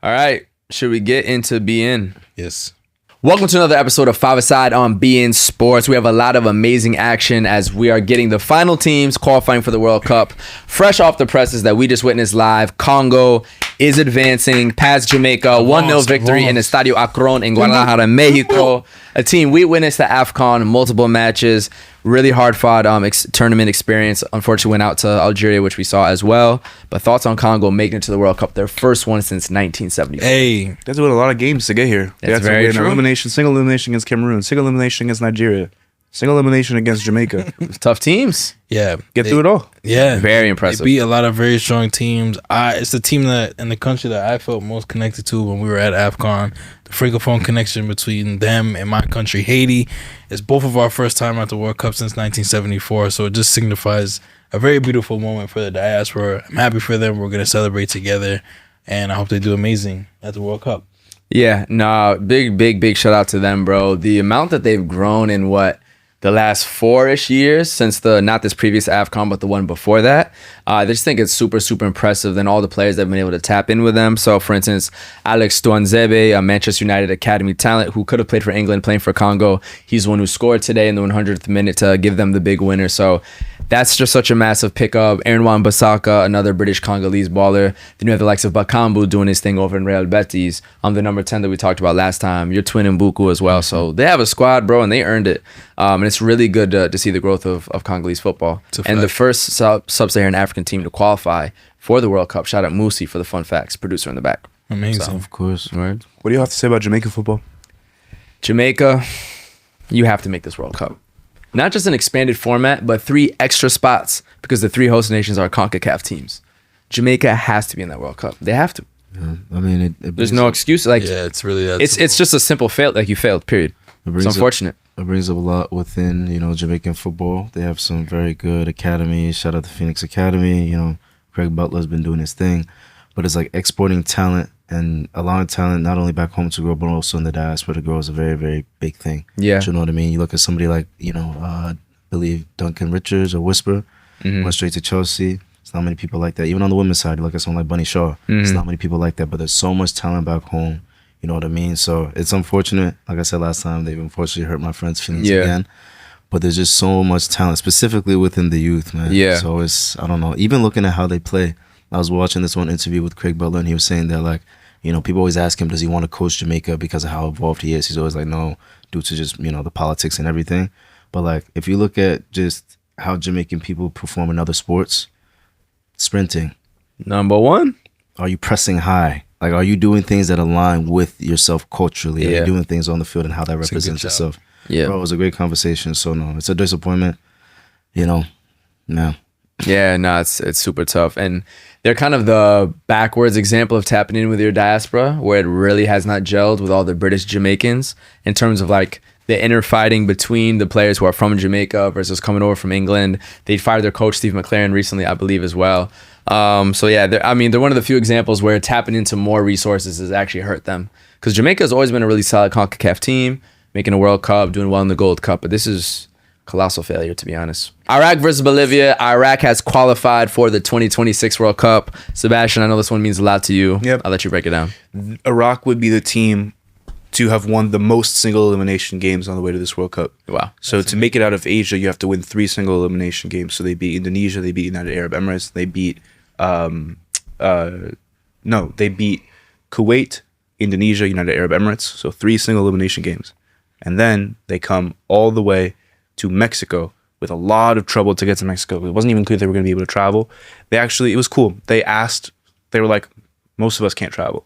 All right. Should we get into BN? yes. Welcome to another episode of Five Aside on BN Sports. We have a lot of amazing action as we are getting the final teams qualifying for the World Cup. Fresh off the presses that we just witnessed live, Congo is advancing past Jamaica. 1-0 victory in Estadio Akron in Guadalajara, Mexico. A team we witnessed at AFCON, multiple matches, really hard fought tournament experience. Unfortunately went out to Algeria, which we saw as well. But thoughts on Congo making it to the World Cup, their first one since 1974. Hey, That's with a lot of games to get here. They That's had to very win true. Elimination, single elimination against Cameroon, single elimination against Nigeria, single elimination against Jamaica. Tough teams. yeah. Get through it all. Yeah. Very impressive. They beat a lot of very strong teams. It's the team that in the country that I felt most connected to when we were at AFCON. The Francophone connection between them and my country, Haiti. It's both of our first time at the World Cup since 1974. So it just signifies a very beautiful moment for the diaspora. I'm happy for them. We're going to celebrate together. And I hope they do amazing at the World Cup. Yeah, no, big shout out to them, bro. The amount that they've grown in the last 4-ish years since not this previous AFCON, but the one before that. I just think it's super impressive. Then all the players that have been able to tap in with them. So, for instance, Alex Tuanzebe, a Manchester United Academy talent who could have played for England, playing for Congo. He's the one who scored today in the 100th minute to give them the big winner. So that's just such a massive pickup. Aaron Wan-Bissaka, another British Congolese baller. Then you have the likes of Bakambu doing his thing over in Real Betis. The number 10 that we talked about last time. Your twin Mbuku as well. So they have a squad, bro, and they earned it. And it's really good to see the growth of Congolese football. And the first sub-Saharan African team to qualify for the World Cup. Shout out Musi for the fun facts, producer in the back. Amazing. So, Of course. right. What do you have to say about Jamaican football? Jamaica, you have to make this World Cup. Not just an expanded format, but 3 extra spots because the 3 host nations are CONCACAF teams. Jamaica has to be in that World Cup. They have to. Yeah. I mean, it There's brings no up- excuse. Like Yeah, it's really that. it's just a simple fail. Like you failed. Period. it It's brings up- unfortunate. It brings up a lot within, Jamaican football. They have some very good academies. Shout out to Phoenix Academy. Craig Butler's been doing his thing. But it's like exporting talent and allowing talent not only back home to grow, but also in the diaspora to grow is a very, very big thing. Yeah. You know what I mean? You look at somebody like, I believe Duncan Richards or Whisper, went straight to Chelsea. It's not many people like that. Even on the women's side, you look at someone like Bunny Shaw. It's not many people like that, but there's so much talent back home. You know what I mean? So it's unfortunate. Like I said last time, they've unfortunately hurt my friends' feelings again. But there's just so much talent, specifically within the youth, man. Yeah. So I don't know. Even looking at how they play, I was watching this one interview with Craig Butler, and he was saying that, like, people always ask him, does he want to coach Jamaica because of how involved he is? He's always like, no, due to just, the politics and everything. But, like, if you look at just how Jamaican people perform in other sports, sprinting. Number 1. Are you pressing high? Like, are you doing things that align with yourself culturally? Are you doing things on the field and how that represents yourself? Yeah. Bro, it was a great conversation. So, no, it's a disappointment. No. Yeah, no, it's super tough. And they're kind of the backwards example of tapping in with your diaspora, where it really has not gelled with all the British Jamaicans in terms of like the inner fighting between the players who are from Jamaica versus coming over from England. They fired their coach, Steve McLaren, recently, I believe, as well. So yeah, they're one of the few examples where tapping into more resources has actually hurt them. Because Jamaica has always been a really solid CONCACAF team. making a World Cup, doing well in the Gold Cup, but this is colossal failure, to be honest. Iraq versus Bolivia. Iraq has qualified for the 2026 World Cup. Sebastian, I know this one means a lot to you. Yep. I'll let you break it down. Iraq would be the team to have won the most single elimination games on the way to this World Cup. Wow. So to make it out of Asia, you have to win 3 single elimination games. So they beat Indonesia, they beat United Arab Emirates, they beat they beat Kuwait, Indonesia, United Arab Emirates. So 3 single elimination games. And then they come all the way to Mexico with a lot of trouble to get to Mexico. It wasn't even clear they were going to be able to travel. It was cool. They were like, most of us can't travel,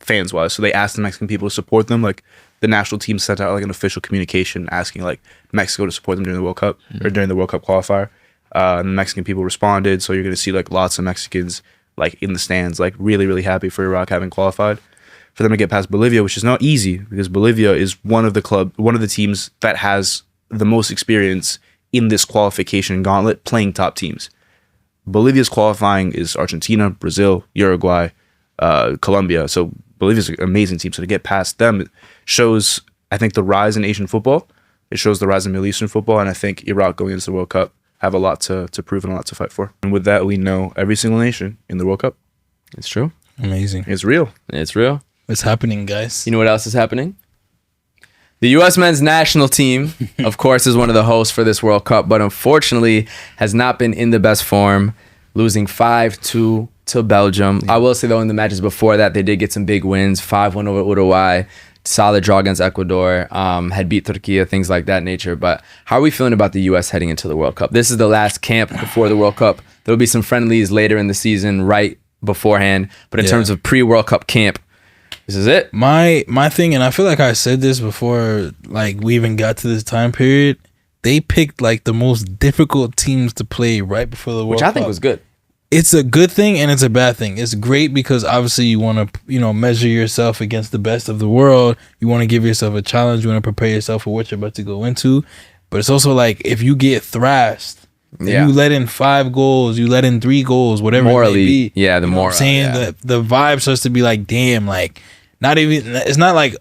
fans-wise. So they asked the Mexican people to support them. Like, the national team sent out like an official communication asking like Mexico to support them during the World Cup or during the World Cup qualifier. And the Mexican people responded. So you're going to see like lots of Mexicans like in the stands, like really, really happy for Iraq having qualified. For them to get past Bolivia, which is not easy because Bolivia is one of the teams that has the most experience in this qualification gauntlet playing top teams. Bolivia's qualifying is Argentina, Brazil, Uruguay, Colombia. So Bolivia's an amazing team. So to get past them shows, I think, the rise in Asian football. It shows the rise in Middle Eastern football. And I think Iraq going into the World Cup have a lot to prove and a lot to fight for. And with that, we know every single nation in the World Cup. It's true. Amazing. It's real. It's real. What's happening, guys? You know what else is happening? The U.S. men's national team, of course, is one of the hosts for this World Cup, but unfortunately has not been in the best form, losing 5-2 to Belgium. I will say, though, in the matches before that, they did get some big wins, 5-1 over Uruguay, solid draw against Ecuador, had beat Turkey, things like that nature. But how are we feeling about the U.S. heading into the World Cup? This is the last camp before the World Cup. There'll be some friendlies later in the season, right beforehand. But in terms of pre-World Cup camp, this is it. My thing, and I feel like I said this before, like we even got to this time period. They picked like the most difficult teams to play right before the World Cup. Which I think was good. It's a good thing and it's a bad thing. It's great because obviously you want to, measure yourself against the best of the world. You want to give yourself a challenge. You want to prepare yourself for what you're about to go into. But it's also like if you get thrashed, you let in 5 goals, you let in 3 goals, whatever morally, it may be. yeah, the moral. moral. I'm saying the vibe starts to be like, damn, like not even. It's not like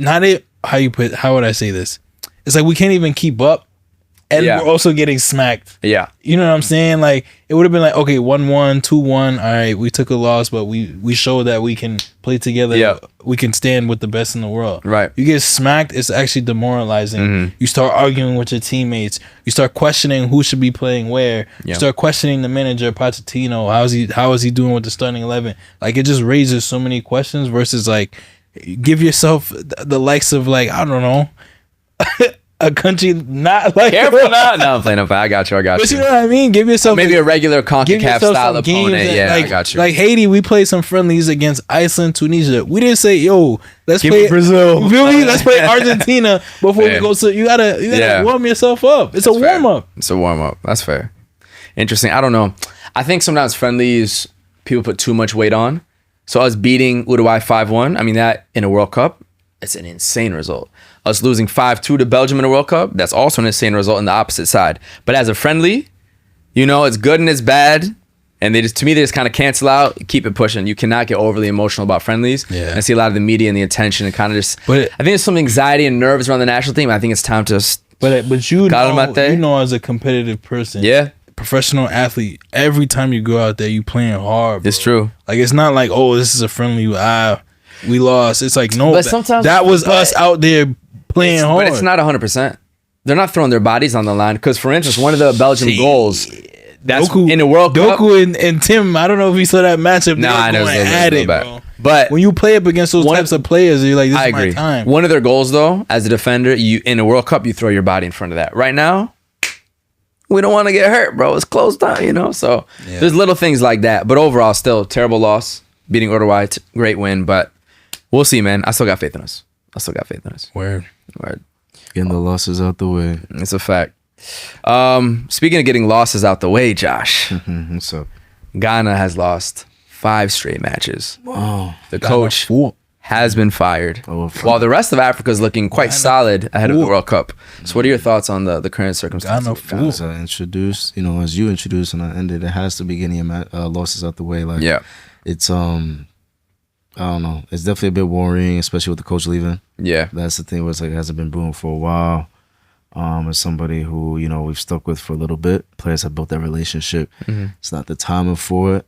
how would I say this? It's like we can't even keep up. And we're also getting smacked. Yeah. You know what I'm saying? Like, it would have been like, okay, 1-1, 2-1. All right, we took a loss, but we showed that we can play together. Yeah. We can stand with the best in the world. Right. You get smacked, it's actually demoralizing. Mm-hmm. You start arguing with your teammates. You start questioning who should be playing where. Yeah. You start questioning the manager, Pochettino. How is he doing with the starting 11? Like, it just raises so many questions versus, like, give yourself the likes of, like, I don't know, a country not like careful now. No, I'm playing up. I got you. But you know what I mean? Give yourself maybe a regular CONCACAF style opponent. Yeah, like, I got you. Like Haiti, we played some friendlies against Iceland, Tunisia. We didn't say, yo, let's play Brazil. You feel me? Let's play Argentina before we go to. You gotta warm yourself up. It's a warm up. It's a warm up. That's fair. Interesting. I don't know. I think sometimes friendlies people put too much weight on. So us beating Uruguay 5-1. I mean, that in a World Cup, it's an insane result. Us losing 5-2 to Belgium in a World Cup, that's also an insane result on the opposite side. But as a friendly, it's good and it's bad. And they just kind of cancel out. Keep it pushing. You cannot get overly emotional about friendlies. Yeah. And I see a lot of the media and the attention and kind of just. But I think there's some anxiety and nerves around the national team. I think it's time to. But you know, as a competitive person, professional athlete, every time you go out there, you playing hard. Bro. It's true. Like it's not like, oh, this is a friendly. We lost. It's like no. But sometimes that was us out there playing hard. But it's not 100%. They're not throwing their bodies on the line. Because, for instance, one of the Belgium goals, that's Doku, in the World Cup. Doku and Tim, I don't know if you saw that matchup. Nah, I know. Bro. But when you play up against those types of players, you're like, this is my time. One of their goals, though, as a defender, in a World Cup, you throw your body in front of that. Right now, we don't want to get hurt, bro. It's close time, So there's little things like that. But overall, still, terrible loss. Beating Uruguay, great win. But we'll see, man. I still got faith in us. Word. Getting the losses out the way. It's a fact. Speaking of getting losses out the way, Josh. What's up? Ghana has lost 5 straight matches. Wow. The coach has been fired. While the rest of Africa is looking quite solid ahead of the World Cup. So what are your thoughts on the current circumstances? As I introduced, as you introduced and I ended, it has to be getting losses out the way. Like, it's I don't know. It's definitely a bit worrying, especially with the coach leaving. Yeah. That's the thing where it's like it hasn't been brewing for a while. As somebody who, you know, we've stuck with for a little bit. Players have built that relationship. It's not the timing for it.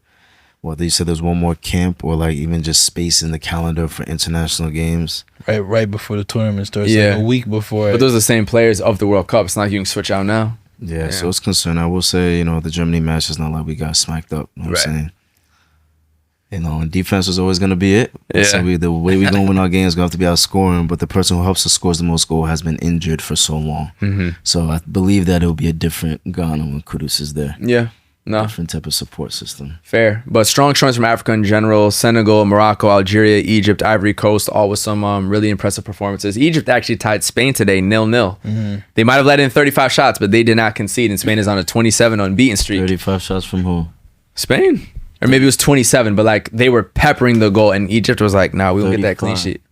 Whether you said there's one more camp or like even just space in the calendar for international games. Right before the tournament starts. Yeah. Like a week before. But those are the same players of the World Cup. It's not like you can switch out now. Yeah, so it's concerned. I will say, you know, the Germany match is not like we got smacked up. You know what I'm saying? You know, and defense is always going to be it. Yeah. So the way we're going to win our games is going to have to be outscoring, but the person who helps us score the most goal has been injured for so long. So I believe that it will be a different Ghana when Kudus is there. Yeah. No. Different type of support system. Fair. But strong showings from Africa in general. Senegal, Morocco, Algeria, Egypt, Ivory Coast, all with some really impressive performances. Egypt actually tied Spain today 0-0. They might have let in 35 shots, but they did not concede, and Spain is on a 27 unbeaten streak. 35 shots from who? Spain? Or maybe it was 27, but like they were peppering the goal, and Egypt was like, nah, we won't get that clean sheet.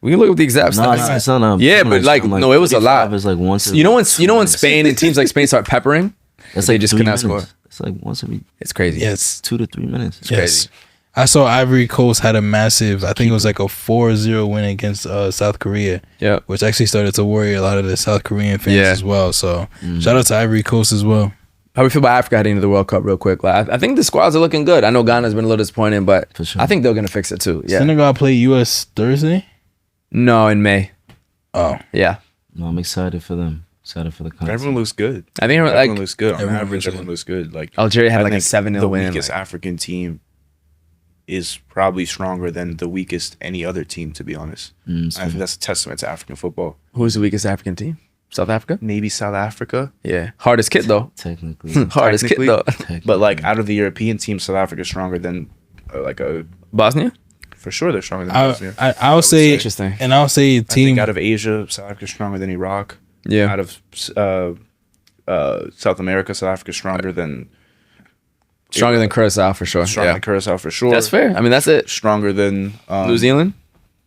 We can look at the exact stats. It's not yeah, but like, no, it was a lot. It's like once. You know when Spain and teams like Spain start peppering, it's they like just could not score. It's like once every. It's crazy. Yes. 2 to 3 minutes. It's crazy. I saw Ivory Coast had a massive, I think it was like a 4-0 win against South Korea. Yeah. Which actually started to worry a lot of the South Korean fans as well. So shout out to Ivory Coast as well. How we feel about Africa heading into the World Cup real quick? Like, I think the squads are looking good. I know Ghana's been a little disappointing, but For sure. I think they're going to fix it too. Yeah. Senegal play U.S. Thursday? No, in May. Oh. Yeah. No, I'm excited for them. Excited for the content. Everyone looks good. I think Everyone like looks good. On everyone average, looks everyone looks good. Like Algeria had I like a think 7-0 the win. weakest African team is probably stronger than the weakest any other team, to be honest. I think that's a testament to African football. Who's the weakest African team? South Africa? Maybe South Africa. Yeah. Hardest kit though. Technically. Hardest kit though. But like out of the European teams, South Africa is stronger than Bosnia? for sure they're stronger than Bosnia. I'll say Interesting. And I'll say I team think out of Asia, South Africa is stronger than Iraq. Yeah. Out of South America, South Africa is stronger than Stronger than Curacao for sure. stronger Yeah. than Curacao for sure. That's fair. I mean, that's it. Stronger than New Zealand?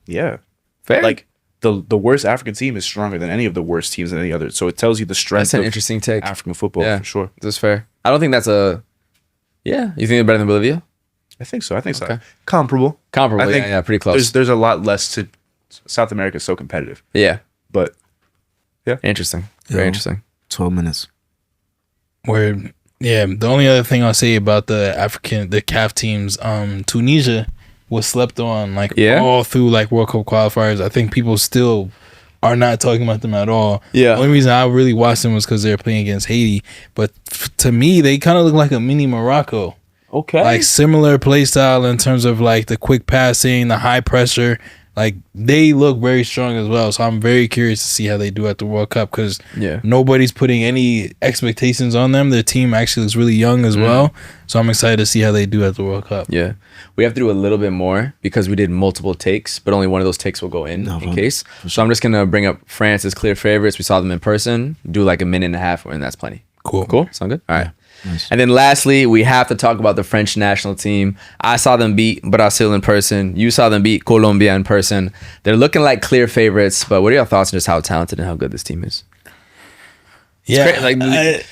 Yeah. Fair. Like the worst African team is stronger than any of the worst teams in any other. So it tells you the strength That's an of interesting take. African football Yeah. for sure. That's fair. I don't think that's a... Yeah. You think they're better than Bolivia? I think so. I think Okay. so. Comparable. Comparable. I think Yeah, pretty close. There's a lot less to South America is so competitive. Yeah. But Interesting. Very Yeah. interesting. 12 minutes. where the only other thing I'll say about the CAF teams, Tunisia was slept on all through like World Cup qualifiers. I think people still are not talking about them at all. Yeah. The only reason I really watched them was because they were playing against Haiti. But to me, they kind of look like a mini Morocco. Okay. Like similar play style in terms of like the quick passing, the high pressure. Like they look very strong as well. So I'm very curious to see how they do at the World Cup because nobody's putting any expectations on them. Their team actually is really young as well. So I'm excited to see how they do at the World Cup. Yeah. We have to do a little bit more because we did multiple takes, but only one of those takes will go in case. So I'm just going to bring up France as clear favorites. We saw them in person. Do like a minute and a half, and that's plenty. Cool. Sound good? All right. Nice. And then lastly, we have to talk about the French national team. I saw them beat Brazil in person. You saw them beat Colombia in person. They're looking like clear favorites, but what are your thoughts on just how talented and how good this team is? Yeah.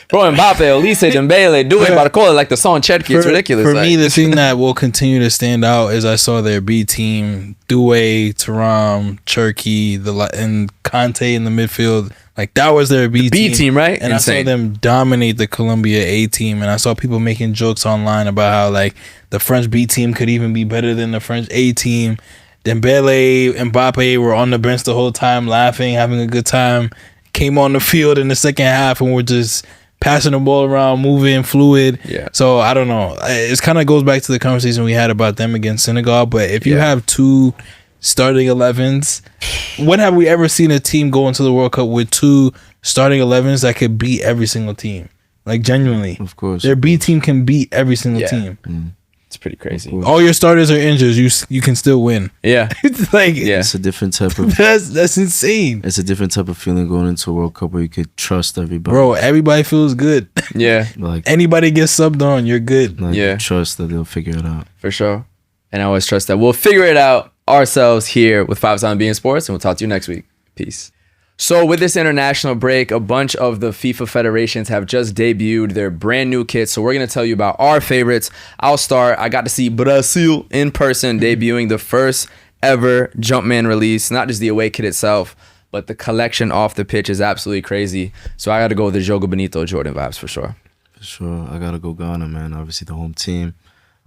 Bro, Mbappe, Olise, Dembele, Doué, Barcola, like the song Cherki. It's ridiculous. For me, the thing that will continue to stand out is I saw their B team, Doué, Thuram, Cherki, and Conte in the midfield. Like that was their B team, right? And Insane. I saw them dominate the Colombia A team. And I saw people making jokes online about how like the French B team could even be better than the French A team. Dembele, Mbappe were on the bench the whole time, laughing, having a good time. Came on the field in the second half and were just passing the ball around, moving, fluid. Yeah. So I don't know. It kind of goes back to the conversation we had about them against Senegal. But if you have two starting 11s, when have we ever seen a team go into the World Cup with two starting 11s that could beat every single team? Like genuinely, Of course. their B team can beat every single team. It's pretty crazy. All your starters are injured. You can still win. Yeah. It's like It's a different type of that's insane, it's a different type of feeling going into a World Cup where you could trust everybody. bro. Everybody feels good. Yeah. Like Anybody gets subbed on, you're good. Yeah. trust that they'll figure it out. For sure. And I always trust that we'll figure it out ourselves here with 5 Time Being Sports, and we'll talk to you next week. Peace. So with this international break, a bunch of the FIFA federations have just debuted their brand new kits. So we're going to tell you about our favorites. I'll start. I got to see Brazil in person debuting the first ever Jumpman release. Not just the away kit itself, but the collection off the pitch is absolutely crazy. So I got to go with the Jogo Bonito Jordan vibes for sure. For sure. I got to go Ghana, man. Obviously the home team.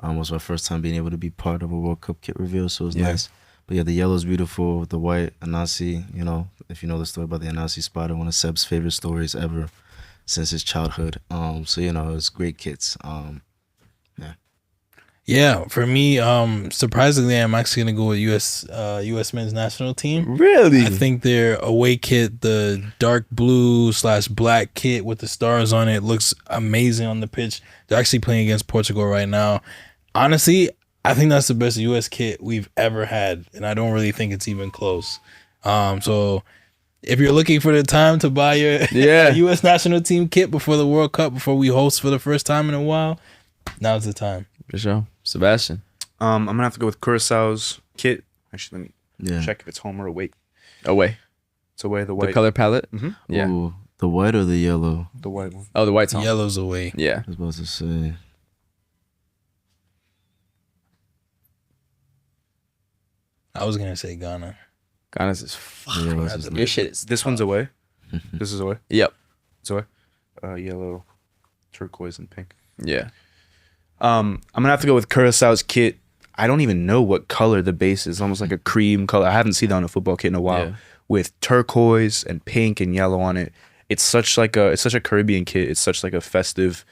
Was my first time being able to be part of a World Cup kit reveal, so it was nice. But yeah, the yellow is beautiful. The white, Anasi, you know, if you know the story about the Anasi spotter, one of Seb's favorite stories ever since his childhood. So, you know, it's great kits. Yeah, for me, surprisingly, I'm actually going to go with US men's national team. Really? I think their away kit, the dark blue/black kit with the stars on it, looks amazing on the pitch. They're actually playing against Portugal right now. Honestly, I think that's the best US kit we've ever had, and I don't really think it's even close. So if you're looking for the time to buy your US national team kit before the World Cup, before we host for the first time in a while, now's the time. For sure. Sebastian. I'm gonna have to go with Curaçao's kit. Actually, let me check if it's home or away. Away. It's away. The white. The color palette? Mm-hmm. Yeah. Ooh, the white or the yellow? The white one. Oh, the white's home. Yellow's away. Yeah. I was about to say. I was gonna say Ghana. Ghana's is fuck. Yeah, Your shit is. This one's away. This is away. Yep. It's away. Yellow, turquoise, and pink. Yeah. I'm gonna have to go with Curaçao's kit. I don't even know what color the base is. Almost like a cream color. I haven't seen that on a football kit in a while. Yeah. With turquoise and pink and yellow on it. It's such a Caribbean kit. It's such like a festive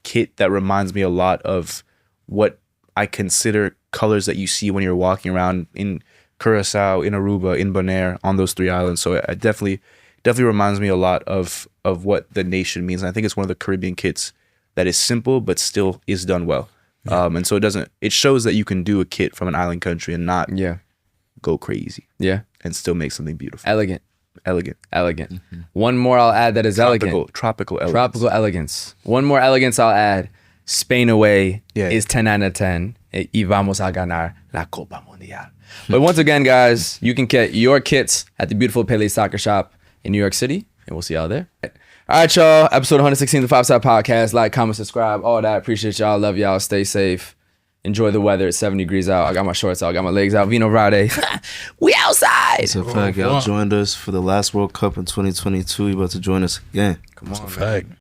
kit that reminds me a lot of what I consider colors that you see when you're walking around in Curaçao, in Aruba, in Bonaire, on those three islands. So it definitely reminds me a lot of what the nation means. And I think it's one of the Caribbean kits that is simple but still is done well. Yeah. And so it shows that you can do a kit from an island country and not go crazy. Yeah. And still make something beautiful. Elegant. Mm-hmm. One more I'll add that is elegant. Tropical elegance. Tropical elegance. One more elegance I'll add. Spain away is 10 out of 10. Y vamos a ganar la Copa Mundial. But once again, guys, you can get your kits at the beautiful Pele Soccer Shop in New York City, and we'll see y'all there. All right, y'all. Episode 116 of the 5-Side Podcast. Like, comment, subscribe, all that. Appreciate y'all. Love y'all. Stay safe. Enjoy the weather. It's 70 degrees out. I got my shorts out. I got my legs out. Vino Rade. We outside. It's a fact. Y'all joined us for the last World Cup in 2022. You about to join us again. Come on, fact.